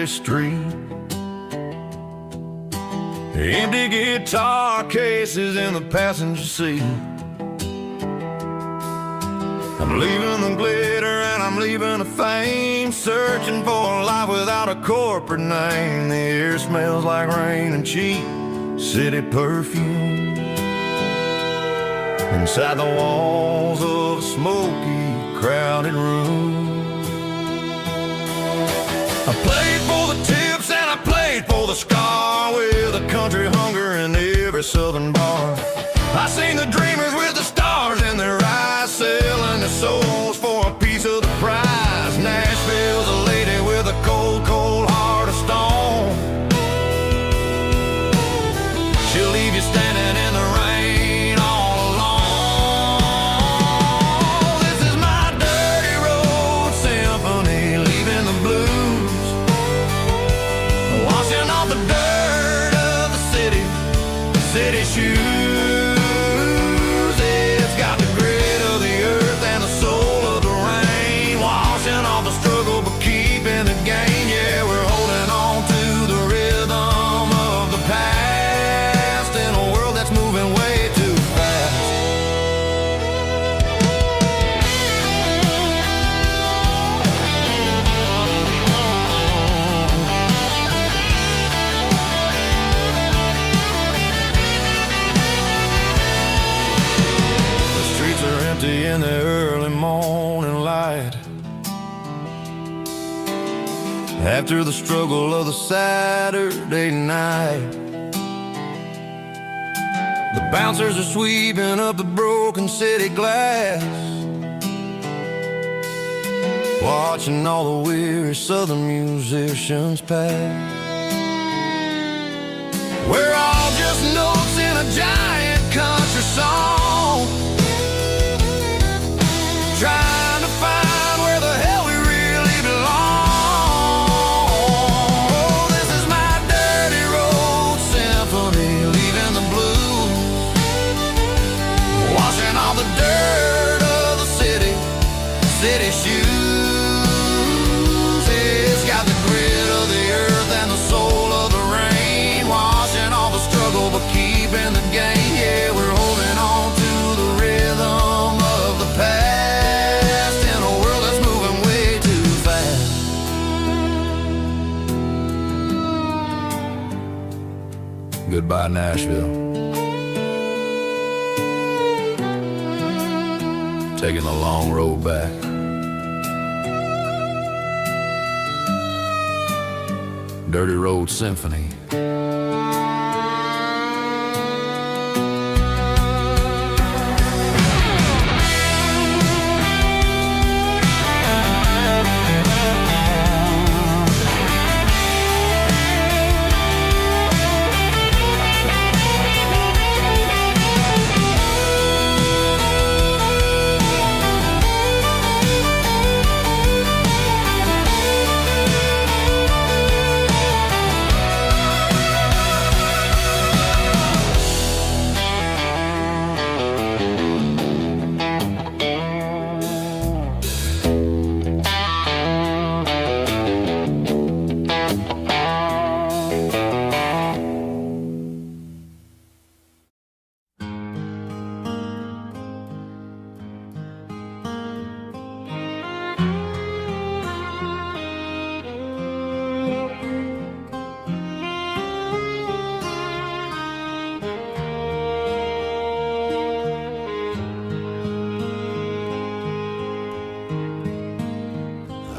Street. Empty guitar cases in the passenger seat. I'm leaving the glitter and I'm leaving the fame, searching for a life without a corporate name. The air smells like rain and cheap city perfume. Inside the walls of a smoky, crowded room. I played for the tips and I played for the scar, with a country hunger in every southern bar. I seen the dreamers with the stars in their eyes, selling their souls for a piece of the prize. Nashville's a lady with a cold, cold heart of stone. She'll leave you standing in the rain all alone. This is my dirty road symphony, leaving the blues, washing off the dirt of the city shoes. It's got the grit of the earth and the soul of the rain, washing off the struggle but keeping the gain. Yeah, we're holding on to the rhythm of the past in a world that's moving way too fast. The streets are empty in the early morning light, after the struggle of the Saturday night. The bouncers are sweeping up the broken city glass, watching all the weary southern musicians pass. We're all just notes in a giant country song, trying to find where the hell we really belong. Oh, this is my dirty road symphony, leaving the blues, washing all the dirt of the city shoes. It's got the grit of the earth and the soul of the rain, washing all the struggle but keeping the gain. Yeah, we're holding on to the rhythm of the past in a world that's moving way too fast. Goodbye, Nashville. Taking the long road back. Dirty Road Symphony.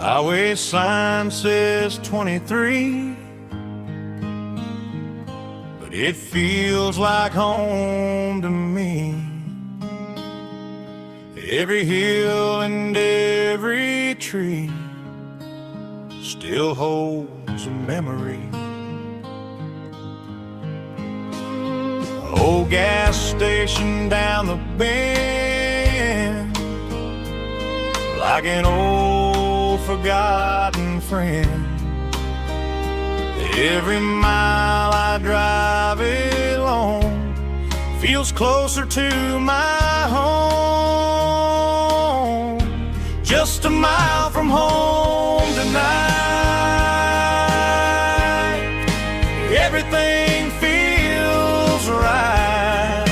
Highway sign says 23, but it feels like home to me. Every hill and every tree still holds a memory. Old gas station down the bend, like an old forgotten friend. Every mile I drive it along feels closer to my home. Just a mile from home tonight, everything feels right.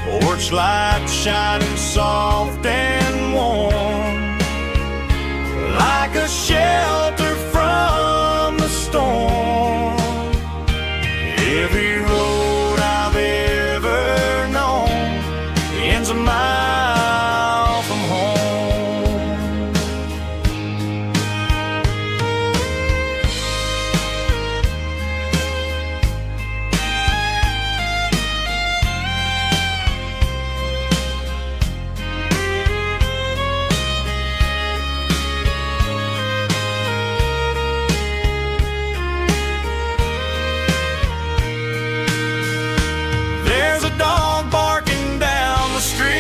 Porch light shining soft and warm, like a shelter from the storm. Every road I've ever known ends a mile from home. There's a dog barking down the street,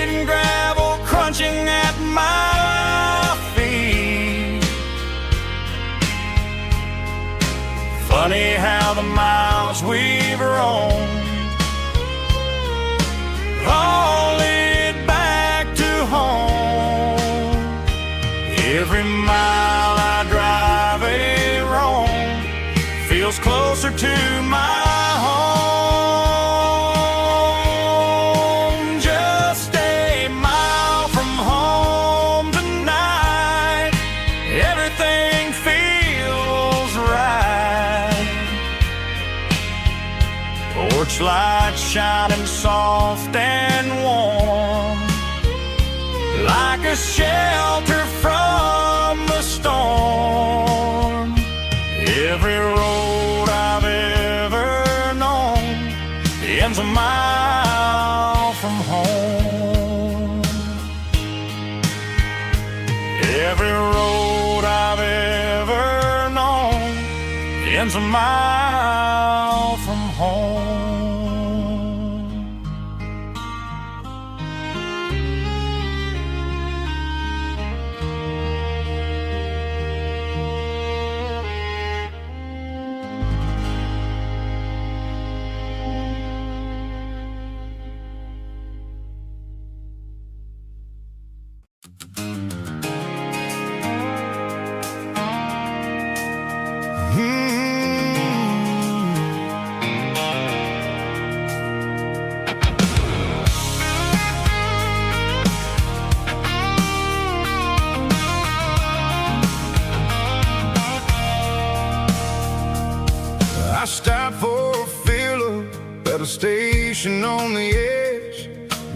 and gravel crunching at my feet. Funny how the miles we've roamed all lead back to home. Every mile I drive a roam feels closer to my home. Just a mile from home tonight, everything feels right. Porch light shining soft and warm, like a shelter from the storm. Every road I've ever known ends a mile from home. Every road I've ever known ends a mile from home. I stopped for a fill-up at a station on the edge.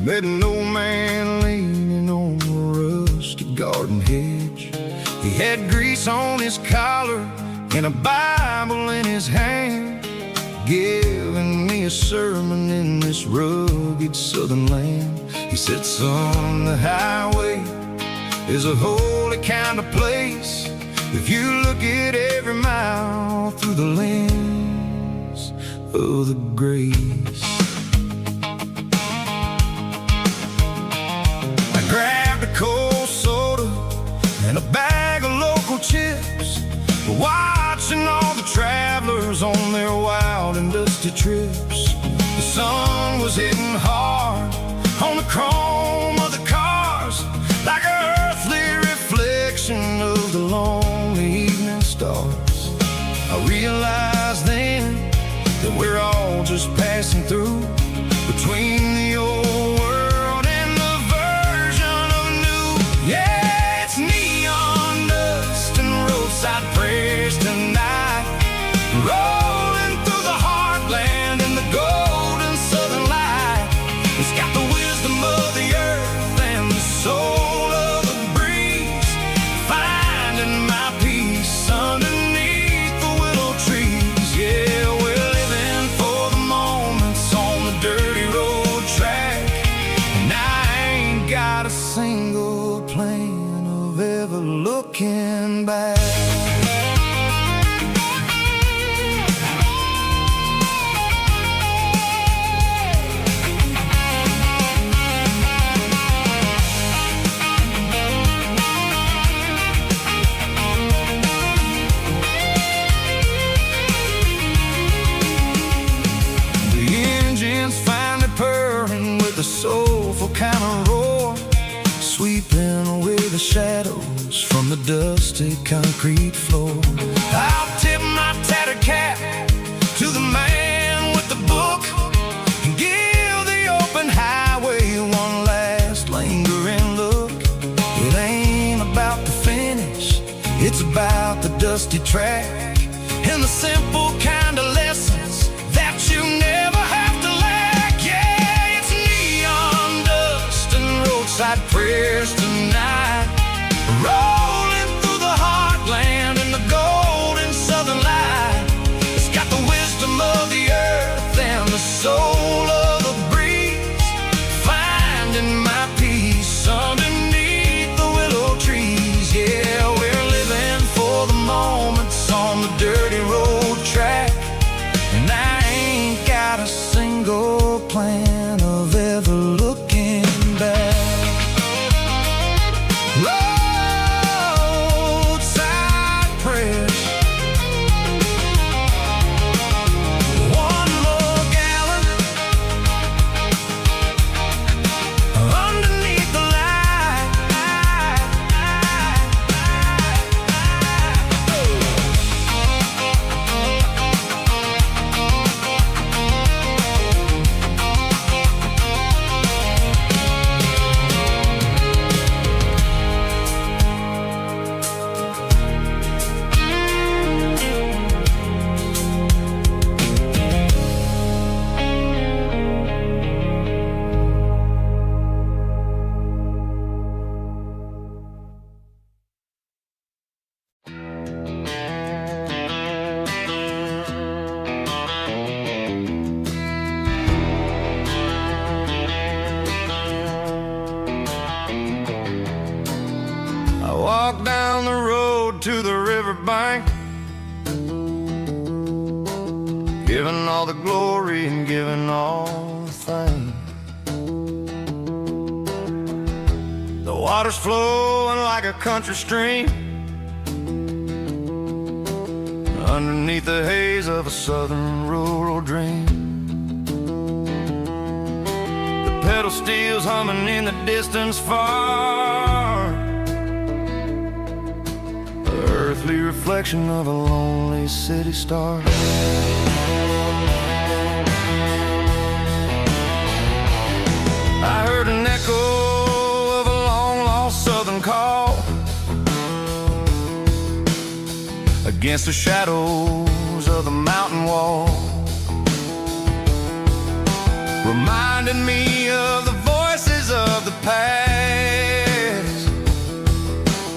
Met an old man leaning on a rusty garden hedge. He had grease on his collar and a Bible in his hand, giving me a sermon in this rugged southern land. He said, son, the highway is a holy kind of place if you look at every mile through the lens of the grace. I grabbed a cold soda and a bag of local chips, watching all the travelers on their wild and dusty trips. The sun was hitting hard on the chrome of the cars, like an earthly reflection of the lonely evening stars. I realized then that we're all just passing through between the old world and the version of new. Yeah, it's neon dust and roadside prayers tonight, rolling through the heartland in the golden southern light. It's got the wisdom of the earth and the
looking back.
A soulful kind of roar,
sweeping away the shadows from the dusty concrete floor.
I'll tip my tattered cap to the man with the book
and give the open highway one last lingering look. It ain't about the finish, it's about the dusty track and the simple kind of lessons that you never have to lack. Yeah, it's neon dust and roadside prayers tonight, rolling through the heartland in the golden southern light. It's got the wisdom of the earth and the soul of the breeze, finding my peace underneath the willow trees. Yeah, we're living for the moments on the dirty road track, and I ain't got a single plan of ever looking back. Roadside prayers, one more gallon underneath the light.
I walk down the road to the riverbank, giving all the glory and giving all the thanks. The water's flowing like a country stream underneath the haze of a southern rural dream. The pedal steel's humming in the distance far, earthly reflection of a lonely city star. I heard an echo of a long-lost southern call against the shadows of the mountain wall, reminding me of the voices of the past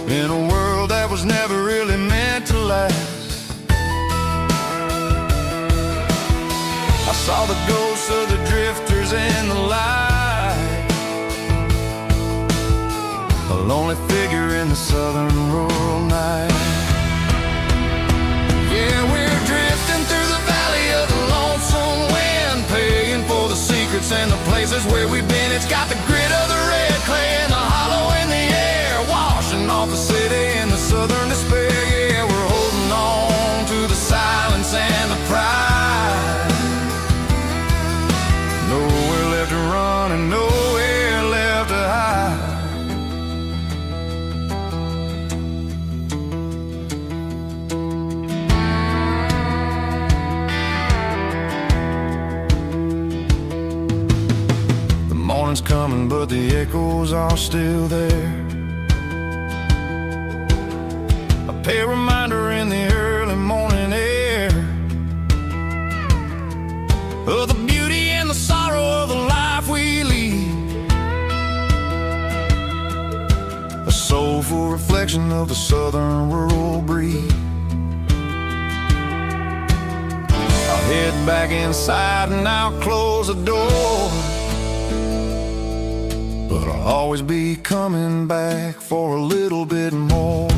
in a world that was never really meant to last. I saw the ghosts of the drifters in the light, a lonely figure in the southern rural night.
Yeah, we're drifting through the valley of the lonesome wind, paying for the secrets and the places where we've been. It's got the grit of the red clay and the hollow in the air, washing off the city in the southern despair. Yeah, we're holding on to the silence and the pride.
Nowhere left to run and nowhere left to hide. The morning's coming, but the echoes are still there. A pale reminder in the early morning air of the beauty and the sorrow of the life we lead, a soulful reflection of the southern rural breed. I'll head back inside and I'll close the door, but I'll always be coming back for a little bit more.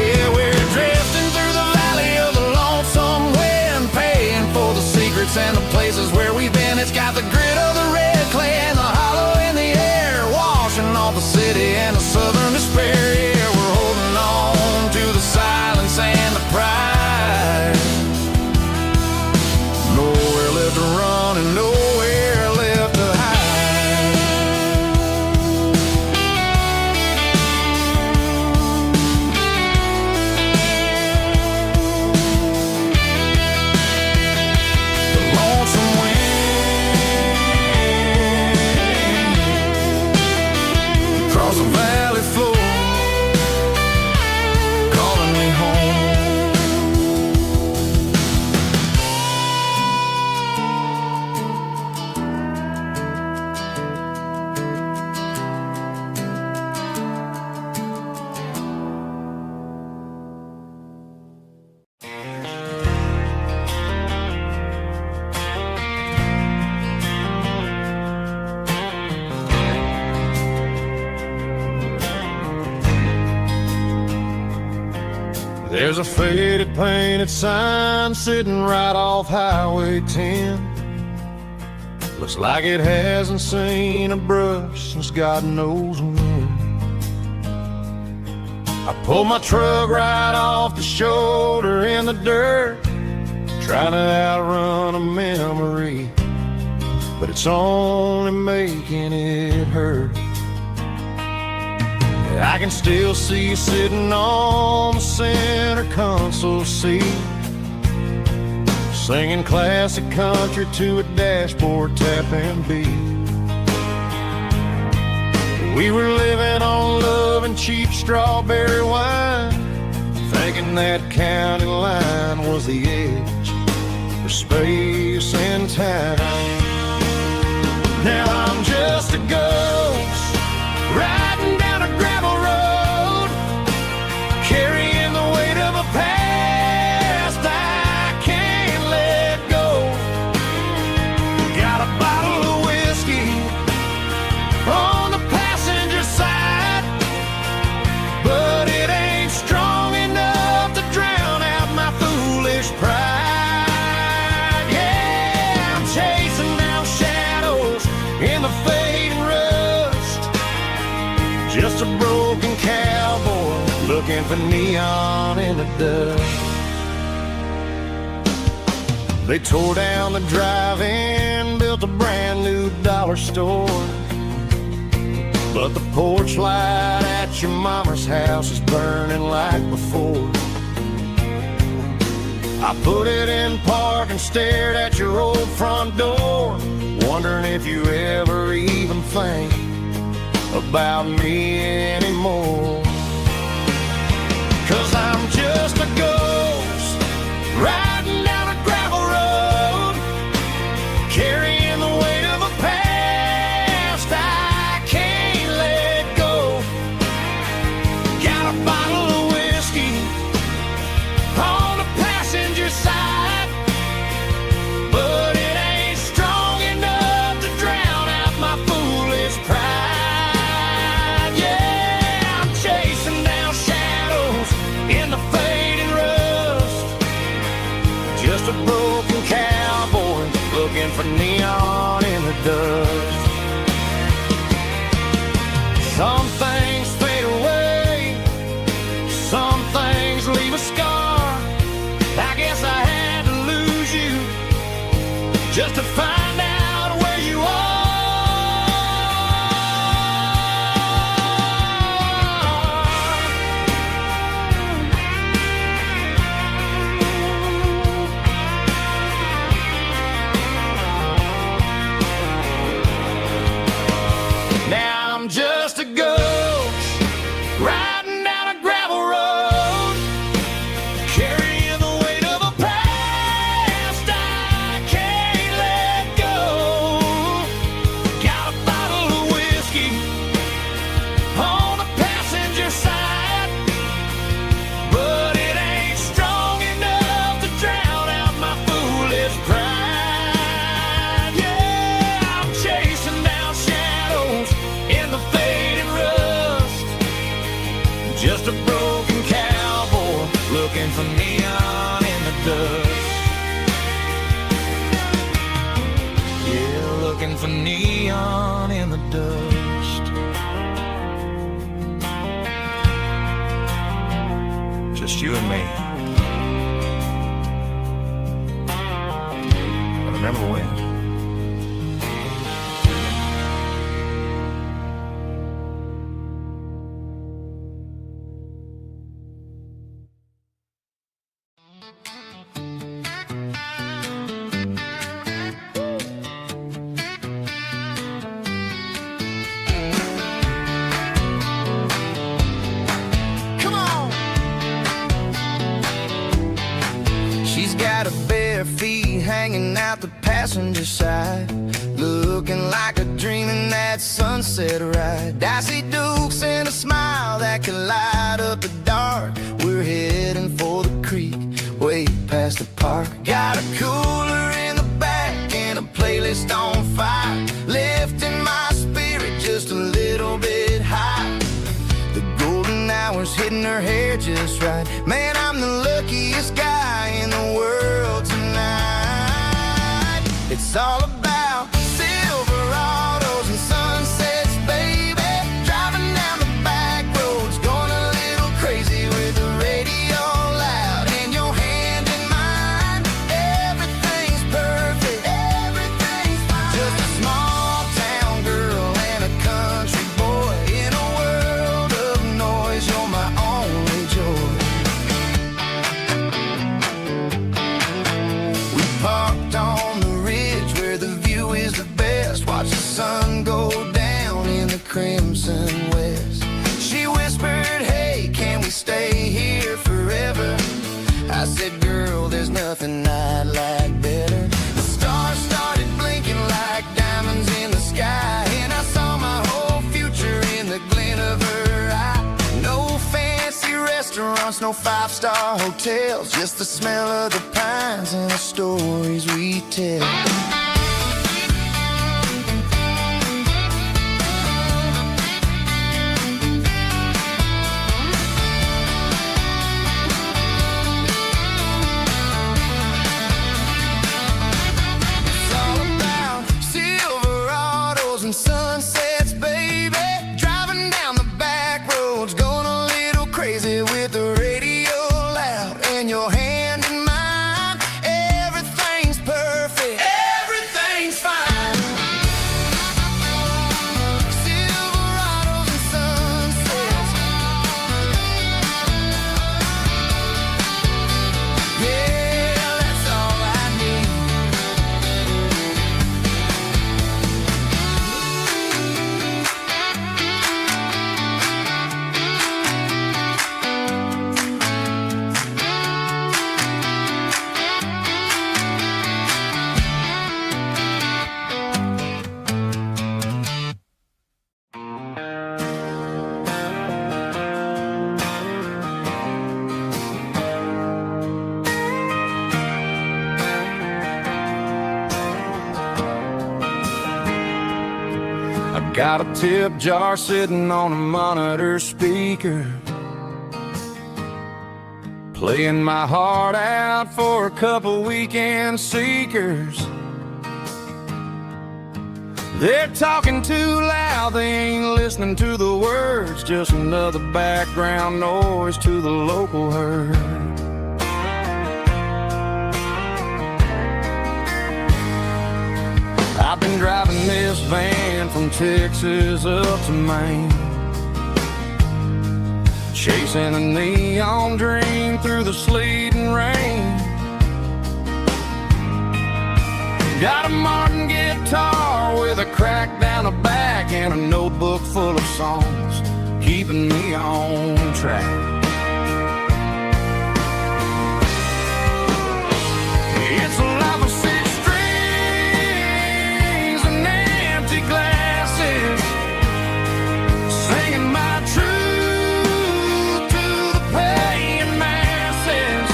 Yeah, we're drifting through the valley of the lonesome wind, paying for the secrets and the places where we've been. It's got the grit of the red clay and the hollow in the air, washing off the city and the southern despair. Yeah, we're holding on to the silence and the pride. Nowhere left to run and nowhere left to hide. The lonesome wind across the valley floor, calling me home. There's a faded painted sign sitting right off Highway 10. Looks like it hasn't seen a brush since God knows when. I pulled my truck right off the shoulder in the dirt, trying to outrun a memory, but it's only making it hurt. I can still see you sitting on the center console seat, singing classic country to a dashboard tapping beat. We were living on love and cheap strawberry wine, thinking that county line was the edge for space and time. Now I'm just a ghost riding down a gravel road, carrying the weight of a past I can't let go. Got a bottle of whiskey on the passenger side, but it ain't strong enough to drown out my foolish pride. Yeah, I'm chasing down shadows in the fading rust, just a broken cowboy looking for neon in the dust. They tore down the drive-in, built a brand new dollar store, but the porch light at your mama's house is burning like before. I put it in park and stared at your old front door, wondering if you ever even think about me anymore. 'Cause I'm just a ghost riding down a gravel road, carrying the weight of a past I can't let go. Got a bottle of whiskey on the passenger side, but it ain't strong enough to drown out my foolish pride. Yeah, I'm chasing down shadows in the fading rust, just a broken cowboy looking for neon in the dust. Some things fade away, some things leave a scar. I guess I had to lose you just to find out where you are. Now I'm just a ghost riding down a gravel road, carrying the weight of a past I can't let go.
of neon in the dust. Just you and me. I remember when.
Hanging out the passenger side, looking like a dream in that sunset ride. I see Dukes and a smile that can light up the dark. We're heading for the creek, way past the park. Got a cooler in the back and a playlist on fire, lifting my spirit just a little bit high. The golden hour's hitting her hair just right. Man, I'm the luckiest guy in the world tonight. It's all about Silverados and sunsets, baby. Driving down the back roads, going a little crazy with the radio loud. And your hand in mine, everything's perfect, everything's fine. Just a small town girl and a country boy in a world of noise. You're my only joy. We parked on the watch the sun go down in the crimson west. She whispered, hey, can we stay here forever? I said, girl, there's nothing I'd like better. The stars started blinking like diamonds in the sky, and I saw my whole future in the glint of her eye. No fancy restaurants, no five-star hotels, just the smell of the pines and the stories we tell. Sunsets, baby, driving down the back roads, going a little crazy with the radio loud, and your hand in mine, everything's perfect, everything's fine. Silverados and sunsets, yeah, that's all I need.
Got a tip jar sitting on a monitor speaker, playing my heart out for a couple weekend seekers. They're talking too loud, they ain't listening to the words, just another background noise to the local herd. I've been driving this van from Texas up to Maine, chasing a neon dream through the sleet and rain. Got a Martin guitar with a crack down the back and a notebook full of songs, keeping me on track. It's a life of six strings and empty glasses, singing my truth to the paying masses.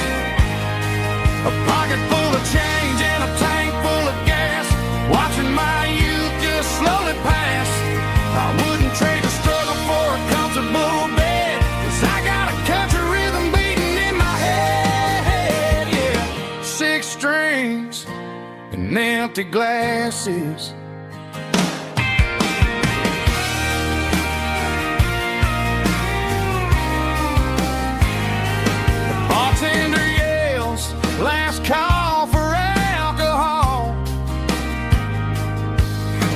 A pocket full of change and a tank full of gas, watching my youth just slowly pass. I wouldn't trade the struggle for a comfortable bed, 'cause I got a country rhythm beating in my head, yeah. Six strings and empty glasses,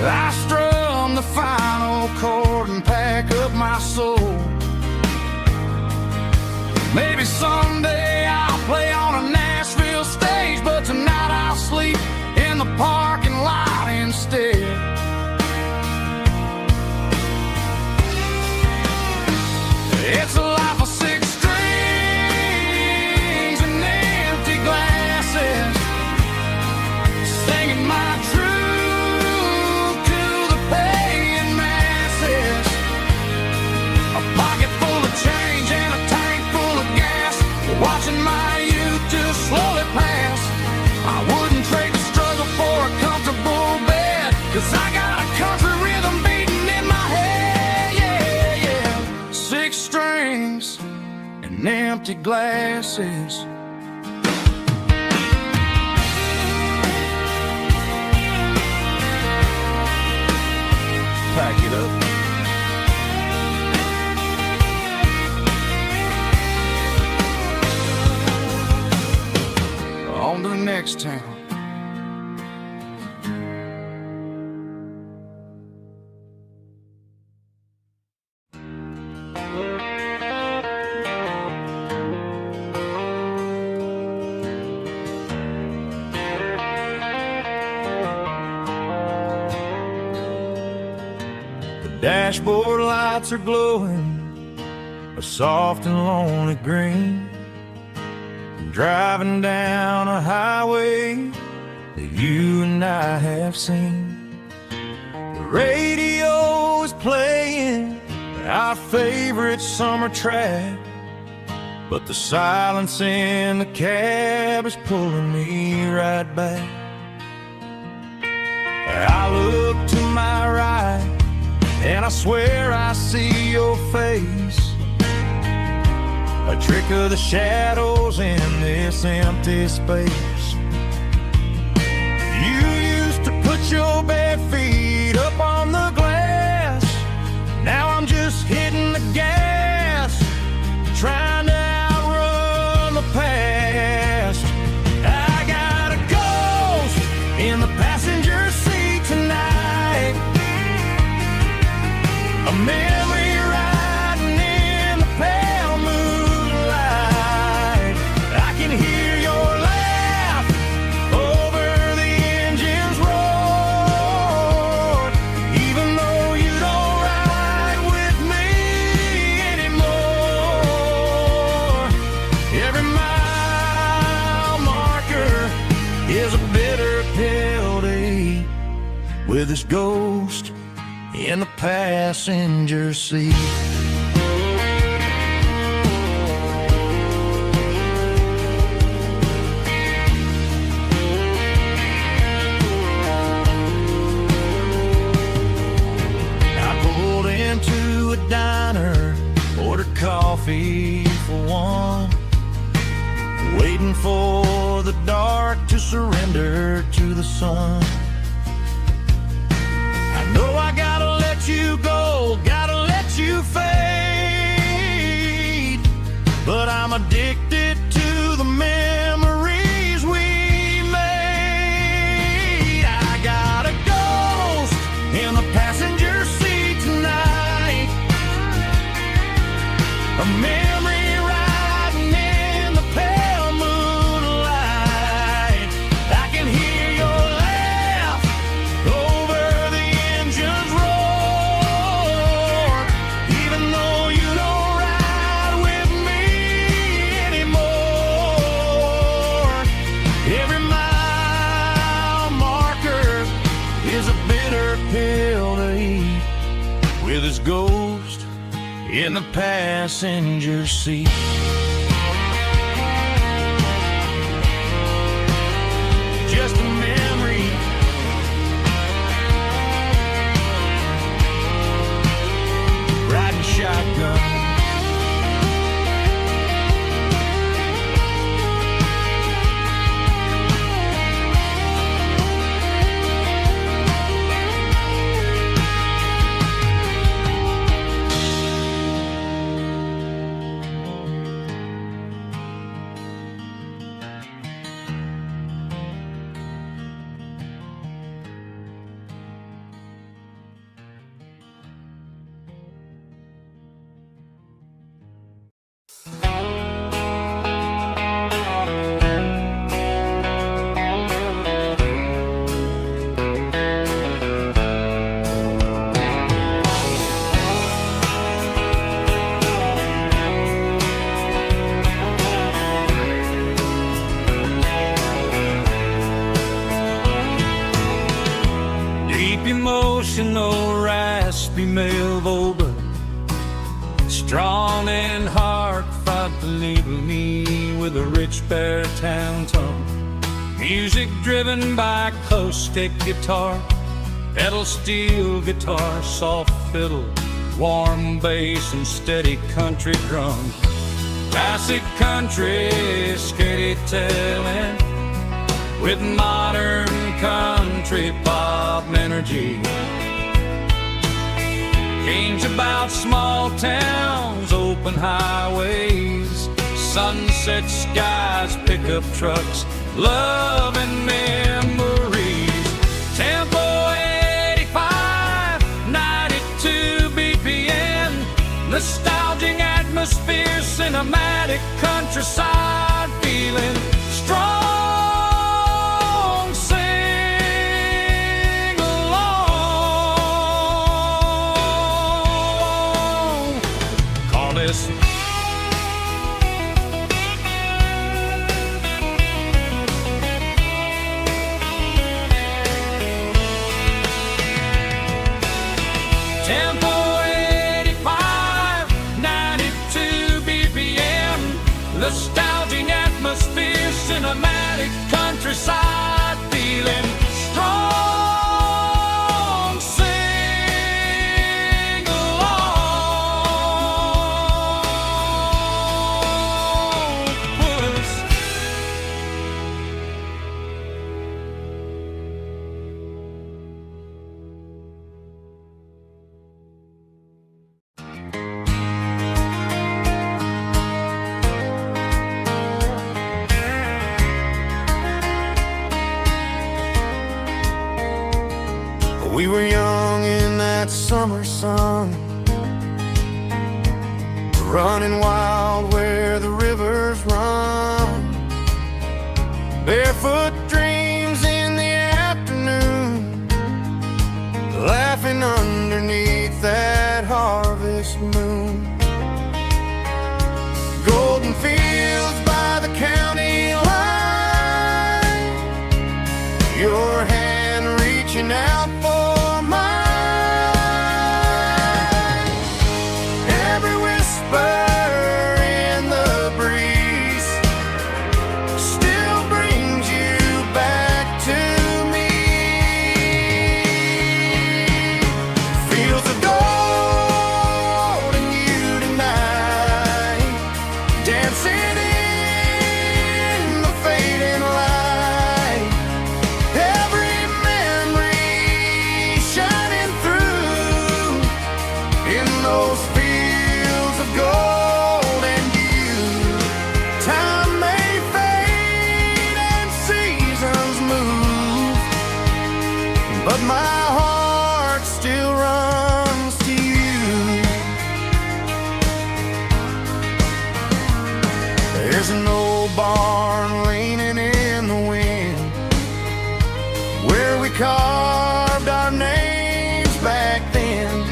I strum the final chord and pack up my soul. Maybe someday I'll play on a Nashville stage, but tonight I'll sleep in the parking lot instead. It's a life of 6 strings and empty glasses, singing my truth to the paying masses. A pocket full of change and a tank full of gas, watching my youth just slowly pass. I wouldn't trade the struggle for a comfortable bed, 'cause I got a country rhythm beating in my head. Yeah, yeah. 6 strings and empty glasses. Pack it up. On to the next town. The dashboard lights are glowing a soft and lonely green, driving down a highway that you and I have seen. The radio is playing our favorite summer track, but the silence in the cab is pulling me right back. I look to my right and I swear I see your face, a trick of the shadows in this empty space. You used to put your bare feet up on the glass. Now I'm just hitting the gas, trying to outrun the past. I got a ghost in the passenger seat tonight, a memory riding in the pale moonlight. I can hear your laugh over the engine's roar, even though you don't ride with me anymore. Every mile marker is a bitter pill to eat, with this ghost in the passenger seat. I pulled into a diner, ordered coffee for one, waiting for the dark to surrender to the sun. I know I gotta let you go, gotta let you fade, but I'm addicted to the memories we made. I got a ghost in the passenger seat tonight, a memory riding in the pale moonlight. I can hear your laugh over the engine's roar, even though you don't ride with me anymore. Every mile marker is a bitter pill to eat, with his ghost in the passenger seat. Just a memory, riding shotgun.
Emotional, raspy male vulgar, strong and heartfelt, believe me, with a rich baritone tone. Music driven by close stick guitar, pedal steel guitar, soft fiddle, warm bass and steady country drum. Classic country storytelling with modern country pop energy. Games about small towns, open highways, sunset skies, pickup trucks, love and memories. Tempo 85, 92 BPM, nostalgic atmosphere, cinematic countryside feeling strong. Nostalgic atmosphere, cinematic countryside feeling strong. Sing along with us.
We were young in that summer sun, running wild where the rivers run, barefoot dreams in the afternoon, laughing underneath that harvest moon. Golden fields by the county line, your hand reaching out for carved our names back then.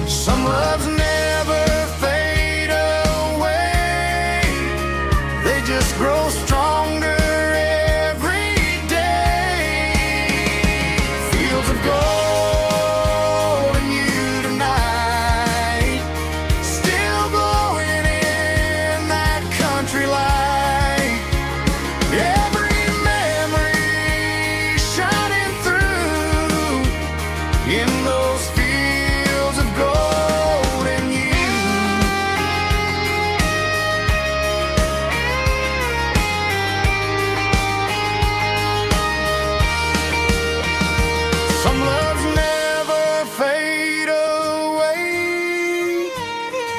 Some loves never fade away, they just grow stronger every day. Fields of gold and you tonight, still glowing in that country light.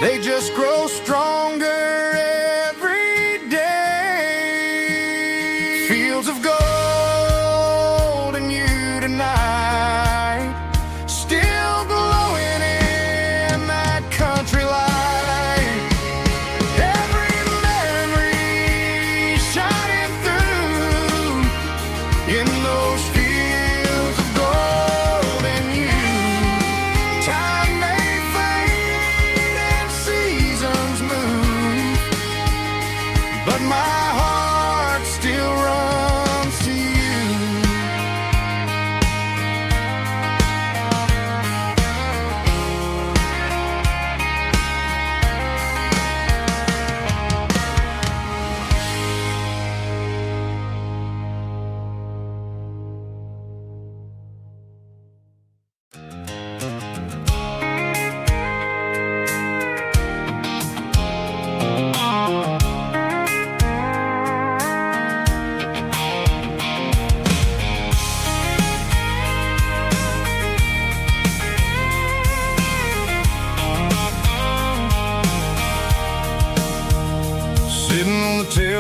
They just grow stronger every day. Fields of gold and you tonight, still glowing in that country light.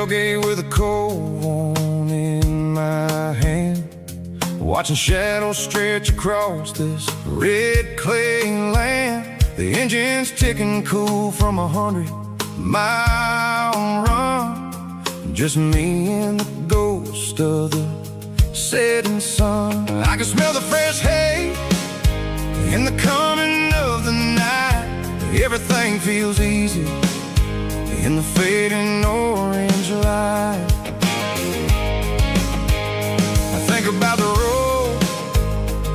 tailgate with a cold one in my hand, watching shadows stretch across this red clay land. The engine's ticking cool from 100-mile run. Just me and the ghost of the setting sun. I can smell the fresh hay in the coming of the night. Everything feels easy in the fading orange light. I think about the road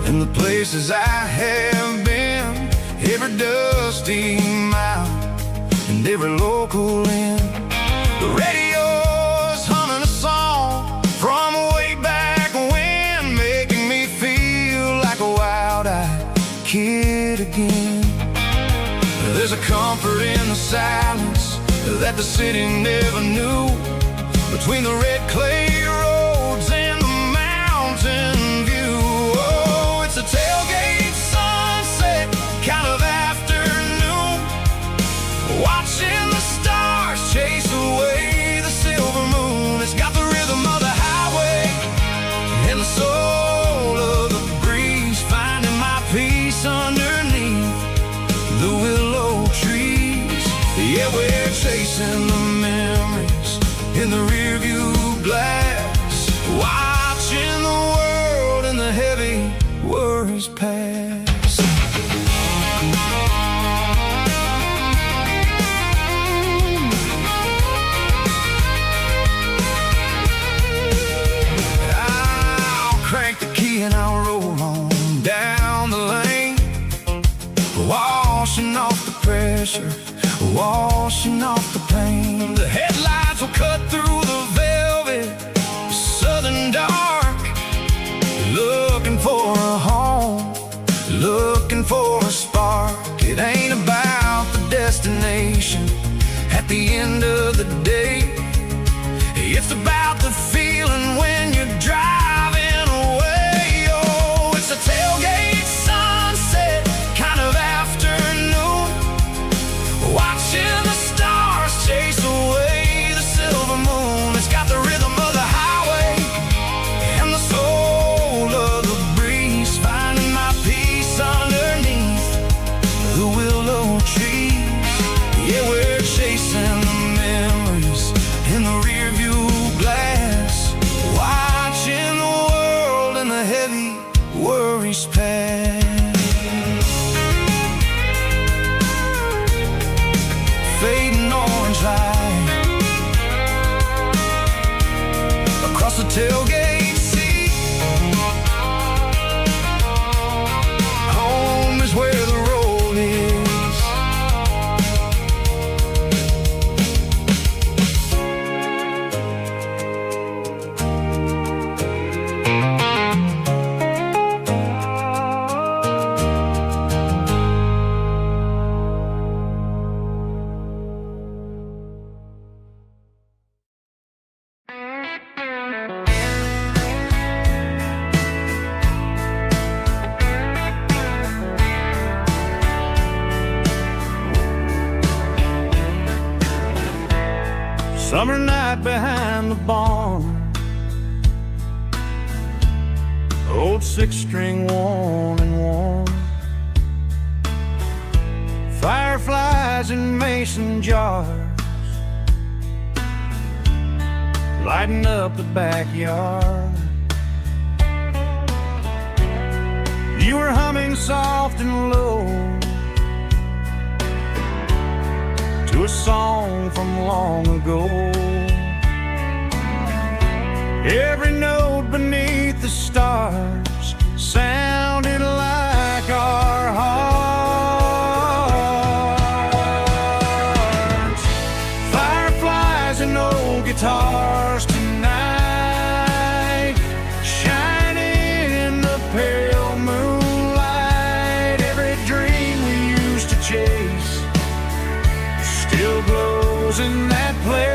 and the places I have been, every dusty mile and every local inn. The radio's humming a song from way back when, making me feel like a wild-eyed kid again. There's a comfort in the silence that the city never knew, between the red clay roads and the mountain view. Oh, it's a tailgate sunset kind of afternoon, watching the stars chase away the silver moon. It's got the rhythm of the highway and the soul of the breeze, finding my peace underneath the willow trees. Yeah, we're chasing the memories in the rearview glass, watching the world and the heavy worries pass. I'll crank the key and I'll roll on down the lane, washing off the pressure, washing off the pain. The headlights will cut through the velvet southern dark, looking for a home, looking for a spark. It ain't about the destination at the end of the day, it's about the feeling when you're driving away. Oh, it's a tailgate sunset kind of afternoon, watching the stars chase away the silver moon. It's got the rhythm of the highway and the soul of the breeze, finding my peace underneath the willow trees. Yeah, we're chasing the memories in the rearview glass, watching the world and the heavy worries pass. Fading orange light across the tailgate seat. Home is where the road is. Summer night behind the barn, old six-string one and one, fireflies in mason jars, lighting up the backyard. You were humming soft and low to a song from long ago. Every note beneath the stars sounded like our hearts. Fireflies and old guitars tonight, shining in the pale moonlight. Every dream we used to chase still glows in that place.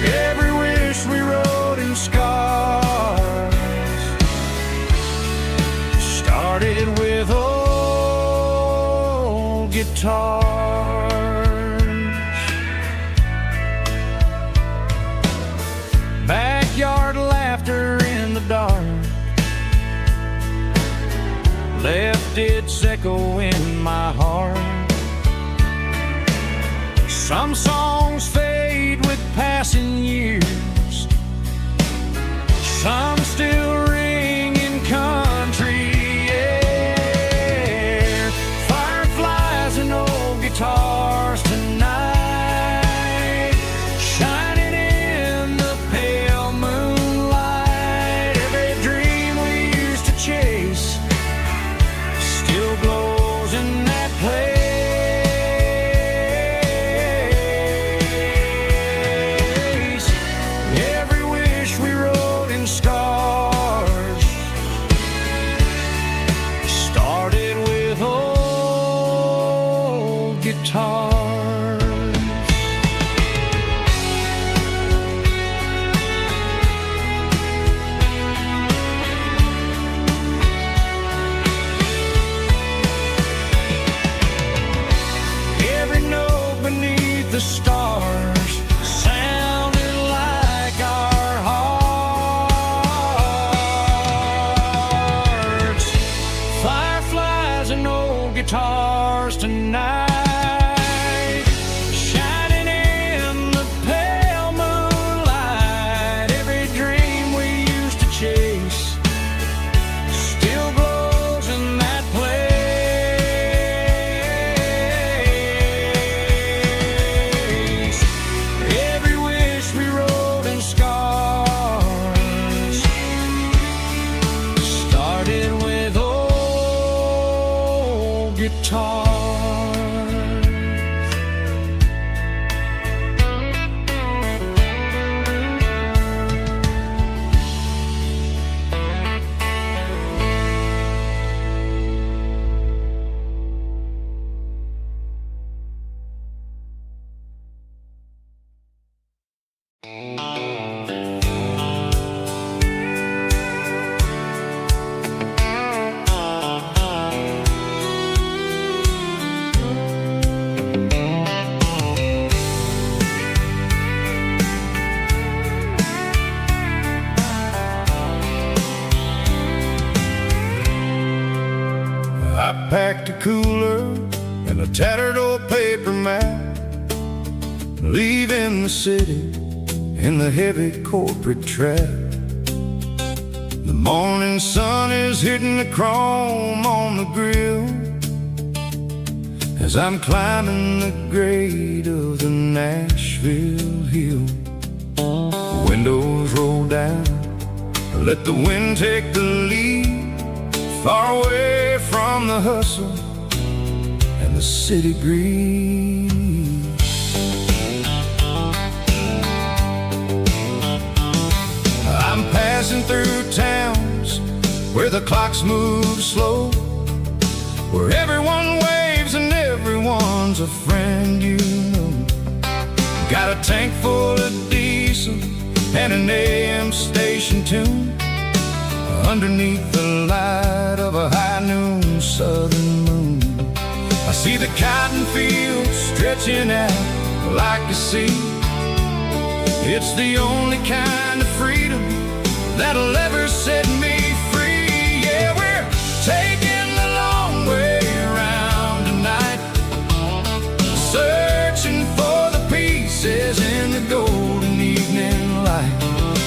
Every wind
echo in my heart. Some songs fade with passing years, some still ring in country air. Fireflies and old guitars tonight, shining in the pale moonlight. Every dream we used to chase still glows in that place. Every wish we wrote in scars started with old guitars. Every note beneath the stars sounded like our hearts. Fireflies and old guitars tonight, shining in the pale moonlight. Every dream we used to chase still glows in that place. Every wish we wrote in scars started with old guitars.
I packed a cooler and a tattered old paper map, leaving the city in the heavy corporate trap. The morning sun is hitting the chrome on the grill as I'm climbing the grade of the Nashville hill. Windows roll down, let the wind take the lead, far away from the hustle and the city breeze. I'm passing through towns where the clocks move slow, where everyone waves and everyone's a friend you know. Got a tank full of diesel and an AM station tune underneath the light of a high noon southern moon. I see the cotton fields stretching out like a sea. It's the only kind of freedom that'll ever set me free. Yeah, we're taking the long way around tonight, searching for the pieces in the golden evening light.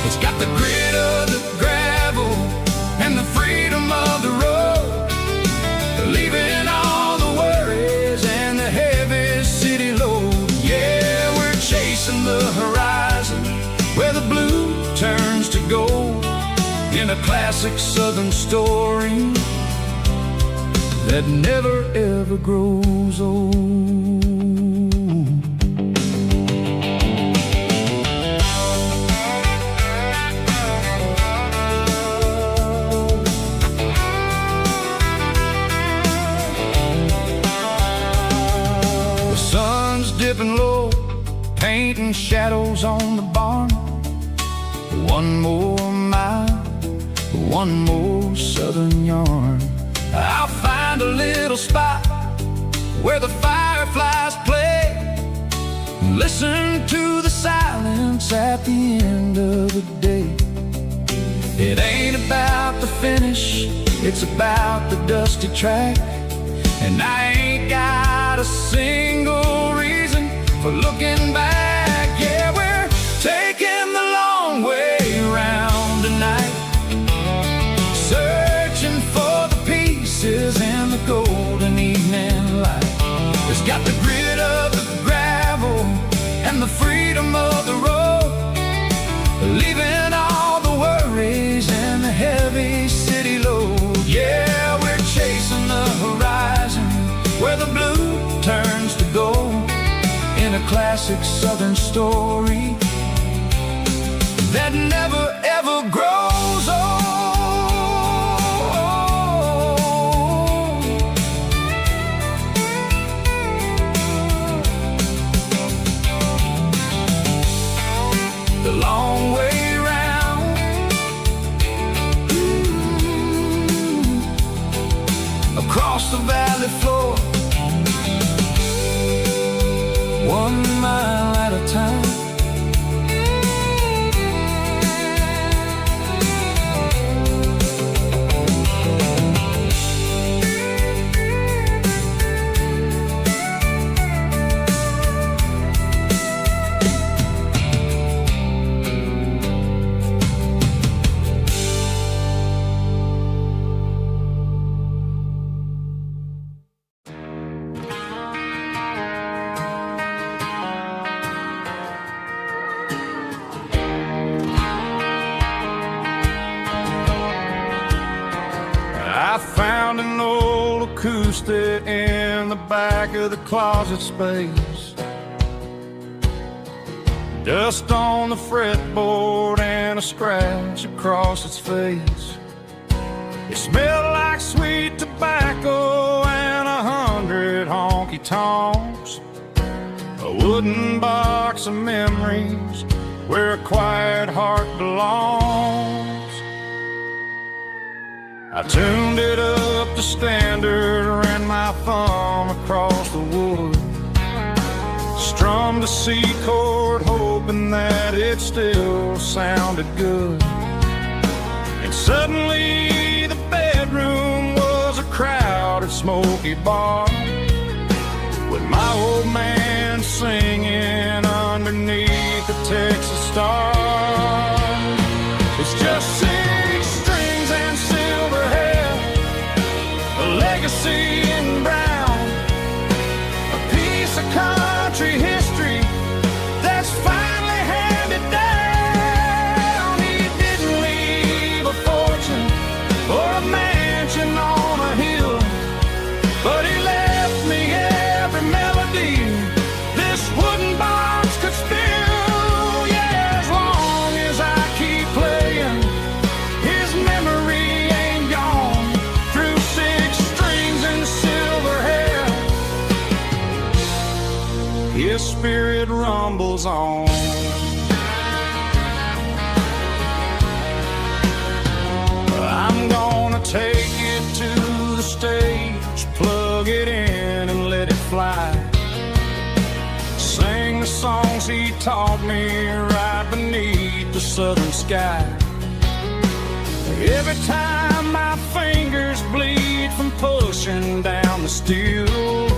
It's got the grit of the gravel and the freedom of the road, leaving all the worries and the heavy city load. Yeah, we're chasing the horizon where the blue turns to gold, in a classic southern story that never ever grows old. The sun's dipping low, painting shadows on the barn. One more mile, one more southern yarn. I'll find a little spot where the fireflies play, listen to the silence at the end of the day. It ain't about the finish, it's about the dusty track And I ain't got a single reason for looking back. Yeah, we're taking the long way around tonight, searching for the pieces in the golden evening light. It's got the grit of the gravel and the freedom of the road, leaving all the worries and the heavy city load. Yeah, we're chasing the horizon where the blue turns to gold, in a classic southern story that never ever grows old. The long way round, across the valley floor, 1 mile at a time.
I found an old acoustic in the back of the closet space, dust on the fretboard and a scratch across its face. It smelled like sweet tobacco and 100 honky-tonks, a wooden box of memories where a quiet heart belongs. I tuned it up to standard, ran my thumb across the wood, strummed a C chord hoping that it still sounded good. And suddenly the bedroom was a crowded smoky bar, with my old man singing underneath the Texas star. It's just 6 strings and silver hair, a legacy in brown, a piece of country history that's finally handed down. He didn't leave a fortune or a mansion on a hill, but he left me every melody this wooden box could spill. Yeah, as long as I keep playing, his memory ain't gone. Through 6 strings and silver hair, his spirit rumbles on. I'm gonna take it to the stage, plug it in and let it fly, sing the songs he taught me right beneath the southern sky. Every time my fingers bleed from pushing down the steel,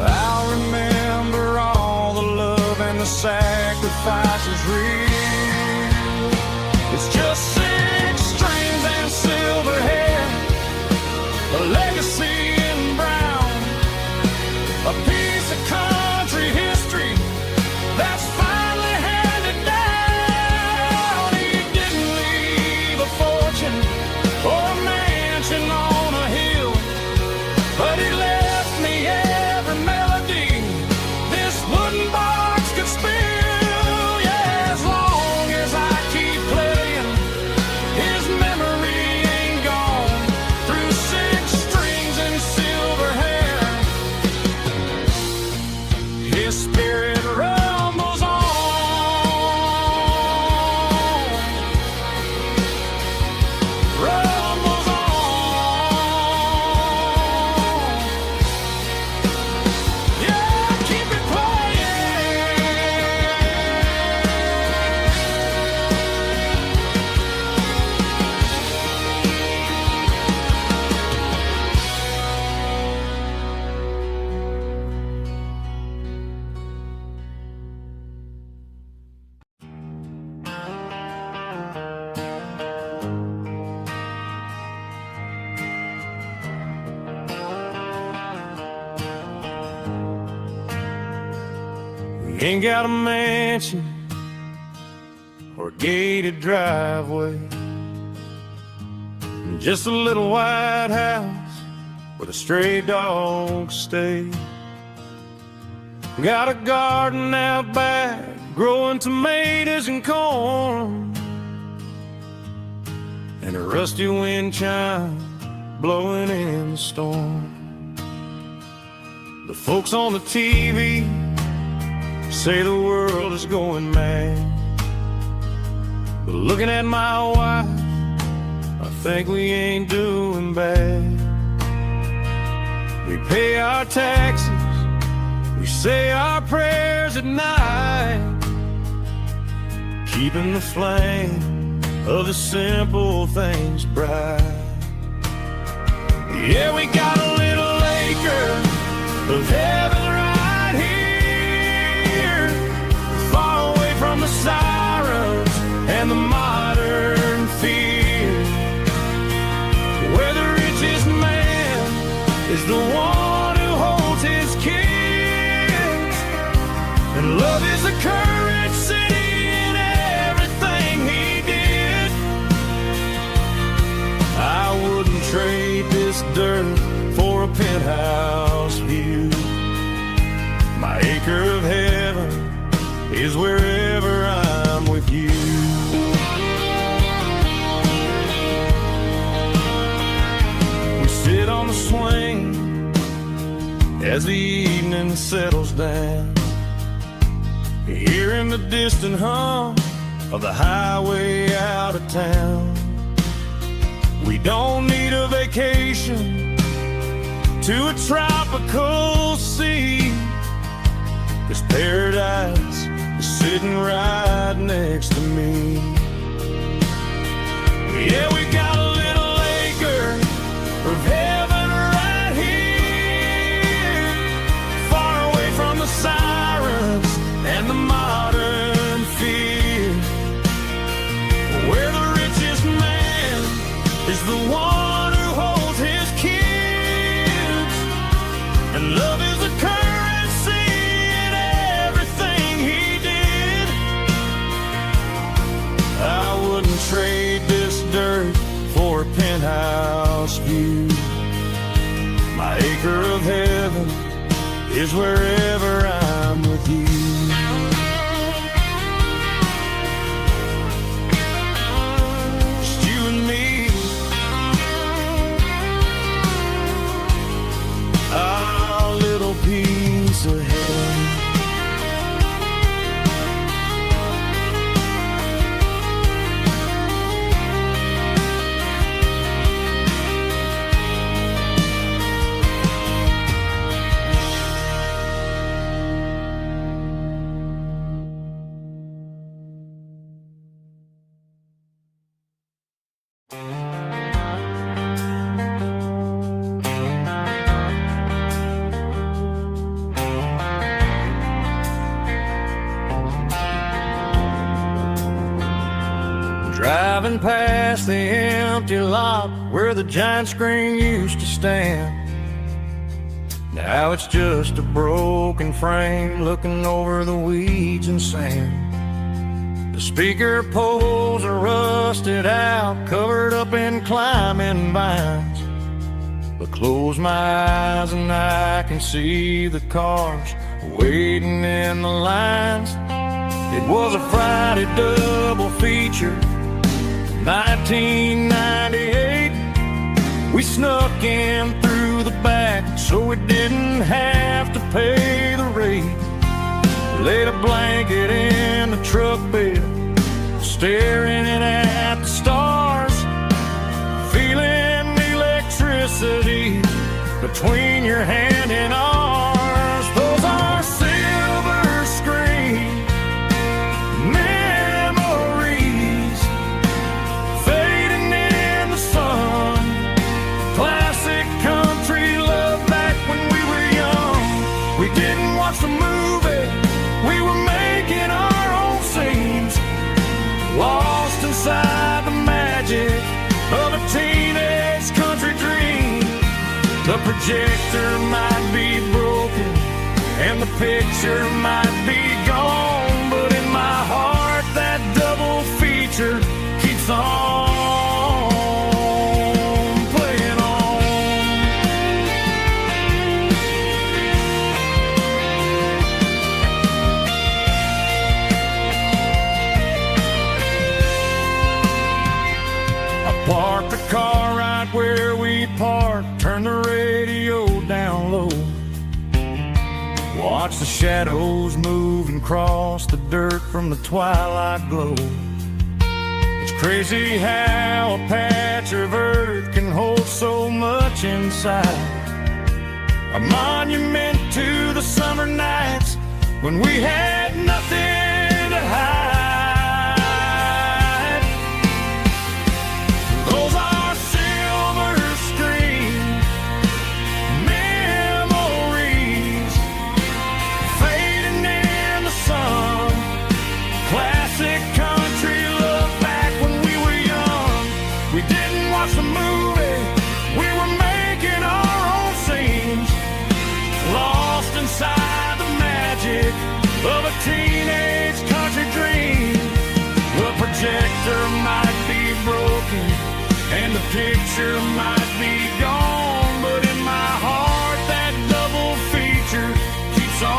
I'll remember all the love and the sacrifices real. It's just 6 strings and silver hair, a legacy in brown, a piece of country history that's finally handed down. He didn't leave a fortune or a mansion on a hill, but he left me every melody this wooden box could spill. Yeah, as long We ain't got a mansion or a gated driveway, just a little white house where the stray dogs stay. Got a garden out back, growing tomatoes and corn, and a rusty wind chime blowing in the storm. The folks on the TV say the world is going mad, but looking at my wife, I think we ain't doing bad. We pay our taxes, we say our prayers at night, keeping the flame of the simple things bright. Yeah, we got a little acre of heaven right here, far away from the sirens and the modern fear, where the richest man is the one who holds his kids, and love is a currency in everything he did. I wouldn't trade this dirt for a penthouse view. My acre of heaven is wherever I'm with you. We sit on the swing as the evening settles down, hearing the distant hum of the highway out of town. We don't need a vacation to a tropical sea, 'cause paradise is sitting right next to me. Yeah, we got a little acre of heaven right here, far away from the sirens and the modern fear, where the richest man is the one who holds his kids, and love is a currency in everything he did. I wouldn't trade this dirt for a penthouse view. My acre of heaven is wherever I'm with you. Just you and me, our little piece of heaven. Driving past the empty lot where the giant screen used to stand, now it's just a broken frame looking over the weeds and sand. The speaker poles are rusted out, covered up in climbing vines, but close my eyes and I can see the cars waiting in the lines. It was a Friday double feature, 1998. We snuck in through the back so we didn't have to pay the rate. Laid a blanket in the truck bed, staring at the stars, feeling the electricity between your hand and ours. Those are silver screen memories fading in the sun. Classic country love back when we were young. We didn't watch the movie, we were making our own scenes, lost inside the magic of a teenage country dream. The projector might be broken and the picture might be gone, future keeps on playing on. I parked the car right where we parked, turned the radio down low. Watch the shadows move and cross the dirt from the twilight glow. It's crazy how a patch of earth can hold so much inside. A monument to the summer nights when we had nothing to hide. Those are silver screen memories fading in the sun. Classic country love back when we were young. We didn't watch the movie, we were making our own scenes, lost inside the magic of a teenage country dream. The projector might be broken and the picture might be gone, but in my heart that double feature keeps on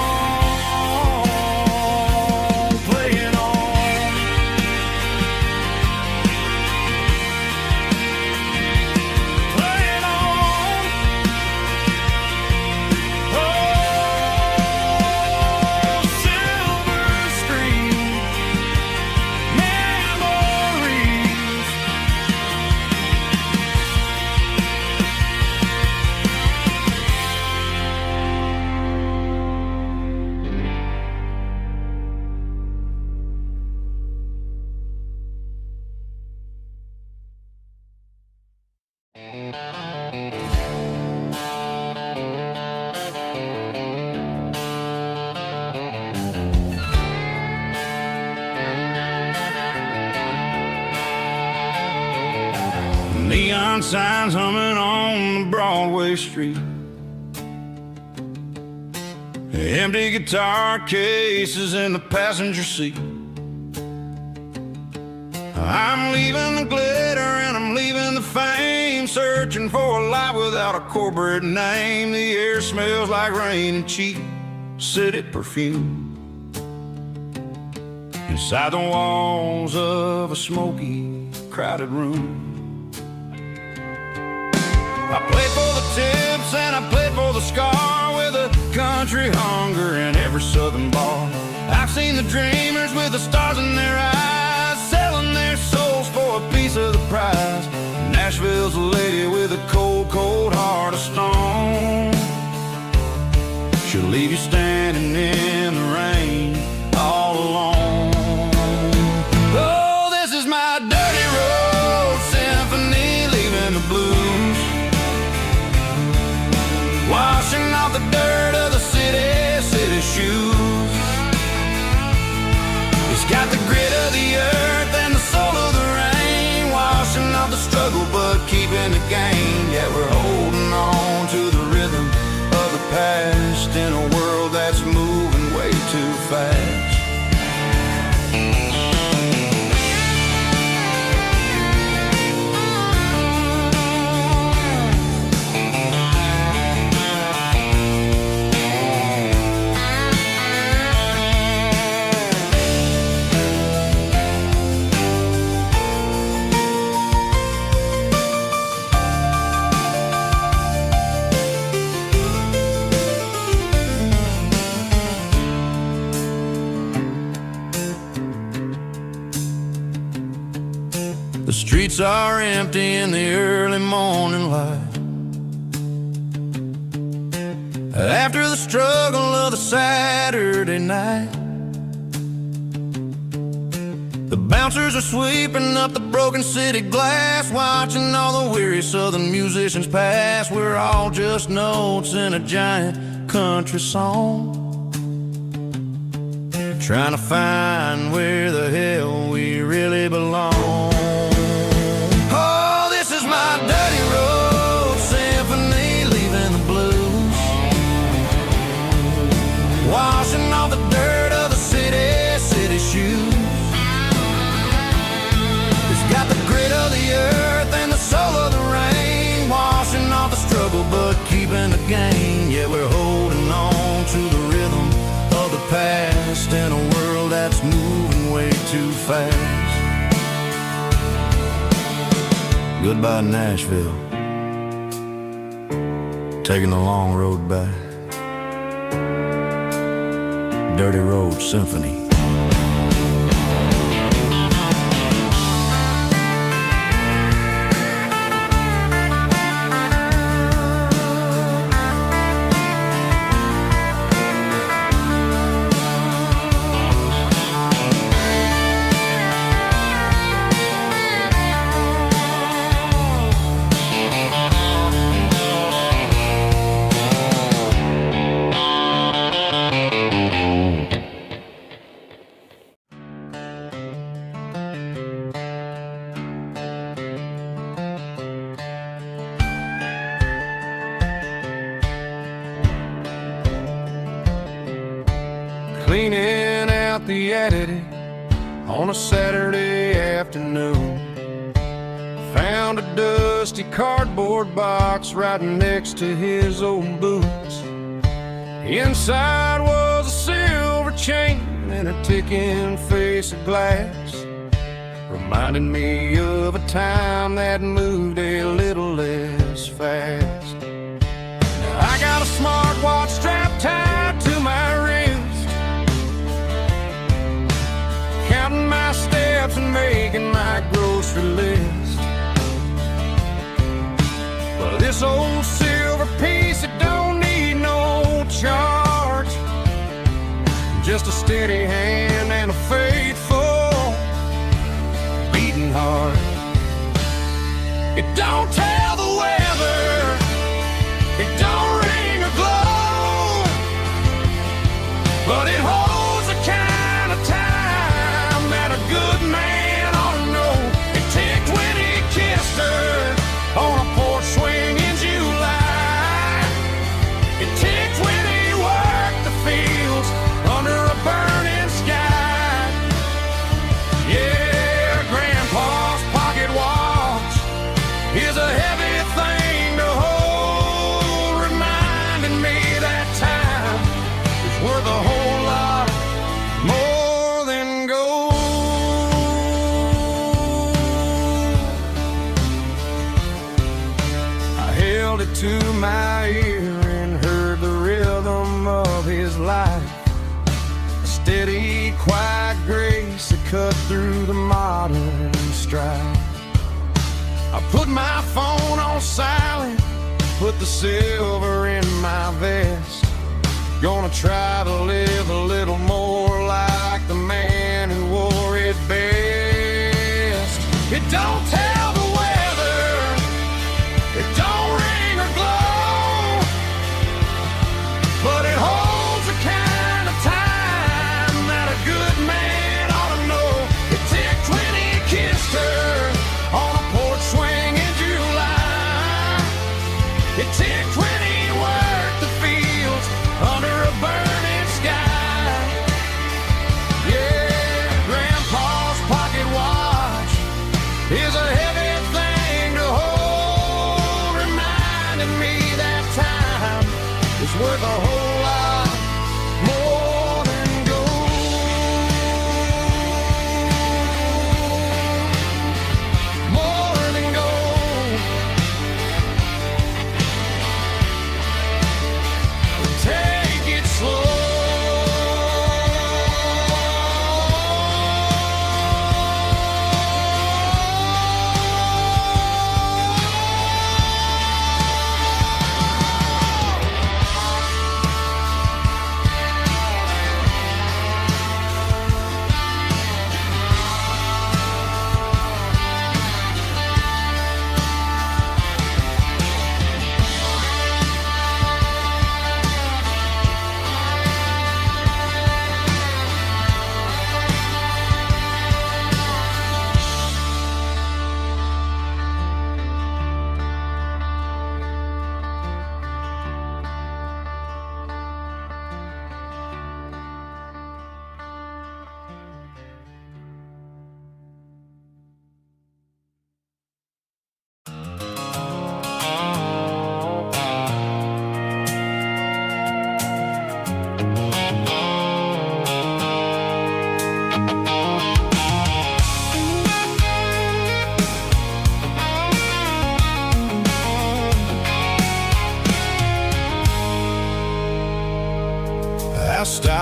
playing on. Playing on. Oh, silver screen memories. Neon signs humming on the Broadway street. Empty guitar cases in the passenger seat. I'm leaving the glitter and I'm leaving the fame, searching for a life without a corporate name. The air smells like rain and cheap city perfume. Inside the walls of a smoky, crowded room. I played for the tips and I played for the scar, with a country hunger in every southern bar. I've seen the dreamers with the stars in their eyes, selling their souls for a piece of the prize. Nashville's a lady with a cold, cold heart of stone. She'll leave you standing in the rain all alone. Oh, this is my dirty road symphony, leaving the blues. Washing off the dirt of the city shoes. It's got the grit of the earth and the soul of the rain, washing off the struggle but keeping the gain. Yeah, we're holding on to the rhythm of the past in a world that's moving way too fast. The streets are empty in the early morning light. After the struggle of the Saturday night, the bouncers are sweeping up the broken city glass, watching all the weary southern musicians pass. We're all just notes in a giant country song, trying to find where the hell we really belong. Oh, this is my dirty road symphony, leaving the blues. Washing off the dirt of the city shoes.
fast. Goodbye Nashville, taking the long road back. Dirty Road Symphony.
Cleaning out the attic on a Saturday afternoon. Found a dusty cardboard box right next to his old boots. Inside was a silver chain and a ticking face of glass, reminding me of a time that moved a little less fast. Now I got a smartwatch strapped tied to my wrist, counting my steps and making my grocery list. Well, this old silver piece, it don't need no charge, just a steady hand and a faithful beating heart. It don't tell the weather, it don't ring or glow, but it holds the kind of time that a good man ought to know. It ticked when he kissed her on a porch swing in July. It ticked when he worked the fields under a burning sky. Yeah, Grandpa's pocket watch is a heavy thing to hold, reminding me that time is worth a whole lot more than gold. I held it to my ear and heard the rhythm of his life, a steady, quiet grace that cut through the modern strife. I put my phone on silent, put the silver in my vest. Gonna try to live a little more like the man who wore it best. It don't tell the weather, it don't ring or glow, but it holds the kind of time that a good man ought to know. It ticked when he kissed her on a porch swing in July. It ticked when he worked the fields under a burning sky. Yeah, Grandpa's pocket watch is a heavy thing to hold, reminding me that time is worth a whole lot more than gold. More than gold. Take it slow.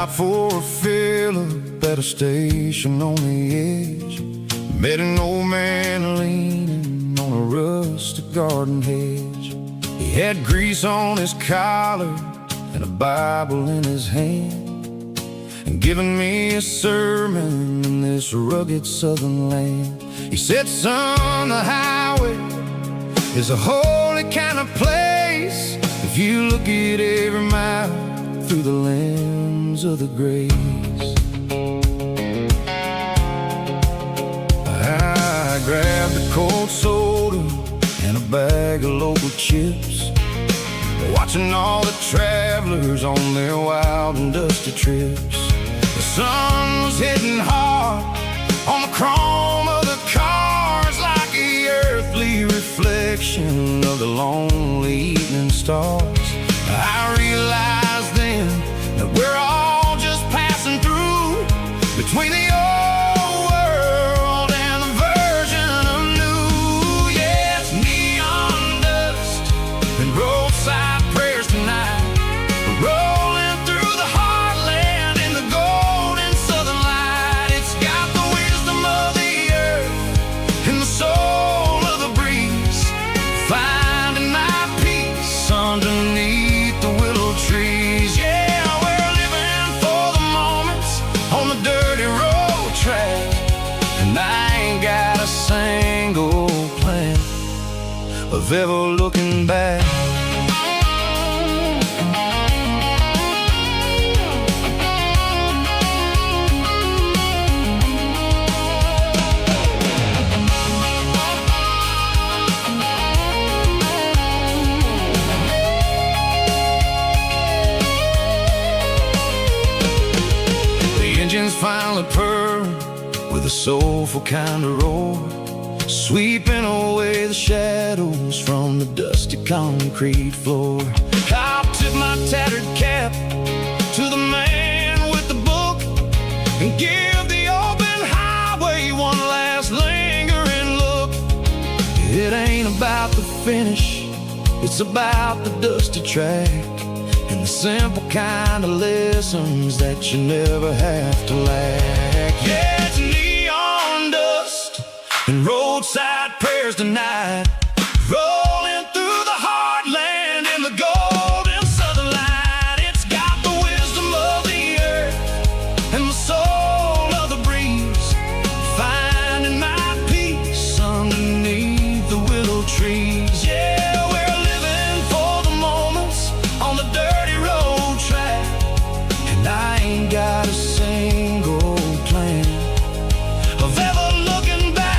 Stopped for a fill-up at a station on the edge. Met an old man leaning on a rustic garden hedge. He had grease on his collar and a Bible in his hand, and giving me a sermon in this rugged southern land. He said, son, the highway is a holy kind of place if you look at every mile through the lens of the grace. I grabbed a cold soda and a bag of local chips, watching all the travelers on their wild and dusty trips. The sun was hitting hard on the chrome of the cars, like the earthly reflection of the lonely evening stars. I realized then that we're all just passing through between the old world and the version of new. Yeah, it's neon dust and roadside prayers tonight, rolling through the heartland in the golden southern light. It's got the wisdom of the earth and the soul of the breeze, finding my peace underneath the willow trees. Yeah, we're living for the moments on the dirty road track, and I ain't got a single plan of ever looking back. Finally purr with a soulful kind of roar, sweeping away the shadows from the dusty concrete floor. I'll tip my tattered cap to the man with the book and give the open highway one last lingering look. It ain't about the finish, it's about the dusty track and the simple kind of lessons that you never have to lack. Yeah, it's neon dust and roadside prayers tonight, rolling through the heartland in the golden southern light. It's got the wisdom of the earth and the soul of the breeze, finding my peace underneath the willow trees. Yeah, we're living for the moments on the dirty road track, and I ain't got a single plan of ever looking back.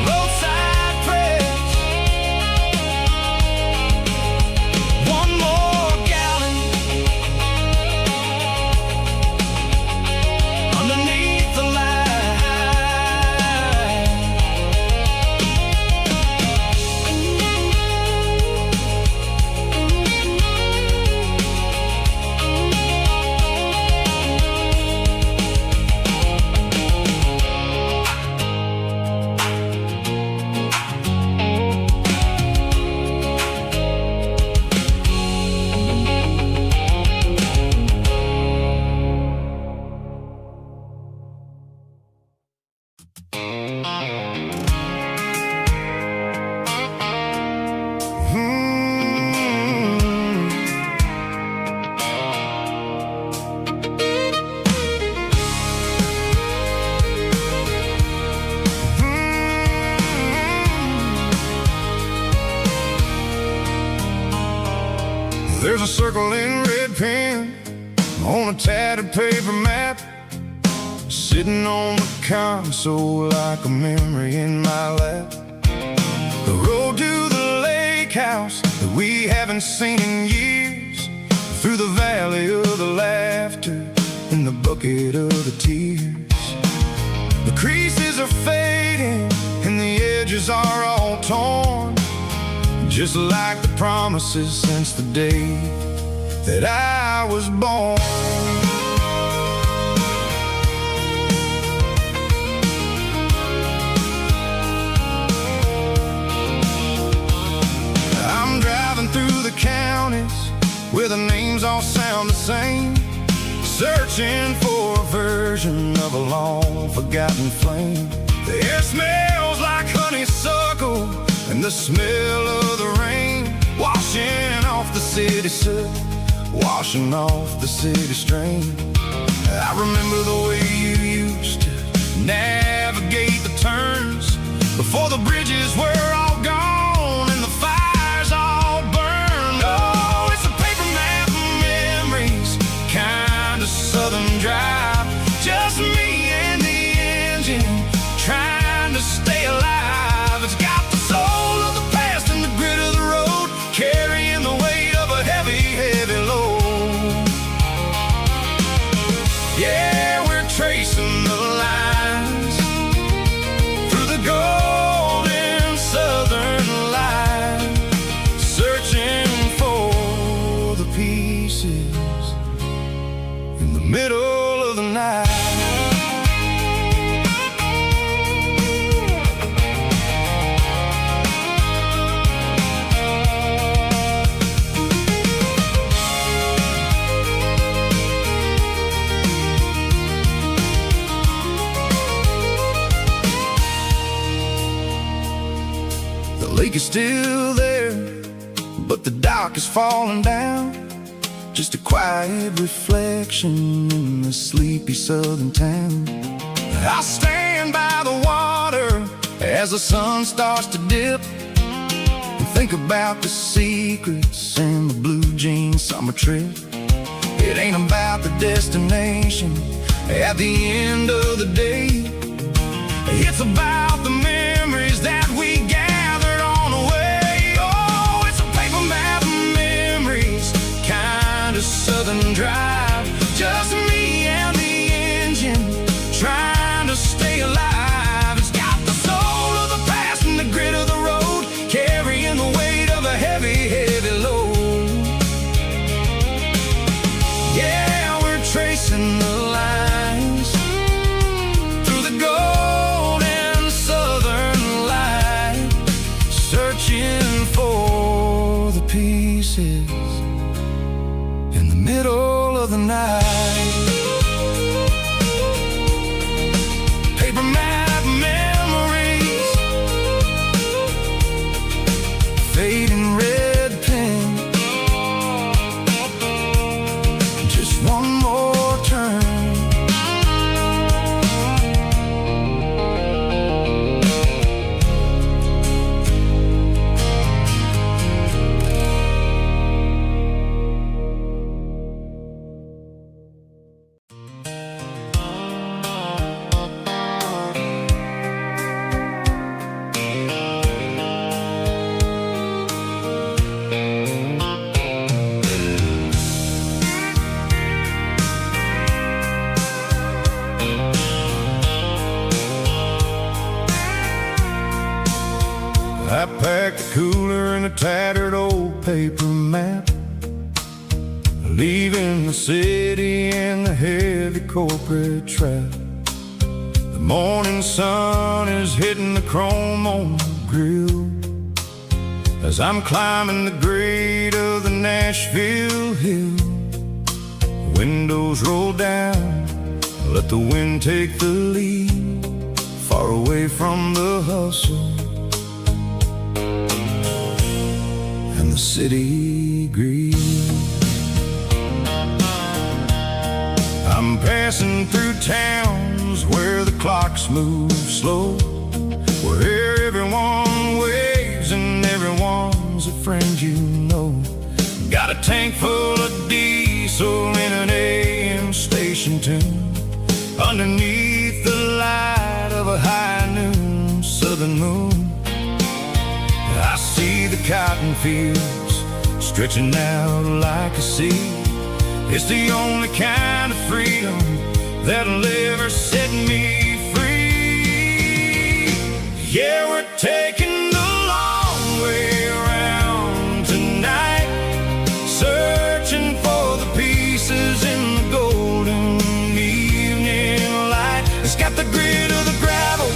Roadside prayers, one more gallon underneath the light. There's a circle in red pen on a tattered paper map, sitting on the console like a memory in my lap. The road to the lake house that we haven't seen in years, through the valley of the laughter and the bucket of the tears. The creases are fading and the edges are all torn, just like the promises since the day that I was born. I'm driving through the counties the names all sound the same. Searching for a version of a long forgotten flame. The air smells like honeysuckle and the smell of the rain, washing off the city soot, washing off the city strain. I remember the way you used to navigate the turns before the bridges were all gone and the fires all burned. Oh, it's a paper map of memories, kind of southern drive. Just me and the engine, trying to stay alive. It's got the soul of the past and the grit of the road, carrying the weight of a heavy, heavy load. Yeah, we're tracing the lines through the golden southern light, searching for the pieces in the middle of the night. The lake is still there, but the dock is falling down. Just a quiet reflection in the sleepy southern town. I stand by the water as the sun starts to dip, and think about the secrets and the blue jean summer trip. It ain't about the destination at the end of the day. It's about the memories that we gathered on the way. Oh, it's a paper map of memories, kind of southern drive. Just me and the engine, trying to stay alive. It's got the soul of the past and the grit of the road, carrying the weight of a heavy, heavy load. Yeah, we're tracing the lines through the golden southern light, searching for the pieces in the middle of the night. Paper map memories, fading red pen, just one more turn. I packed a cooler and a tattered old paper map, leaving the city in the heavy corporate trap. The morning sun is hitting the chrome on the grill as I'm climbing the grade of the Nashville hill. Windows roll down, let the wind take the lead, far away from the hustle and the city greed. I'm passing through towns where the clocks move slow, where everyone waves and everyone's a friend you know. Got a tank full of diesel in an AM station tune, underneath the light of a high noon southern moon. I see the cotton fields stretching out like a sea. It's the only kind of freedom that'll ever set me free. Yeah, we're taking the long way around tonight, searching for the pieces in the golden evening light. It's got the grit of the gravel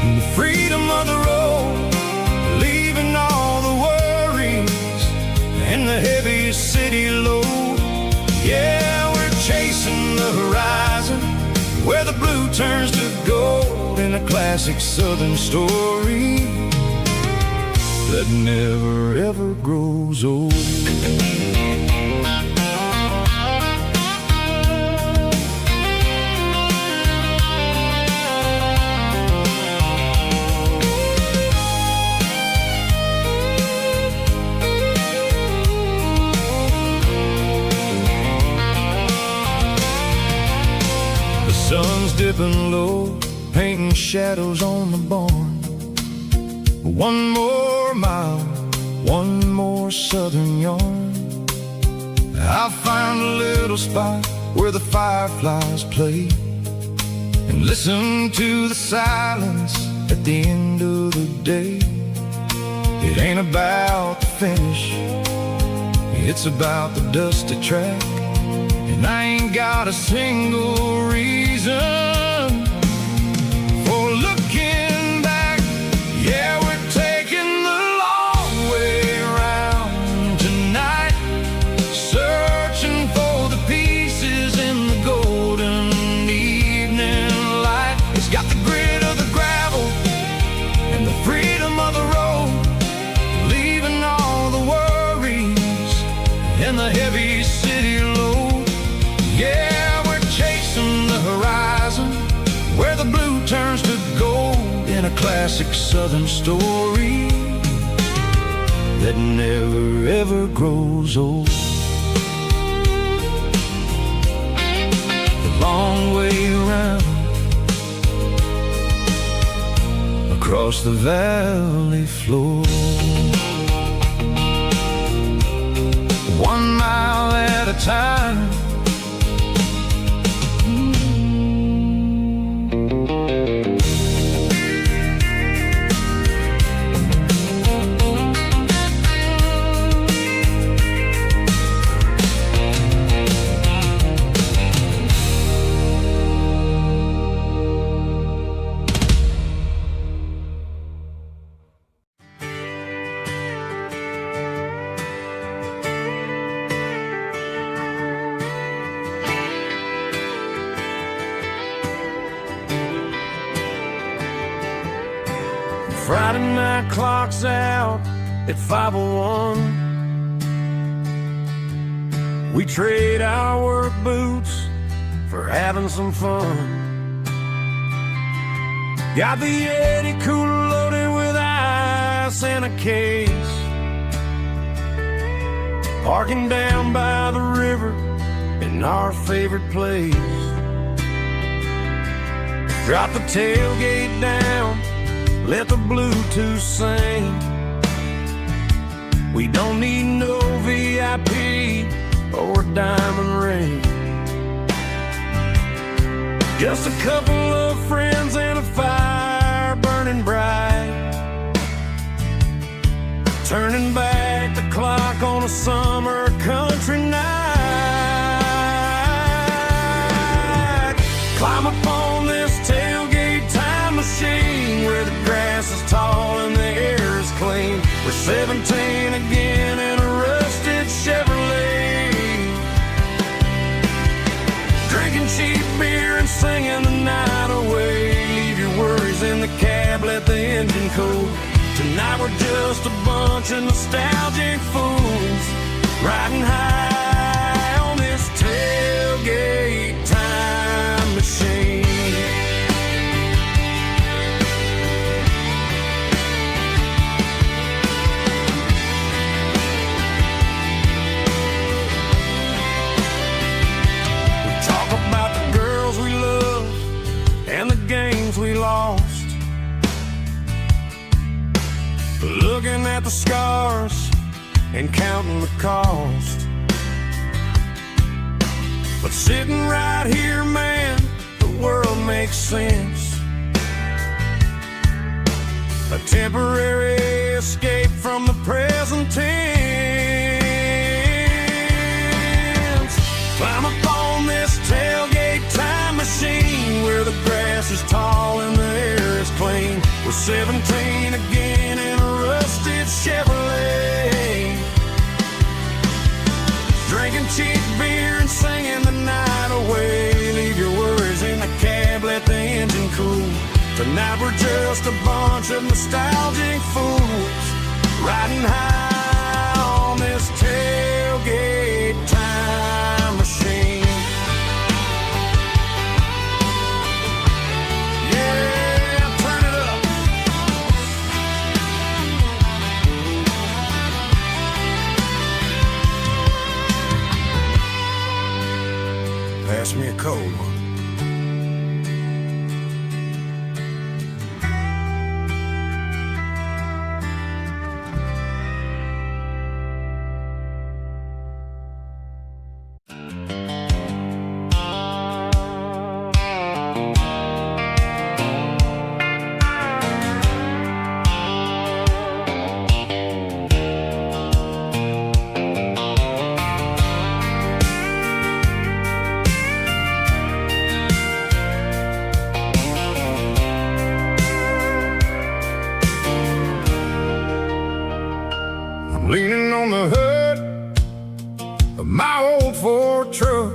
and the freedom of the road, leaving all the worries and the heavy city where the blue turns to gold in a classic southern story that never ever grows old. Sun's dipping low, painting shadows on the barn. One more mile, one more southern yarn. I'll find a little spot where the fireflies play and listen to the silence at the end of the day. It ain't about the finish, it's about the dusty track. And I ain't got a single reason for looking back. Yeah, we're taking the long way around tonight, searching for the pieces in the golden evening light. It's got the grit of the gravel and the freedom of the road, leaving all the worries and the heavy city load. Yeah, we're chasing the horizon where the blue turns to gold in a classic southern story that never ever grows old. The long way around across the valley floor, 1 mile at a time.
Friday night clock's out at 5:01. We trade our work boots for having some fun. Got the Yeti cooler loaded with ice and a case, parking down by the river in our favorite place. Drop the tailgate down, let the Bluetooth sing. We don't need no VIP or diamond ring. Just a couple of friends and a fire burning bright, turning back the clock on a summer country night. Climb up on this tailgate time machine where the grass is tall and the air is clean. We're 17 again in a rusted Chevrolet, drinking cheap beer and singing the night away. Leave your worries in the cab, let the engine cool. Tonight we're just a bunch of nostalgic fools, riding high on this tailgate time machine. We lost, looking at the scars and counting the cost. But sitting right here, man, the world makes sense. A temporary escape from the present tense. Climb up on this tailgate time machine where the grass is tall and the air is clean. We're 17 again in a rusted Chevrolet, drinking cheap beer and singing the night away. Leave your worries in the cab, But now we're just a bunch of nostalgic fools riding high on this tailgate time machine. Yeah, turn it up. Pass me a cold one. Leaning on the hood of my old Ford truck,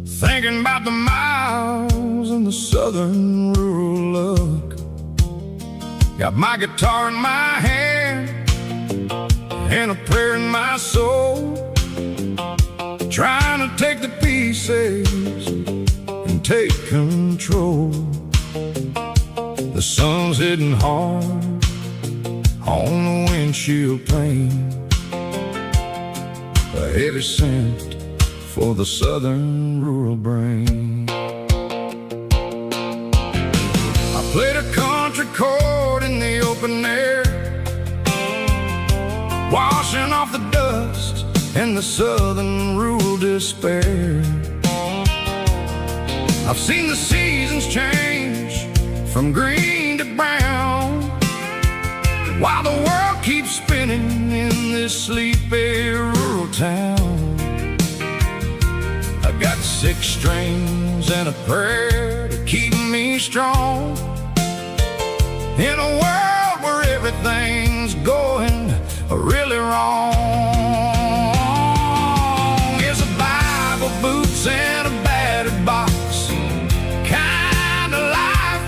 thinking about the miles and the southern rural look. Got my guitar in my hand and a prayer in my soul, trying to take the pieces and take control. The sun's hitting hard on the windshield pane, a heavy scent for the southern rural brain. I played a country chord in the open air, washing off the dust and the southern rural despair. I've seen the seasons change from green to brown, while the world keeps spinning in this sleepy rural town. I got 6 strings and a prayer to keep me strong, in a world where everything's going really wrong. It's a Bible, boots, and a battered box kind of life,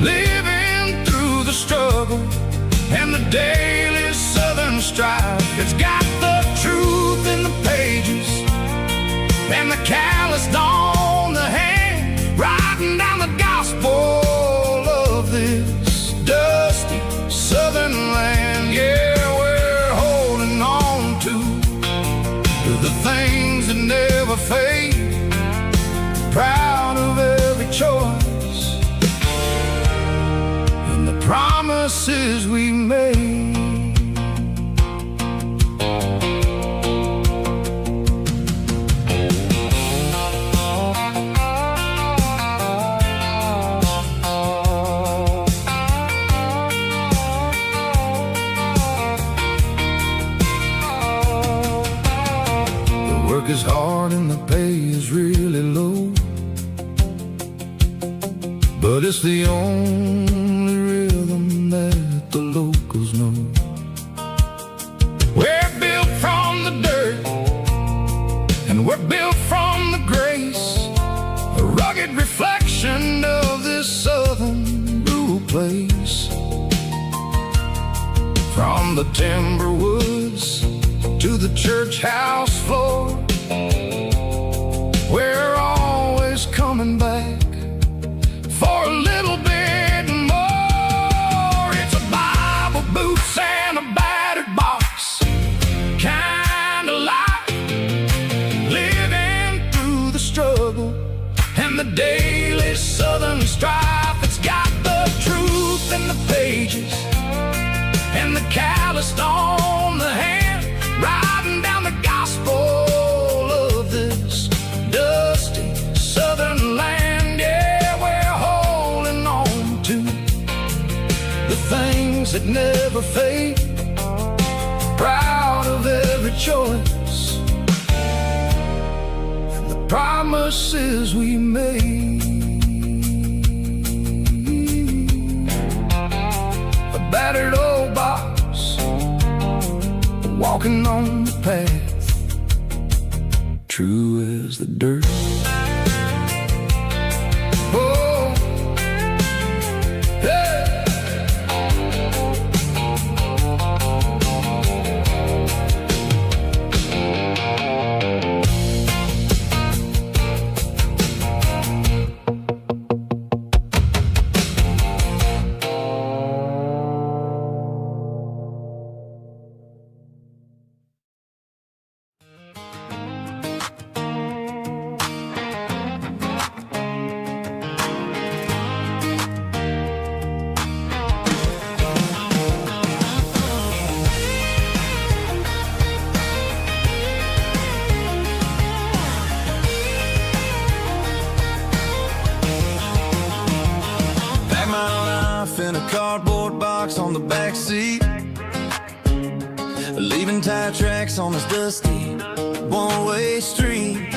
living through the struggle and the daily southern strife. It's got the truth in the pages and the calloused on the hand, writing down the gospel of this dusty southern land. Yeah, we're holding on to the things that never fade, proud of every choice and the promises we made. The work is hard and the pay is really low, but it's the only rhythm that the locals know. We're built from the dirt and we're built from the grace, a rugged reflection of this southern rural place. From the timber woods to the church house floor, we're always coming back for a little bit more. It's a Bible, boots, and a battered box kind of life, living through the struggle and the daily southern strife. It's got the truth in the pages and the calloused on the hand, writing down the gospel of this dusty southern land. Yeah, we're holding on to the things that never fade, proud of every choice and the promises we made. A battered old box, walking on the path, true as the dirt. Oh,
tire tracks on this dusty one-way street.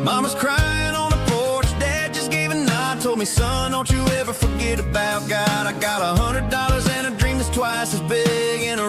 Mama's crying on the porch, Dad just gave a nod, told me, son, don't you ever forget about God. I got $100 and a dream that's twice as big and a